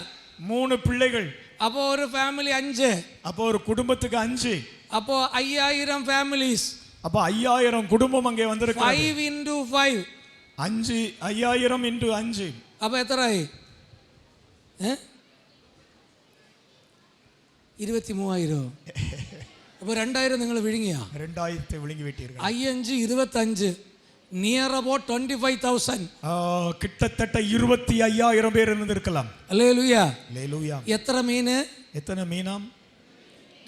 3 பிள்ளைகள். அப்போ ஒரு ஃபேமிலி 5. அப்போ ஒரு குடும்பத்துக்கு 5. அப்போ 5000 ஃபேமிலிஸ். அப்போ 5000 குடும்பம் அங்கே வந்திருக்கு. 5 into 5. 5000 into 5. அப்போ எத்தனாയി? 23000. അപ്പോൾ 2000 നിങ്ങൾ വിഴുങ്ങിയാ? 2000 വിഴുങ്ങി വിട്ടീர்கள். 5 25, നിയർ അബൌട്ട് 25000. கிட்டத்தட்ட 25000 பேர் இருந்திருக்கலாம். Hallelujah hallelujah. എത്ര മീന്? எத்தனை மீனாம்?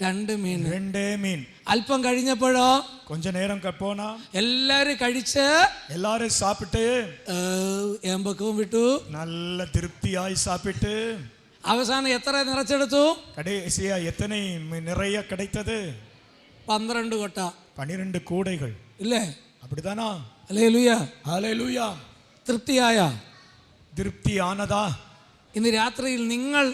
2 മീൻ. 2 மீன். അല്പം കഴിഞ്ഞപ്പോഴോ கொஞ்ச நேரம் போனா എല്ലാരും കഴിച്ച് எல்லாரும் சாப்பிட்டு ഏമ്പക്കവും വിട്ടു, நல்ல திருப்தியாய் சாப்பிட்டு അവസാനം എത്ര നിറച്ചെടുത്തു? கடைசியா எத்தனை நிறைய கிடைத்தது? 12 കൊട്ട. 12 கூடைகள். ഇല്ലേ? அப்படிதானா? ഹല്ലേലൂയ ஹல்லேலூயா. തൃപ്തിയായ? திருப்தி ஆனதா? ഇന്ന് രാത്രിയിൽ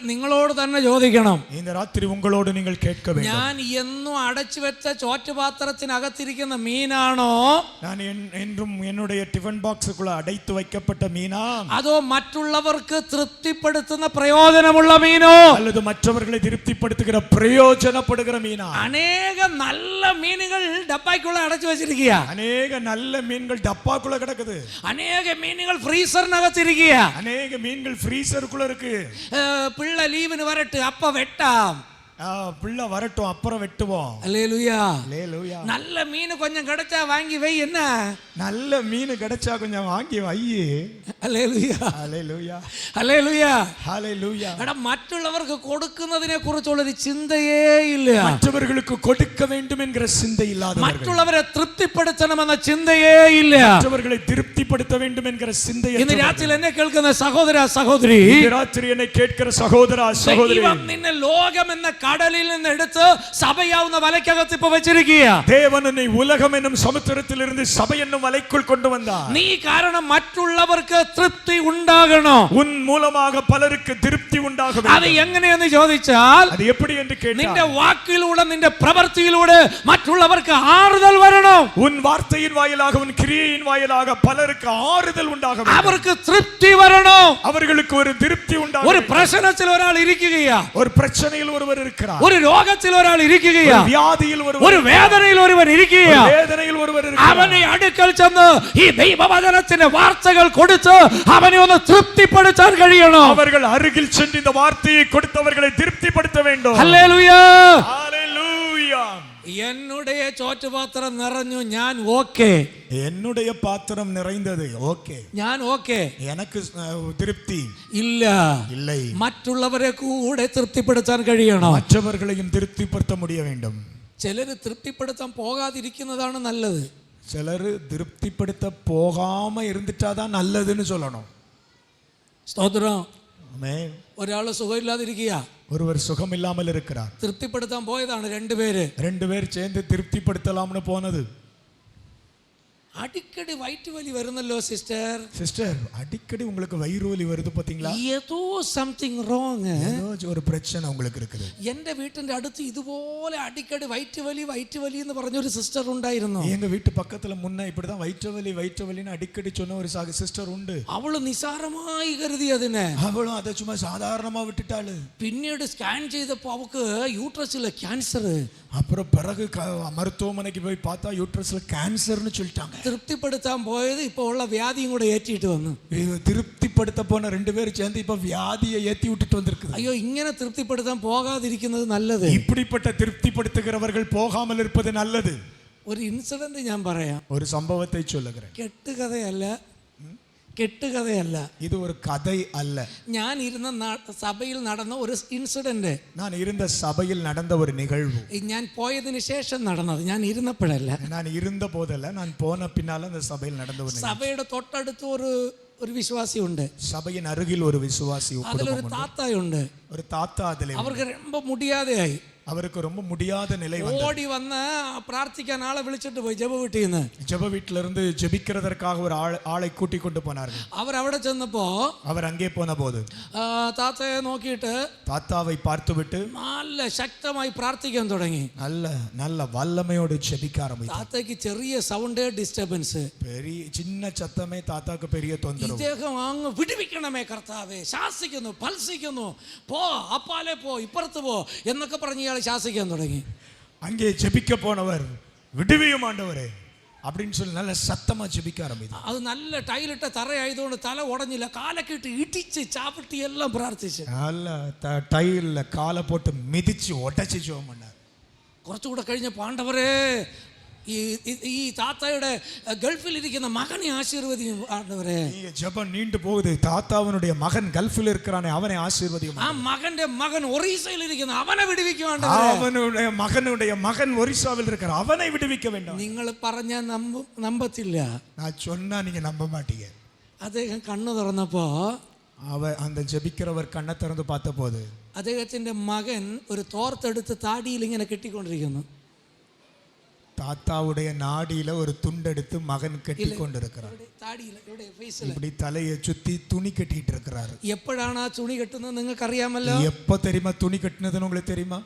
നിങ്ങളോട് തന്നെ ചോദിക്കണം. இந்த ராத்திரி உங்களோடு நீங்கள் கேட்க வேண்டும். ഞാൻ എന്നും അടച്ചു വെച്ച ചോറ്റുപാത്രത്തിനകത്തിരിക്കുന്ന മീനാണോ, நான் என்றும் என்னுடைய டிஃபன் பாக்ஸுக்குள்ள அடைத்து வைக்கப்பட்ட மீனா, അതോ മറ്റുള്ളവർക്ക് തൃപ്തിപ്പെടുത്തുന്ന പ്രയോജനമുള്ള മീനോ? அல்லது மற்றவர்களை திருப்திப்படுத்துகிற பிரயோஜனப்படுகிற மீனா? അനേക നല്ല മീനുകൾ ഡപ്പായ്ക്കുള്ള അടച്ചു വെച്ചിരിക്കുക. அநேக நல்ல மீன்கள் டப்பாக்குள்ள கிடக்குது. അനേക മീനുകൾ ഫ്രീസറിനകത്തിരിക്കുക. அநேக மீன்கள் ஃப்ரீசருக்குள்ள இருக்கு. പിള്ള ലീവിന് വരട്ടെ, അപ്പ വെട്ടാം. பிள்ளை வரட்டும், அப்புறம் வெட்டுவோம். அல்லேலூயா. அல்லேலூயா. நல்ல மீன் கொஞ்சம் கிடைச்சா வாங்கி வை. என்ன நல்ல மீன் கிடைச்சா கொஞ்சம் வாங்கி வை. அல்லேலூயா. அல்லேலூயா. அல்லேலூயா. அல்லேலூயா. എടാ മറ്റുള്ളവർക്ക് കൊടുക്കുന്നതിനെ കുറിച്ചുള്ള ഒരു ചിന്തയേ ഇല്ല. மற்றவர்களுக்கு கொடுக்க வேண்டும் என்கிற சிந்தை இல்லாதவர்கள், മറ്റുള്ളവരെ തൃപ്തിപ്പെടുത്തണമെന്ന ചിന്തയേ ഇല്ല. மற்றவர்களை திருப்திப்படுத்த வேண்டும் என்கிற சிந்தை. ഇന്ന് രാത്രിയിൽ എന്നെ കേൾക്കുന്ന സഹോദര സഹോദരി, இந்த ராத்திரி என்னை கேட்கிற சகோதரா சகோதரி, ദൈവം നിന്നെ ലോകം എന്ന കടലിൽ നിന്ന് എടുത്ത് സഭയാവുന്ന വലയ്ക്കകത്ത് ഇപ്പോ വെച്ചിരിക്കുക. தேவன் என்னை உலகம் என்னும் சமுத்திரத்தில் இருந்து சபை என்னும் வலைக்குள் கொண்டு வந்தார். നീ കാരണം മറ്റുള്ളവർക്ക് തൃപ്തി ഉണ്ടാകണം. உன் மூலமாக பலருக்கு திருப்தி உண்டாக வேண்டும். അത് എങ്ങനെയെന്ന് ചോദിച്ചാൽ, அது எப்படி என்று கேட்டால், നിന്റെ വാക്കിലൂടെ നിന്റെ പ്രവൃത്തിയിലൂടെ മറ്റുള്ളവർക്ക് ആറുതൽ വരണം. உன் வார்த்தையின் வாயிலாக உன் கிரியையின் வாயிலாக பலருக்கு ஆறுதல் உண்டாக வேண்டும். അവർക്ക് തൃപ്തി വരണം. அவர்களுக்கு ஒரு திருப்தி உண்டாக ഒരു வேண்டும். പ്രശ്നത്തിൽ ഒരാൾ ഇരിക്കുകയാ, ஒரு பிரச்சனையில் ஒருவர் இருக்கிறார், ഒരു രോഗത്തിൽ ഒരാൾ ഇരിക്കുകയാ, ஒரு வியாதியில் ஒருவர், ഒരു വേദനയിൽ ഒരുവൻ ഇരിക്കുകയാ. ஒரு வேதனையில் ஒருவர் இருக்கிறார். അവനെ അടുക്കൽ ചെന്ന് ഈ ദൈവവചനത്തിന്റെ വാർത്തകൾ കൊടുത്ത് അവനെ ഒന്ന് തൃപ്തിപ്പെടുത്താൻ കഴിയണം. அவர்கள் அருகில் சென்று இந்த வார்த்தையை கொடுத்தவர்களை திருப்திப்படுத்த வேண்டும். ഹല്ലേലൂയ. ஹல்லேலூயா. என்னுடைய ചോറ്റുപാത്രം നിറഞ്ഞു, ഞാൻ ഓക്കേ. என்னுடைய பாத்திரம் நிறைந்தது, ஓகே, ഞാൻ ഓക്കേ. எனக்கு திருப்தி ഇല്ല, இல்லை. മറ്റുള്ളവരെ കൂടെ തൃപ്തിപ്പെടുത്താൻ കഴിയണം. மற்றவர்களையும் திருப்திப்படுத்த முடிய வேண்டும். ചിലര് തൃപ്തിപ്പെടുത്താൻ പോകാതിരിക്കുന്നതാണ് നല്ലത്. சிலர் திருப்திப்படுத்த போகாம இருந்துட்டாதான் நல்லதுன்னு சொல்லணும். സ്തോത്രം. ஆமென். ഒരാള് സുഖമില്ലാതിരിക്കുക, ஒருவர் சுகம் இல்லாமல் இருக்கிறார். തൃപ്തിപ്പെടുത്താൻ പോയതാണ് രണ്ടുപേര്. ரெண்டு பேர் சேர்ந்து திருப்திப்படுத்தலாம்னு போனது. അടിക്കടി വയറ്റ് വലി വരുന്നല്ലോ സിസ്റ്റർ. சிஸ்டர், அடிக்கடி உங்களுக்கு வயிறு வலி வருது பாத்தீங்களா? ഏതോ സംതിങ് റോങ്. ஏதோ ஒரு பிரச்சனை உங்களுக்கு இருக்குது. എന്റെ വീട്ടിന്റെ അടുത്ത് ഇതുപോലെ അടിക്കടി വയറ്റ് വലി എന്ന് പറഞ്ഞൊരു സിസ്റ്റർ ഉണ്ടായിരുന്നു. எங்க வீட்டு பக்கத்துல முன்ன இப்படிதான் வயிற்று வலின்னு அடிக்கடி சொன்ன ஒரு சிஸ்டர் உண்டு. അവള് നിസാരമായി കരുതി അതിനെ. அவளும் அதை சும்மா சாதாரணமா விட்டுட்டாளு. പിന്നീട് സ്കാൻ ചെയ്തപ്പോ അവക്ക് യൂട്രസിലെ ക്യാൻസർ. அப்புறம் பிறகு மருத்துவமனைக்கு போய் பார்த்தா யூட்ரஸ்ல கேன்சர்னு சொல்லிட்டாங்க. തൃപ്തിപ്പെടുത്താൻ പോയത് ഇപ്പോൾ ഉള്ള വ്യാധിയും കൂടെ ഏറ്റിട്ട് വന്നു. திருப்திப்படுத்த போன ரெண்டு பேரும் சேர்ந்து இப்ப வியாதியை ஏத்தி விட்டுட்டு வந்திருக்குது. അയ്യോ, ഇങ്ങനെ തൃപ്തിപ്പെടുത്താൻ പോകാതിരിക്കുന്നത് നല്ലത്. இப்படிப்பட்ட திருப்திப்படுத்துகிறவர்கள் போகாமல் இருப்பது நல்லது. ഒരു ഇൻസിഡന്റ് ഞാൻ പറയാം. ஒரு சம்பவத்தை சொல்லுகிறேன். കെട്ടുകഥയല്ല, இது ஒரு கதை அல்ல. ഞാൻ ഇരുന്ന സഭയിൽ നടന്ന ഒരു ഇൻസിഡന്റ്. நான் இருந்த சபையில் நடந்த ஒரு நிகழ்வு. ഞാൻ പോയതിന് ശേഷം നടന്നത്, ഞാൻ ഇരുന്നപ്പോഴല്ല. நான் இருந்த போதல்ல, நான் போன பின்னால அந்த சபையில் நடந்த ஒரு நிகழ்வு. സഭയുടെ തൊട്ടടുത്ത് ഒരു വിശ്വാസിയുണ്ട്. சபையின் அருகில் ஒரு விசுவாசி, അതിലൊരു താത്തായുണ്ട്. ஒரு தாத்தா அதிலே. അവർക്ക് ரொம்ப മുടിയാതെയായി. அவருக்கு ரொம்ப முடியாத நிலை வந்தது. ഓടി വന്ന് പ്രാർത്ഥിക്കാൻ ആളെ വിളിച്ചിട്ട് പോയി ജപ വീട്ടിൽ നിന്ന്. ஜெப வீட்டில இருந்து ஜெபிக்கிறதற்காக ஒரு ஆளை கூட்டி கொண்டு போனார்கள். അവർ അവിടെ ചെന്നപ്പോ அவர் அங்கே போன போது താത്തയെ നോക്കിയിട്ട് தாத்தாவை பார்த்துவிட்டு നല്ല ശക്തമായി പ്രാർത്ഥിക്കാൻ തുടങ്ങി. நல்ல வல்லமையோடு ஜெபிக்க ஆரம்பித்தார். താത്തയ്ക്ക് ചെറിയ സൗണ്ട് ഡിസ്റ്റർബൻസ്, பெரிய சின்ன சத்தமே தாத்தாக்கு பெரிய தொந்தரவு. ഇദ്ദേഹം അങ്ങ് വിടുവിക്കണമേ കർത്താവേ, ശാസിക്കുന്നു, പൽസിക്കുന്നു, പോ അപ്പാലെ പോ, ഇപ്പുറത്ത് പോ എന്നൊക്കെ പറഞ്ഞ് ഇയാൾ ശാസിക്കാൻ തുടങ്ങി. அங்கே ஜெபிக்க போனவர் விடுவியும் ஆண்டவரே அப்படின்னு சொல்லி நல்ல சத்தமா ஜெபிக்க ஆரம்பித்தார். അത് നല്ല ടൈലിട്ട തറയായതുകൊണ്ട് തല ഉടഞ്ഞില്ല, കാലൊക്കെ ഇട്ട് ഇടിച്ച് ചാപ്പിട്ടി എല്ലാം പ്രാർത്ഥിച്ചു. நல்ல டைல்ல காலை போட்டு மிதிச்சு உடைச்சு ஜெபம் பண்ணார். കുറച്ചുകൂടെ കഴിഞ്ഞ പാണ്ഡവരെ ഈ താത്തയുടെ ഗൾഫിൽ ഇരിക്കുന്ന മകനെ ആശീർവദിക്കും ആണ്ടവരെ. ஜெபம் நீண்டு போகுது. தாத்தாவனுடைய மகன் கல்ஃபில் இருக்கிறானே, அவனை ஆசீர்வதியும். ആ മകന്റെ മകൻ ഒറീസയിൽ ഇരിക്കുന്ന അവനെ വിടുവിക്കും. அவனுடைய மகன் ஒரிசாவில் இருக்கிற அவனை விடுவிக்க வேண்டும். നിങ്ങൾ പറഞ്ഞ നമ്പത്തില്ല. நான் சொன்னா நீங்க நம்ப மாட்டீங்க. അദ്ദേഹം കണ്ണു തുറന്നപ്പോ அந்த ஜெபிக்கிறவர் கண்ணை திறந்து பார்த்த போது അദ്ദേഹത്തിന്റെ മകൻ ഒരു തോർത്തെടുത്ത് താടിയിൽ ഇങ്ങനെ കെട്ടിക്കൊണ്ടിരിക്കുന്നു. தாத்தாவுடைய நாடியில ஒரு துண்டெடுத்து மகன் கட்டி கொண்டிருக்கிறார். இப்படி தலையை சுத்தி துணி கட்டிட்டு இருக்கிறார். എപ്പോഴാണ് ആ തുണി കെട്ടുന്നത് നിങ്ങൾക്ക് അറിയാമല്ലോ. எப்ப தெரியுமா துணி கட்டினதுன்னு உங்களுக்கு தெரியுமா?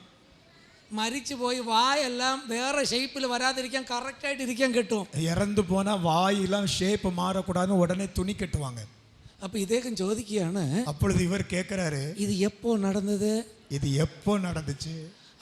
മരിച്ചു പോയി വായെല്ലാം വേറെ ഷേപ്പിൽ വരാതിരിക്കാൻ കറക്റ്റ് ആയിട്ട് ഇരിക്കാൻ കെട്ടും. இறந்து போனா வாயெல்லாம் ஷேப் மாறக்கூடாதுன்னு உடனே துணி கட்டுவாங்க. അപ്പൊ ഇദ്ദേഹം ചോദിക്കുകയാണ്, அப்பொழுது இவர் கேட்கிறாரு, ഇത് എപ്പോ നടന്നത്? இது எப்போ நடந்துச்சு?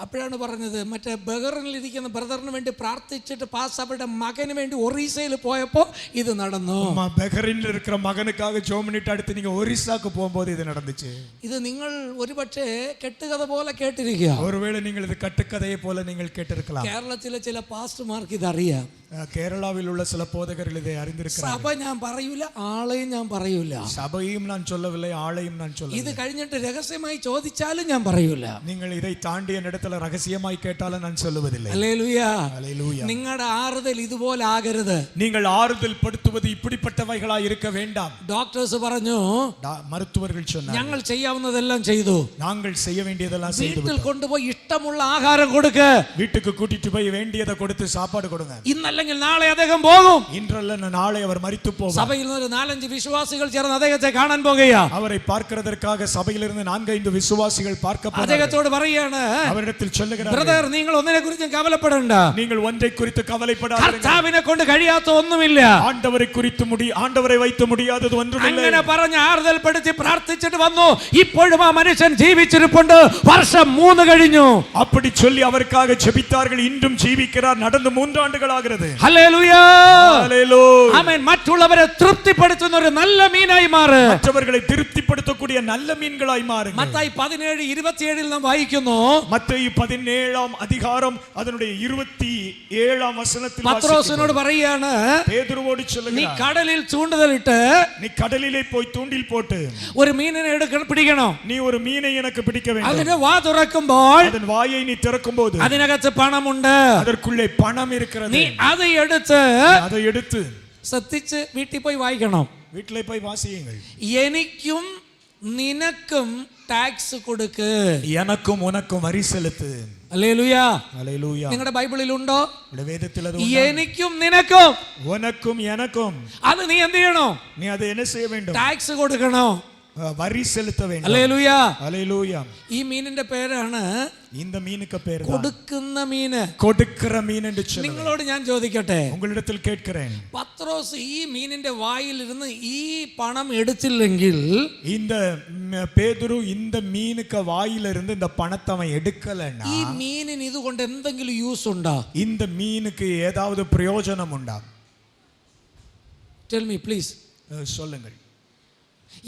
അപ്പോഴാണ് പറഞ്ഞത്, മറ്റേ ബഹറിനിലിരിക്കുന്ന ബ്രദറിന് വേണ്ടി പ്രാർത്ഥിച്ചിട്ട് പാസ്സവരുടെ മകന് വേണ്ടി ഒറീസയിൽ പോയപ്പോ ഇത് നടന്നു. ബഹറിനിൽ இருக்கிற மகனுக்காக ஜெபம் பண்ணிட்டு அடுத்து நீங்க ஒரிசாக்கு போகும்போது இது நடந்துச்சு. ഇത് നിങ്ങൾ ഒരുപക്ഷേ കെട്ടുകഥ പോലെ കേട്ടിരിക്കുക. ஒருவேளை நீங்கள் இது கட்டுக்கதையை போல நீங்கள் கேட்டிருக்கலாம். കേരളത്തിലെ ചില പാസ്റ്റർമാർക്ക് ഇത് അറിയാം. கேரளாவில் உள்ள சில போதகர்கள் இதை அறிந்திருக்கிறார்கள். സഭ ഞാൻ പറയൂല, ആളെയും ഞാൻ പറയൂല. சபையும் நான் சொல்லவில்லை, ஆளையும் நான் சொல்லவில்லை. ഇത് കഴിഞ്ഞിട്ട് രഹസ്യമായി ചോദിച്ചാലും ഞാൻ പറയൂല. நீங்கள் இதை தாண்டி என்னிடத்துல ரகசியமாய் கேட்டாலும் நான் சொல்லுவதில்லை. ഹല്ലേലൂയ, ஹல்லேலூயா. നിങ്ങളുടെ ആറുതൽ ഇതുപോലെ ആകരുത്. நீங்கள் ஆறுதல் படுத்துவது இப்படிப்பட்டவைகளாய் இருக்க வேண்டாம். ഡോക്ടേഴ്സ് പറഞ്ഞു, மருத்துவர்கள் சொன்னார்கள், ഞങ്ങൾ ചെയ്യാവുന്നതെല്ലാം ചെയ്തു, நாங்கள் செய்ய வேண்டியதெல்லாம் செய்து വീട്ടിൽ விட்டோம். കൊണ്ടുപോയി ഇഷ്ടമുള്ള ആഹാരം കൊടുക്ക്, வீட்டுக்கு கூட்டிட்டு போய் வேண்டியதை கொடுத்து சாப்பாடு கொடுங்க. ഇന്നല്ലെങ്കിൽ നാളെ അദ്ദേഹം പോകും. இன்றல்ல நாளை அவர் மரித்து போவார். സഭയിൽ നിന്ന് 4-5 വിശ്വാസികൾ ചേർന്ന് അദ്ദേഹത്തെ കാണാൻ പോകുകയാ. அவரை பார்க்கிறதற்காக சபையிலிருந்து 4-5 விசுவாசிகள் பார்க்க போனார்கள். അദ്ദേഹത്തോട് പറയാണ്, அவரிடத்தில் சொல்லுகிறார்கள், ബ്രദർ, നിങ്ങൾ ഒന്നിനെ കുറിച്ച് കവലപ്പെടണ്ട. நீங்கள் ஒன்றை குறித்து கவலைப்படாதீர்கள். കർത്താവിനെ കൊണ്ട് കഴിയാത്ത ഒന്നുമില്ല. ஆண்டவரை குறித்து ஆண்டவரை வைத்து முடியாதது ஒன்றுமில்லை. അങ്ങനെ പറഞ്ഞ് ആറുതൽപ്പെടുത്തി പ്രാർത്ഥിച്ചിട്ട് വന്നു. ഇപ്പോഴും ആ മനുഷ്യൻ ജീവിച്ചിരിപ്പുണ്ട്. വർഷം 3 കഴിഞ്ഞു. அப்படி சொல்லி அவருக்காக ஜெபித்தார்கள். இன்றும் ஜீவிக்கிறார். நடந்து 3 ஆண்டுகள் ஆகிறது. ഹല്ലേലൂയ, ஹல்லேலூயா. ആമേൻ. മറ്റുള്ളവരെ തൃപ്തിപ്പെടുത്തുന്ന ഒരു നല്ല മീനായി മാറ്. மற்றவர்களை திருப்திப்படுத்தக்கூடிய நல்ல மீன்களாய் மாறுங்க. മത്തായി 17:27 നാം വായിക്കുന്നു, மத்தேயு 17 அதிகாரம் அதனுடைய 27 வசனத்தில் പത്രോസിനോട് പറയാണ്, பேதுருவோடு നീ சொல்லுகிறார், കടലിൽ ചൂണ്ടലിട്ട് நீ கடலிலே போய் தூண்டில் போட்டு ഒരു മീനിനെ പിടിക്കണം. நீ ஒரு மீனை எனக்கு பிடிக்க வேண்டும். അതിന്റെ വാ തുറക്കുമ്പോൾ அதன் வாயை நீ திறக்கும்போது അതിനകത്ത് പണമുണ്ട്. அதற்குள்ளே பணம் இருக்கிறது. നീ അത് എടുത്ത് அதை எடுத்து ശ്രദ്ധിച്ച് വീട്ടിൽ പോയി വായിക്കണം. வீட்டிலே போய் வாசியுங்கள். എനിക്കും നിനക്കും ടാക്സ് കൊടുക്ക്, எனக்கும் உனக்கும் வரி செலுத்து. ഹല്ലേലൂയാ. ஹல்லேலூயா. നിങ്ങളുടെ ബൈബിളിൽ ഉണ്ടോ? வேதத்தில் அது എനിക്കും നിനക്കും, உனக்கும் எனக்கும். അത് നീ എന്ത് ചെയ്യണം? நீ அதை என்ன செய்ய வேண்டும்? ടാക്സ് കൊടുക്കണം. வரி செலுத்த வேண்டும். ഹല്ലേലൂയാ. ஹல்லேலூயா. ഈ മീനിന്റെ പേരാണ് இந்த மீனுக்கு பேர் കൊടുക്കുന്ന മീന്. கொடுக்கிற மீன் என்று சொல்லுவேன். നിങ്ങളോട് ഞാൻ ചോദിക്കട്ടെ, உங்களிடத்தில் கேட்கிறேன், പത്രോസ് ഈ മീനിന്റെ വായിലിരുന്ന് ഈ പണം എടുത്തില്ലെങ്കിൽ இந்த பேதுரு இந்த மீனுக்கு வாயிலிருந்து இந்த பணத்தை அவன் எடுக்கலன்னா ഈ മീനിന് ഇതുകൊണ്ട് എന്തെങ്കിലും യൂസ് ഉണ്ടോ? இந்த மீனுக்கு ஏதாவது பிரயோஜனம் உண்டா? Tell me please. சொல்லுங்கள்.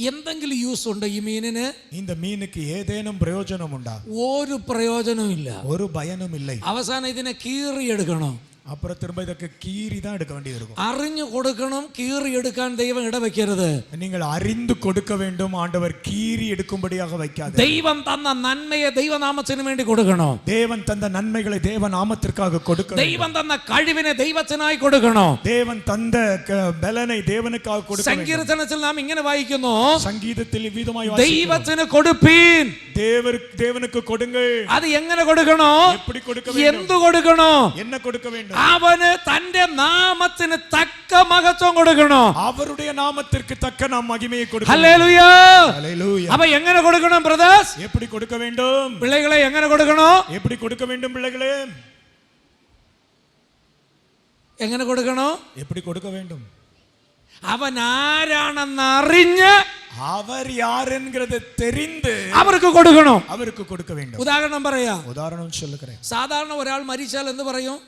എന്തെങ്കിലും യൂസ് ഉണ്ടോ ഈ മീനിന്? இந்த மீனுக்கு ஏதேனும் பிரயோஜனம் உண்டா? ഒരു പ്രയോജനവും ഇല്ല. ஒரு பயனும் இல்லை. അവസാനം ഇതിനെ കീറിയെടുക്കണം. அப்புறம் திரும்ப இதற்கு கீறி தான் எடுக்க வேண்டியது இருக்கும். അറിഞ്ഞു കൊടുക്കണം, കീറിയെടുക്കാൻ ദൈവം ഇടവെക്കരുത്. நீங்கள் அறிந்து கொடுக்க வேண்டும், ஆண்டவர் கீறி எடுக்கும்படியாக வைக்காதே. ദൈവം തന്ന നന്മയെ ദൈവനാമത്തിന് വേണ്ടി കൊടുക്കണോ? தேவன் தந்த நன்மைகளை தேவ நாமத்திற்காக கொடுக்க வேண்டும். ദൈവം തന്ന കഴിവിനെ ദൈവത്തിനായി കൊടുക്കണോ? தேவன் தந்த பலனை தேவனுக்காக கொடுக்க வேண்டும். സങ്കീർത്തനത്തിൽ നാം ഇങ്ങനെ വായിക്കുന്നു, சங்கீதத்தில் விதமாய் வாசிக்கிறோம், ദൈവത്തിന് കൊടുപ്പീൻ. தேவனுக்கு கொடுங்கள். അത് എങ്ങനെ കൊടുക്കണോ? எப்படி கொடுக்க வேண்டும்? എന്തു കൊടുക്കണോ? என்ன கொடுக்க வேண்டும்? അവന് തന്റെ നാമത്തിന് തക്ക മഹത്വം കൊടുക്കണം. அவருடைய நாமத்திற்கு தக்க நாம் மகிமையை கொடுக்க. ഹല്ലേലൂയ. ஹல்லேலூயா. அப்ப எങ്ങനെ கொடுக்கணும் பிரதர்ஸ்? எப்படி கொடுக்க வேண்டும்? பிள்ளைகளை எങ്ങനെ கொடுக்கணும்? எப்படி கொடுக்க வேண்டும் பிள்ளைகளே? എങ്ങനെ കൊടുക്കണം? எப்படி கொடுக்க வேண்டும்? അവൻ ആരാണെന്ന് അറിഞ്ഞ് அவர் யார் என்கிறதை தெரிந்து അവർക്ക് കൊടുക്കണം. அவருக்கு கொடுக்க வேண்டும். ഉദാഹരണം പറയാ. உதாரணம் சொல்லுகிறேன். സാധാരണ ഒരാൾ മരിച്ചാൽ എന്ത് പറയും?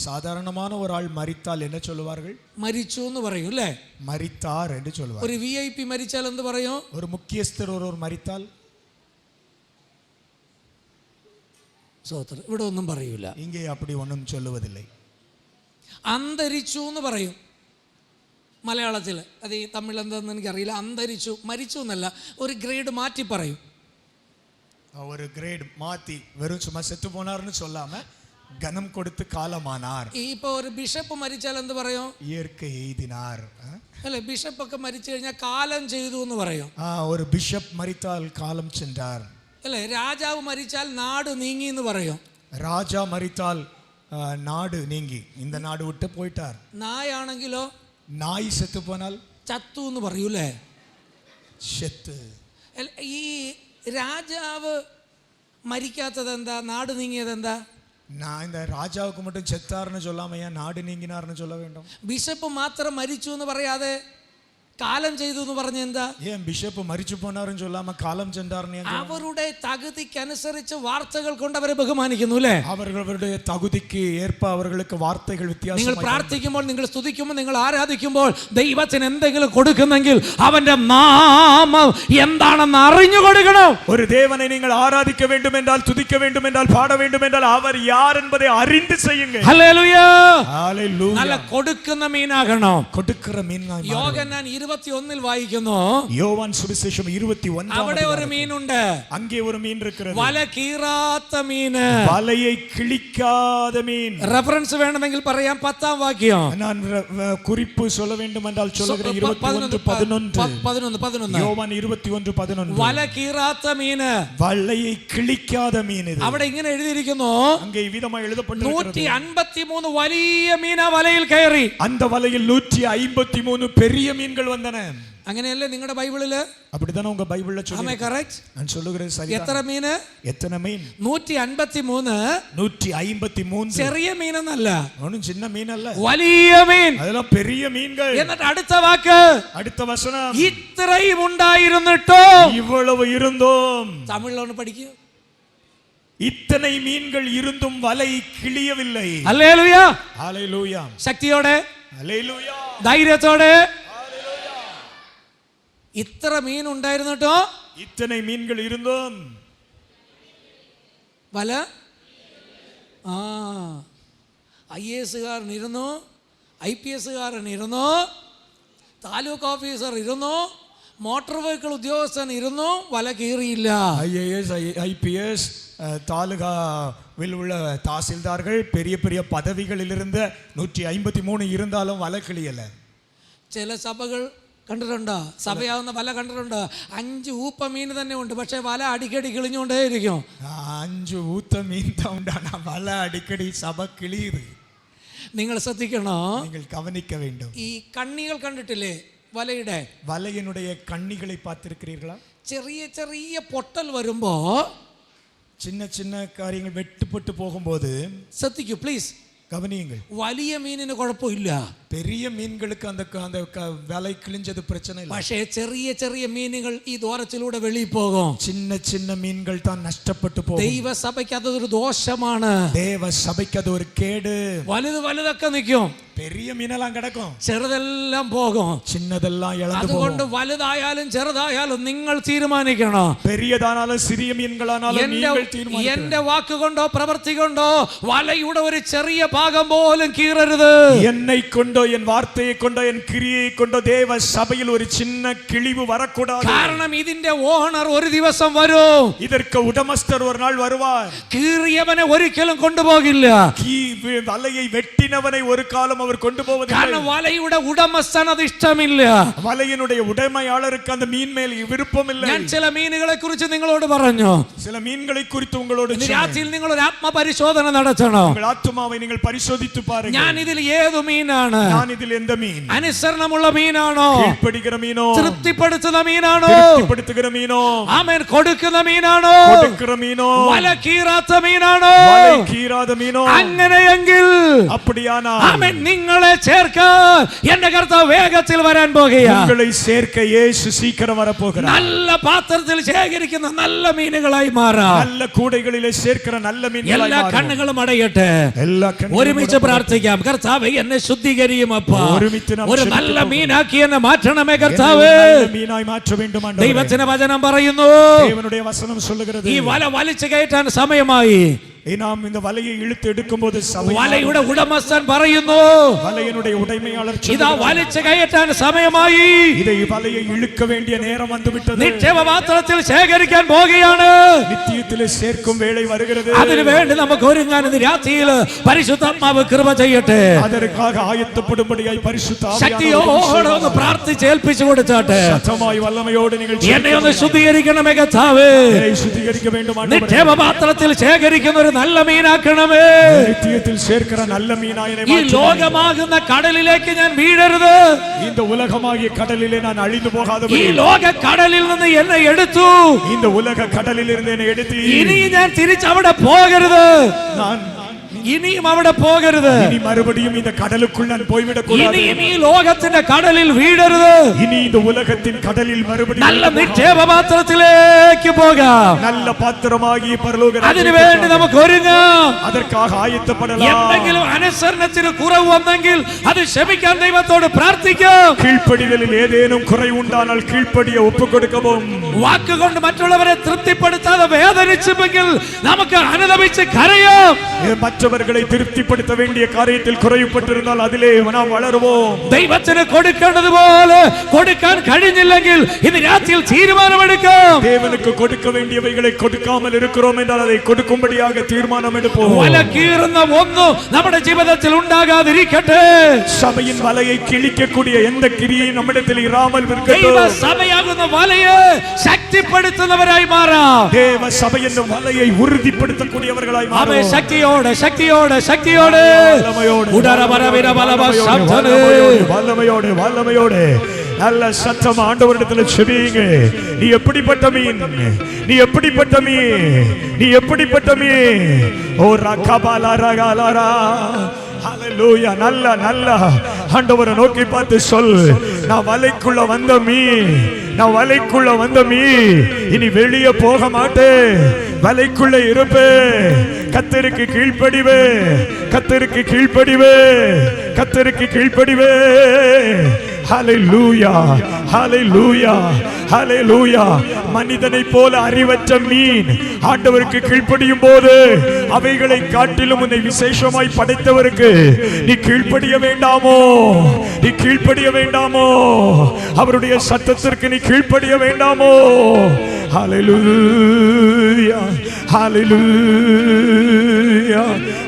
சாதாரணமான ஒரு ஆள் மரித்தால் என்ன சொல்லுவார்கள்? മരിച്ചു എന്ന് പറയും അല്ലേ? மரித்தார் என்று சொல்லுவார். ഒരു VIP മരിച്ചാൽ എന്ത് പറയും? ஒரு முக்கியஸ்தர் ஒருவர் மரித்தால் സോത്രം ഇവിടെ ഒന്നും പറയൂല. இங்கே அப்படி ஒன்றும் சொல்லுவதில்லை. അന്തരിച്ചു എന്ന് പറയും മലയാളത്തിൽ. അത് ഈ തമിഴ് എന്താണെന്ന് എനിക്കറിയില്ല. അന്തരിച്ചു, മരിച്ചു എന്നല്ല, ഒരു ഗ്രേഡ് മാറ്റി പറയും. ஒரு கிரேட் மாத்தி வெறும் சும்மா செத்து போனார்னு சொல்லாம கனம் கொடுத்து காலமானார். ഇപ്പൊ ഒരു ബിഷപ്പ് മരിച്ചാൽ എന്ത് പറയും? இயற்கை எய்தினார். അല്ലെ, ബിഷപ്പൊക്കെ മരിച്ചു കഴിഞ്ഞാൽ കാലം ചെയ്തു എന്ന് പറയും. ஒரு பிஷப் மரித்தால் காலம் சென்றார். അല്ലെ, രാജാവ് മരിച്ചാൽ നാട് നീങ്ങി എന്ന് പറയും. ராஜா மரித்தால் நாடு நீங்கி இந்த நாடு விட்டு போயிட்டார். നായാണെങ്കിലോ நாய் செத்து போனால் ചത്തു എന്ന് പറയൂലേ? செத்து. ഈ രാജാവ് മരിക്കാത്തത് എന്താ? നാട് നീങ്ങിയത് എന്താ? நான் இந்த ராஜாவுக்கு மட்டும் செத்தார்னு சொல்லாம ஏன் நாடு நீங்கினார்னு சொல்ல வேண்டும்? ബിഷപ്പ് മാത്രം മരിച്ചു എന്ന് പറയാതെ കാലം ചെയ്തു എന്ന് പറഞ്ഞ എന്താ? ஏன் பிஷப் மரிச்சு போனாருன்னு சொல்லாம காலம் சென்றார்னு ஏன்? അവരുടെ തകുതിക്കനുസരിച്ച് വാർത്തകൾ കൊണ്ട് അവരെ ബഹുമാനിക്കുന്നു അല്ലേ? அவர்களுடைய தகுதிக்கு ஏற்ப அவர்களுக்கு வார்த்தைகள் നിങ്ങൾ வித்தியாசமாய். പ്രാർത്ഥിക്കുമ്പോൾ, നിങ്ങൾ സ്തുതിക്കുമ്പോൾ, നിങ്ങൾ ആരാധിക്കുമ്പോൾ ദൈവത്തിന് എന്തെങ്കിലും കൊടുക്കുന്നെങ്കിൽ അവന്റെ നാമം എന്താണെന്ന് അറിഞ്ഞു കൊടുക്കണം. ஒரு தேவனை நீங்கள் ஆராதிக்க வேண்டும் என்றால், துதிக்க வேண்டும் என்றால், பாட வேண்டும் என்றால் அவர் யார் என்பதை அறிந்து செய்யுங்க. ഹല്ലേലൂയ. ஹalleluya. നല്ല കൊടുക്കുന്ന മീനാകണം. கொடுக்கிற மீனாய் மாறுங்கள். യോഹന്നാൻ 21 വായിക്കുന്നു, யோவான் சுவிசேஷம் 21 അവിടെ ഒരു മീനുണ്ട്. அங்கே ஒரு மீன் இருக்கிறது. വല കീറാത്ത മീന്. வலையை கிழிக்காத மீன். റെഫറൻസ് വേണമെങ്കിൽ പറയാം. 10 വാക്യം. நான் குறிப்பு சொல்ல வேண்டும் என்றால் சொல்லுகிறேன். 21:11. யோவான் 21:11. വല കീറാത്ത മീന്. வலையை கிழிக்காத மீன் இது. അവിടെ ഇങ്ങനെ എഴുതിയിരിക്കുന്നു, அங்கே விதமாக எழுதப்பட்டிருக்கிறது. 153 വലിയ മീന വലയിൽ കയറി. அந்த வலையில் 153 பெரிய மீன்கள் வந்தன. അങ്ങനെയല്ലേ നിങ്ങളുടെ ബൈബിളില്? அப்படிதானே உங்க பைபிள்ல ആമേ சொல்லி. കറക്റ്റ്. நான் சொல்லுகிறேன் சரிதான். എത്ര മീന്? எத்தனை மீன்? 153. 153. ചെറിയ മീനെന്നല്ല, ஒண்ணும் சின்ன மீன் அல்ல, വലിയ മീൻ. அதெல்லாம் பெரிய மீன்கள். എന്നിട്ട് അടുത്ത വാക്ക്, அடுத்த வசனம், ഇത്രയും ഉണ്ടായിരുന്നിട്ടോ. இவ்வளவு இருந்தோம். തമിഴിലൊന്ന് പഠിക്കൂ. இத்தனை மீன்கள் இருந்தும் வலை கிழியவில்லை. ഹല്ലേലൂയ. ஹalleluya. ശക്തിയോടെ, ஹalleluya. ധൈര്യത്തോടെ. ഇത്ര മീൻ ഉണ്ടായിരുന്നിട്ടോ இத்தனை மீன்கள் இருந்தும் വല IAS-കാരൻ ഇരുന്നു, IPS-കാരൻ ഇരുന്നു, താലൂക്ക് ഓഫീസർ ഇരുന്നു, മോട്ടോർ വെഹിക്കിൾ ഉദ്യോഗസ്ഥൻ ഇരുന്നു, വല കീറിയില്ല. IAS IPS தாலுகாவில் உள்ள தாசில்தார்கள் பெரிய பெரிய பதவிகளில் இருந்த 153 இருந்தாலும் வலை கிளியல. ചില സഭകൾ കണ്ടിട്ടുണ്ടോ? സഭയാവുന്ന വല കണ്ടിട്ടുണ്ടോ? 5 ഊപ്പ മീൻ തന്നെ ഉണ്ട്, പക്ഷെ വല അടിക്കടി കിളിഞ്ഞുകൊണ്ടേയിരിക്കും. 5 ഊത്ത മീൻ தான் உண்டானா வல அடிக்கடி சபை கிளியுது. നിങ്ങൾ ശ്രദ്ധിക്കണോ, நீங்கள் கவனிக்க வேண்டும். ഈ കണ്ണികൾ കണ്ടിട്ടില്ലേ വലയുടെ? வலையினுடைய கண்ணிகளை பார்த்திருக்கிறீர்களா? ചെറിയ ചെറിയ പൊട്ടൽ വരുമ്പോ, சின்ன சின்ன காரியங்கள் வெட்டுப்பட்டு போகும்போது ശ്രദ്ധിക്കൂ പ്ലീസ്, கவனியுங்கள். വലിയ മീനിന് കുഴപ്പമില്ല, பெரிய மீன்களுக்கு அந்த வலை கிழிஞ்சது பிரச்சனை இல்லை. പക്ഷേ ചെറിയ ചെറിയ മീനുകൾ ഈ ദ്വാരത്തിലൂടെ വെളിയിൽ പോകും. சின்ன சின்ன மீன்கள் தான் நஷ்டப்பட்டு போகும். ദൈവസഭയ്ക്ക് അതൊരു ദോഷമാണ്. தேவ சபைக்கு அது ஒரு கேடு. വലുതൊക്കെ നിൽക്കും, பெரிய மீனெல்லாம் கிடக்கும், ചെറുതെല്ലാം പോകും, சின்னதெல்லாம் இழந்து போகும். അതുകൊണ്ട് വലുതായാലും ചെറുതായാലും നിങ്ങൾ തീരുമാനിക്കണം. பெரியதானாலும் சிறிய மீன்களானாலும் நீங்கள் தீர்மானிക്കണം. എന്റെ വാക്കുകൊണ്ടോ പ്രവൃത്തി കൊണ്ടോ വലയുടെ ഒരു ചെറിയ ഭാഗം പോലും കീറരുത്. என்னை கொண்டோ என் வார்த்தையை கொண்டோ என் கிரியை கொண்டோ தேவ சபையில் ஒரு சின்ன கிழிவு வரக்கூடாது. കാരണം ഇതിന്റെ ഓണർ ഒരു ദിവസം വരും, இதற்கு உடமஸ்தர் ஒரு நாள் வருவார். കീറിയവനെ ഒരിക്കലും കൊണ്ടുപോകില്ല, வலையை வெட்டினவனை ஒரு காலம் அவர் கொண்டு போவதில்லை. കാരണം വലയുടെ ഉടമസ്ഥൻ അത് ഇഷ്ടമില്ല. வலையினுடைய உடைமையாளருக்கு அந்த மீன் மேல் விருப்பம் இல்லை. ഞാൻ ചില മീനുകളെ കുറിച്ച് നിങ്ങളോട് പറഞ്ഞു, சில மீன்களை குறித்து உங்களோடு രാത്രിയിൽ നിങ്ങൾ ഒരു ആത്മപരിശോധന നടത്തണം. உங்கள் ஆத்துமாவை நீங்கள் பரிசோதித்து பாருங்கள். ഞാൻ ഇതിൽ ഏതു മീനാണ്? நான் இதில் எந்த மீன்? അനുസരണമുള്ള മീനാണോ? കീഴ്പ്പെടുகிற மீனோ? തൃപ്തിപ്പെടുത്തുന്ന മീനാണോ? തൃപ്തിപ്പെടുത്തുகிற மீனோ? ആമേൻ. കൊടുക്കുന്ന മീനാണോ? കൊടുക്കുന്ന മീനോ? വല കീറാത്ത മീനാണോ? വല കീറാത്ത മീനോ? അങ്ങനെയെങ്കിൽ அப்படியானா ആമേൻ, നിങ്ങളെ ചേർക്കാൻ എന്റെ കർത്താവ് വേഗത്തിൽ വരാൻ പോകുകയാണ്. உங்களை சேர்க்க இயேசு சீக்கிரம் வர போகிறார். നല്ല പാത്രത്തിൽ ശേഖരിക്കുന്ന നല്ല മീനുകളായി മാറാം. நல்ல കൂടകളിലെ சேர்க்கிற நல்ல மீன்களாய் എല്ലാ மாறும். കണ്ണുകളും അടയട്ടെ. എല്ലാ കണ്ണുകളും ഒരുമിച്ച് പ്രാർത്ഥിക്കാം. കർത്താവേ, എന്നെ ശുദ്ധീകരിയും അപ്പാ. ഒരു നല്ല മീനാക്കി എന്നെ മാറ്റണമേ കർത്താവേ. மீனாய் மாற்ற வேண்டும் ஆண்டவரே. ദൈവത്തിന്റെ വചനം പറയുന്നു, தேவனுடைய வசனம் சொல்லுகிறது, ഈ വല വലിച്ചു കയറ്റാൻ സമയമായി. நாம் இந்த வலையை இழுத்து எடுக்கும்போது വലയുടെ ഉടമസ്ഥൻ പറയുന്നു, வலையினுடைய உடைமையாளர் ഇതാ വലിച്ചു കയറ്റാൻ സമയമായി, இதை வலையை இழுக்க வேண்டிய நேரம் வந்துவிட்டது, നിക്ഷേപപാത്രത്തിൽ ശേഖരിക്കാൻ പോകുകയാണ്, നിത്യത്തിലെ சேர்க்கும் വേളை வருகிறது. അതിനുവേണ്ടി നമുക്ക് ഒരുങ്ങാൻ ഇന്ന് രാത്രിയിൽ പരിശുദ്ധാത്മാവ് കൃപ ചെയ്യട്ടെ. அதற்காக ஆயத்தப்படும்படியாய் பரிசுத்த ஆவியானவர் ശക്തിയോടെ ഒന്ന് പ്രാർത്ഥിച്ച് ഏൽപ്പിച്ചു കൊടുത്താട്ടെ. சத்தமாய் വല്ലമയോടെ നിങ്ങൾ എന്നെ ഒന്ന് ശുദ്ധീകരിക്കണമേ കർത്താവേ. என்னை சுத்திகரிக்க வேண்டும் ஆண்டவரே. നിക്ഷേപപാത്രത്തിൽ ശേഖരിക്കുന്ന ഒരു നല്ല മീനാക്കണമേ. നിത്യത്തിൽ சேர்க்கிற நல்ல மீனாய் என்னை ഈ மாற்று. ലോകമാകുന്ന കടലിലേക്ക് ഞാൻ വീഴരുത്. இந்த உலகமாகிய கடலிலே நான் அழிந்து ഈ போகாதபடி ലോക കടലിൽ നിന്ന് എന്നെ എടുത്തു. இந்த உலக கடலில் இருந்து என்னை எடுத்து ഇനി ഞാൻ തിരിച്ച് അവിടെ പോകരുത്. நான் ഇനിയും അവിടെ പോകരുത്. இனி மறுபடியும் இந்த கடலுக்குள் நான் போய்விடக் கூடாது. ഇനിയും ഈ ലോകത്തിന്റെ കടലിൽ വീഴരുത്. இனி இந்த உலகத்தின் கடலில் மறுபடியும் നല്ല നിക്ഷേപപാത്രത്തിലേക്ക് പോകാം. நல்ல பாத்திரமாகிய பரலோக അതിനുവേണ്ടി നമുക്ക് ഒരുങ്ങാം. அதற்காக ஆயத்தப்படலாம். എന്തെങ്കിലും അനുസരണത്തിന് കുറവ് വന്നെങ്കിൽ അത് ക്ഷമിക്കാൻ ദൈവത്തോട് പ്രാർത്ഥിക്കാം. கீழ்ப்படிதலில் ஏதேனும் குறை உண்டானால் கீழ்ப்படிய ஒப்புக் கொடுக்கவும். വാക്കുകൊണ്ട് മറ്റുള്ളവരെ തൃപ്തിപ്പെടുത്താതെ വേദനിച്ചെങ്കിൽ നമുക്ക് അനുതപിച്ച് കരയാം. மற்றவர்களை திருப்திப்படுத்த வேண்டிய காரியத்தில் குறைவுபட்டிருந்தால் அதிலே நாம் வளருவோம். ദൈവത്തിന് കൊടുക്കേണ്ടതുപോലെ കൊടുക്കാൻ കഴിഞ്ഞില്ലെങ്കിൽ ഇന്ന് രാത്രിയിൽ തീരുമാനമെടുക്കാം. தேவனுக்கு கொடுக்க வேண்டியவைகளை கொடுக்காமல் இருக்கிறோம் என்றால் அதை கொடுக்கும்படியாக தீர்மானம் எடுப்போம். വല കീറുന്ന ഒന്നും നമ്മുടെ ജീവിതത്തിൽ ഉണ്ടാകാതിരിക്കട്ടെ. சபையின் வலையை கிழிக்கக்கூடிய எந்த கிரியை நம்மிடத்தில் இராமல் ദൈവ இருக்கட்டும். സഭയാകുന്ന വലയെ ശക്തിപ്പെടുത്തുന്നവരായി മാറാം. தேவ சபை என்னும் வலையை உறுதிப்படுத்தக்கூடியவர்களாய் ആമേൻ. மாறுவோம். ശക്തിയോടെ ശക്തിയോടെ ശക്തിയോടെ ഉടരപരവിര ബലവ ശബ്ദനേ. வல்லமையோடு வல்லமையோடு நல்ல சத்தம் ஆண்டவரிடத்தில் செபியுங்க. நீ எப்படிப்பட்ட மீன், நீ எப்படிப்பட்ட மீன், நீ எப்படிப்பட்ட மீன். ஓ ரகபாலா ரகாலாரா. ஹalleluya. நல்ல நல்ல ஆண்டவரை நோக்கி பார்த்து சொல், நான் வலைக்குள்ள வந்த மீன், நான் வலைக்குள்ள வந்த மீன், இனி வெளியே போக மாட்டேன், வலைக்குள்ள இருப்பே. கர்த்தருக்கு கீழ்ப்படிவே, கர்த்தருக்கு கீழ்ப்படிவே, கர்த்தருக்கு கீழ்ப்படிவே. ஹalleluya ஹalleluya ஹalleluya. மனிதனை போல அறிவற்ற மீன் ஆண்டவருக்கு கீழ்ப்படியும் போது அவைகளை காட்டிலும் உன்னை விசேஷமாய் படைத்தவருக்கு நீ கீழ்ப்படிய வேண்டாமோ? நீ கீழ்ப்படிய வேண்டாமோ? அவருடைய சத்தத்திற்கு நீ கீழ்ப்படிய வேண்டாமோ? ஹalleluya ஹalleluya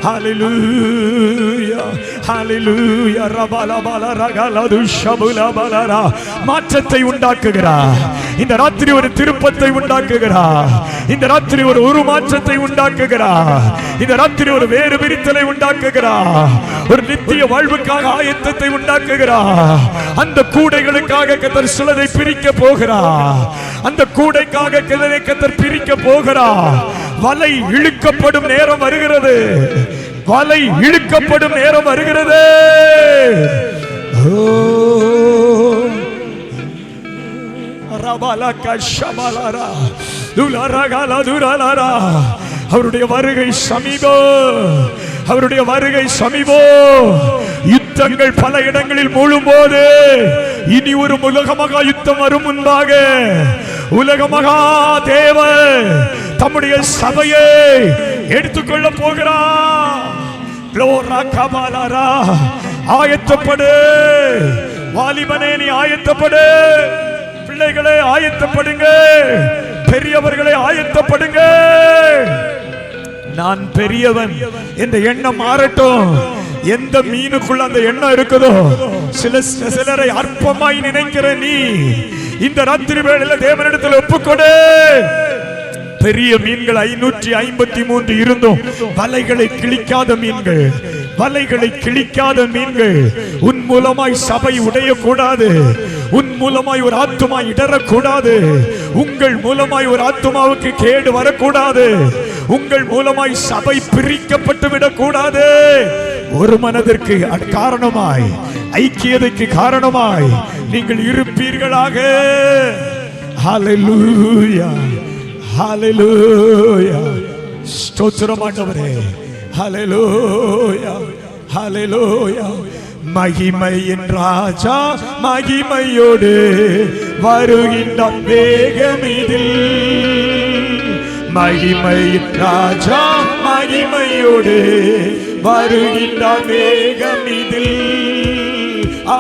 ஹalleluya ஹalleluya. ரபலபல ரகலது ஷபுலபலரா. மாற்றத்தை உண்டாக்குகிறார் இந்த ராத்திரி. ஒரு திருப்பத்தை உண்டாக்குகிறார் இந்த ராத்திரி. ஒரு உருமாற்றத்தை உண்டாக்குகிறார் இந்த ராத்திரி. ஒரு வேறு விரித்தலை உண்டாக்குகிறார். ஒரு நித்திய வாழ்வுக்காக ஆயத்தத்தை உண்டாக்குகிறார். அந்த கூடைகளுக்காக கர்த்தர் சிலதை பிரிக்க போகிறார். அந்த கூடைக்காக கர்த்தர் பிரிக்க போகிறார். வலை இழுக்கப்படும் நேரம் வருகிறது. வலை இழுக்கப்படும் நேரம் வருகிறது. அவருடைய வருகை சமீபம். அவருடைய வருகை சமீபம். யுத்தங்கள் பல இடங்களில் மூழும் போது இனி ஒரு உலக மகா யுத்தம் வரும் முன்பாக உலக மகா தேவன் தம்முடைய சபையை எடுத்துக்கொள்ள போகிறார். ஆயத்தப்படு வாலிபனே, நீ ஆயத்தப்படு. பிள்ளைகளே ஆயத்தப்படுங்க. பெரியவர்களை ஆயத்தப்படுங்க. நான் பெரியவன் என்ற எண்ணம் மாறட்டும். எந்த மீனுக்குள்ள அந்த எண்ணம் இருக்குதோ, சிலரை அற்பமாய் நினைக்கிற நீ இந்த ராத்திரி வேளையில தேவனிடத்தில் ஒப்புக்கொடு. பெரிய மீன்கள் 553 இருந்தும் வலைகளை கிழிக்காத மீன்கள், வலைகளை கிழிக்காத மீன்கள். உன் மூலமாய் சபை உடையக்கூடாது. உன் மூலமாய் ஒரு ஆத்துமா இடரக்கூடாது. உங்கள் மூலமாய் ஒரு ஆத்துமாவுக்கு கேடு வரக்கூடாது. உங்கள் மூலமாய் சபை பிரிக்கப்பட்டு விடக்கூடாது. ஒரு மனதிற்கு காரணமாய், ஐக்கியதைக்கு காரணமாய் நீங்கள் இருப்பீர்களாக. ஹalleluya ஹalleluya. ஸ்தோத்திரம் ஆண்டவரே. ஹalleluya ஹalleluya. மகிமையின் ராஜா மகிமையோடு வருகின்றார் வேகமிதில். மகிமையின் ராஜா மகிமையோடு வருகின்றார் வேகமிதில்.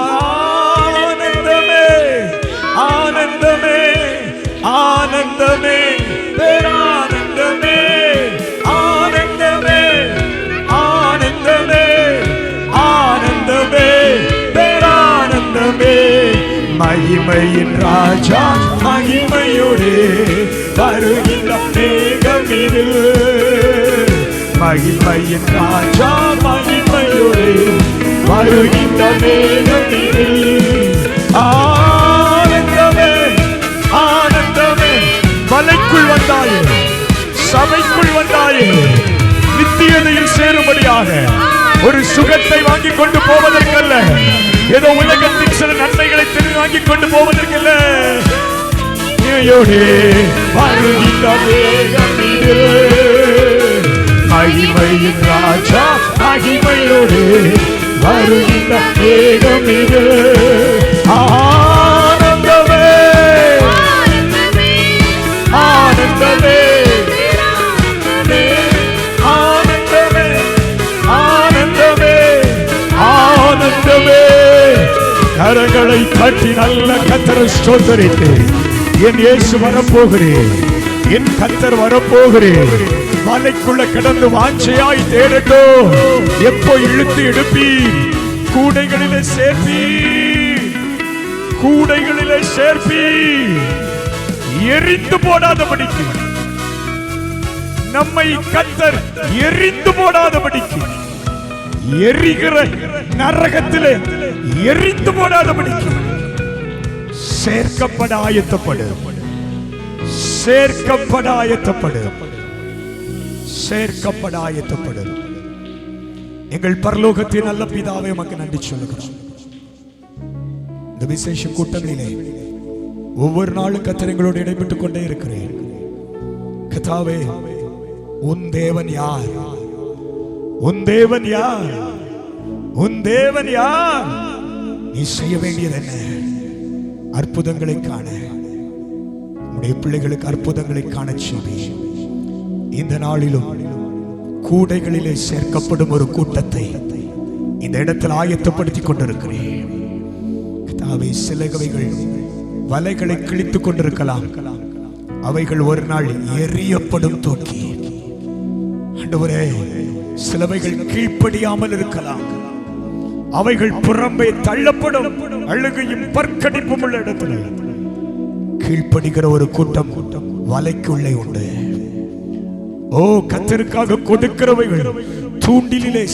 ஆனந்தமே ஆனந்தமே ஆனந்தமே பேரானந்தமே ஆனந்தமே ஆனந்தமே ஆனந்தமே பேரானந்தமே. மகிமையின் ராஜா மகிமையோடு வருகின்ற மேகமிதில். மகிமையின் ராஜா மகிமையோடு வருகின்ற மேகமிதில். ஆனந்தமே ஆனந்தமே. வலைக்குள் வந்தாயே, சபைக்குள் வந்தாயே, நித்தியதையில் சேரும்படியாக ஒரு சுகத்தை வாங்கி கொண்டு போவதற்கல்ல, ஏதோ உலகத்தின் சில நன்மைகளை திரும்பி வாங்கி கொண்டு போவதற்கல்ல. மகிமையின் ராஜா மகிமையோடு வருகின்ற வேகம் இது. ஆனந்தமே ஆனந்தமே ஆனந்தமே ஆனந்தமே ஆனந்தமே. கரங்களை தட்டி நல்ல கர்த்தரை ஸ்தோத்திரித்து, என் இயேசு வரப்போகிறேன், என் கர்த்தர் வரப்போகிறேன். மலைக்குள்ள கிடந்து வாஞ்சையாய் தேடட்டும். எப்போ இழுத்து எடுப்பி கூடைகளிலே சேர்ப்பி, கூடைகளிலே சேர்ப்பி, எரிந்து போடாதபடிக்கு, நம்மை கர்த்தர் எரிந்து போடாதபடிக்கு, எரிகிற நரகத்திலே எரிந்து போடாதபடிக்கு சேர்க்கப்பட ஆயத்தப்படு, சேர்க்கப்பட ஆயத்தப்படு, சேர்க்கப்பட ஆயத்தப்படு. எங்கள் பரலோகத்தின் நல்ல பிதாவே, உமக்கு நன்றி சொல்லுகிறோம். இந்த விசேஷ கூட்டங்களிலே ஒவ்வொரு நாளும் கர்த்தர் எங்களோடு இடைப்பட்டுக் கொண்டே இருக்கிறேன். கர்த்தாவே, உன் தேவன் யார்? உன் தேவன் யார்? உன் தேவன் யார்? நீ செய்ய வேண்டியது என்ன? அற்புதங்களை காண, உடைய பிள்ளைகளுக்கு அற்புதங்களை காண செய்வி. இந்த நாளிலும் கூடைகளிலே சேர்க்கப்படும் ஒரு கூட்டத்தை இந்த இடத்தில் ஆயத்தப்படுத்தி கொண்டிருக்கிறேன். சிலவைகள் வலைகளை கிழித்துக் கொண்டிருக்கலாம், அவைகள் ஒரு நாள் எரியப்படும் தூக்கி. ஆண்டவரே, சிலவைகள் கீழ்ப்படியாமல் இருக்கலாம், அவைகள் புறம்பே தள்ளப்படும். அழுகையும் பற்கடிப்பும் உள்ள இடத்துல கீழ்ப்படுகிற ஒரு கூட்டம் வலைக்குள்ளே உண்டு. ஓ, கர்த்தருக்காக கொடுக்கிறவைகள் தூண்டிலே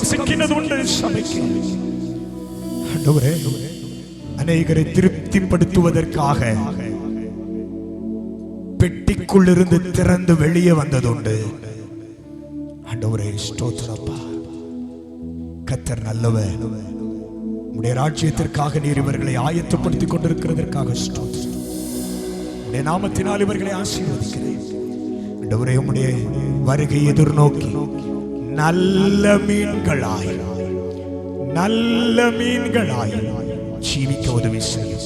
சிக்கினது உண்டு. சபைக்கு ஆண்டவரே, அநேகரை திருப்திப்படுத்துவதற்காக பெட்டிக்குள்ளிருந்து திறந்து வெளியே வந்ததுண்டு. ஆண்டவரே, ஸ்தோத்திரப்பா. கர்த்தர் நல்லவர். உம்முடைய ராஜ்யத்திற்காக நீர் இவர்களை ஆயத்தப்படுத்திக் கொண்டிருக்கிறதற்காக ஸ்தோத்திரம். உம்முடைய நாமத்தினால் இவர்களை ஆசீர்வதிக்கிறேன். ஆண்டவரே, உம்முடைய வருகை எதிர்நோக்கி நல்ல மீன்களாய் ஜீவிக்க உதவி செய்யும்.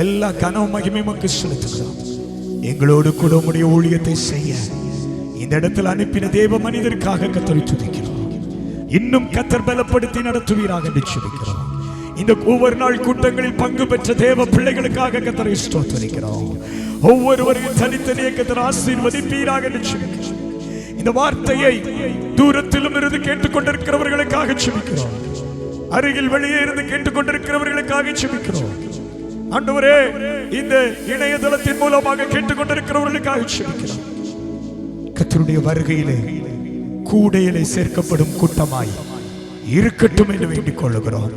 எல்லா கனவு மகிமைக்கு செலுத்துகிறோம். எங்களோடு கூட உம்முடைய ஊழியத்தை செய்ய இந்த இடத்தில் அனுப்பின தேவ மனிதருக்காக கர்த்தரை துதிக்கிறோம். இன்னும் கர்த்தர் பலப்படுத்தி நடத்துவீராக என்று ஜெபிக்கிறோம். இந்த ஒவ்வொரு நாள் கூட்டங்களில் பங்கு பெற்ற தேவ பிள்ளைகளுக்காக கர்த்தரை ஸ்தோத்திரிக்கிறோம். ஒவ்வொருவரையும் தனித்தனியே கர்த்தர் ஆசீர்வதிப்பீராக என்று ஜெபிக்கிறோம். இந்த வார்த்தையை தூரத்திலும் இருந்து கேட்டுக்கொண்டிருக்கிறவர்களுக்காக ஜெபிக்கிறோம். அருகில் வெளியே இருந்து கேட்டுக்கொண்டிருக்கிறவர்களுக்காக ஜெபிக்கிறோம். ஆண்டவரே, இந்த இணையதளத்தின் மூலமாக கேட்டுக்கொண்டிருக்கிறவர்களுக்காக ஜெபிக்கிறோம். கர்த்தருடைய வருகையிலே கூடையிலே சேர்க்கப்படும் கூட்டமாய் இருக்கட்டும் என்று வேண்டிக் கொள்ளுகிறோம்.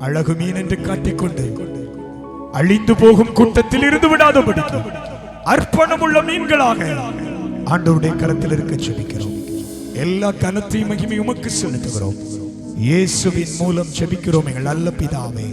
அழகு மீன் என்று காட்டிக்கொண்டு அழிந்து போகும் கூட்டத்தில் இருந்து விடாதபடி அர்ப்பணமுள்ள மீன்களாக ஆண்டவருடைய கரத்தில் இருக்க ஜெபிக்கிறோம். எல்லா கனத்தையும் மகிமையும் உமக்கு செலுத்துகிறோம். இயேசுவின் மூலம் ஜெபிக்கிறோம் எங்கள் நல்ல பிதாவே.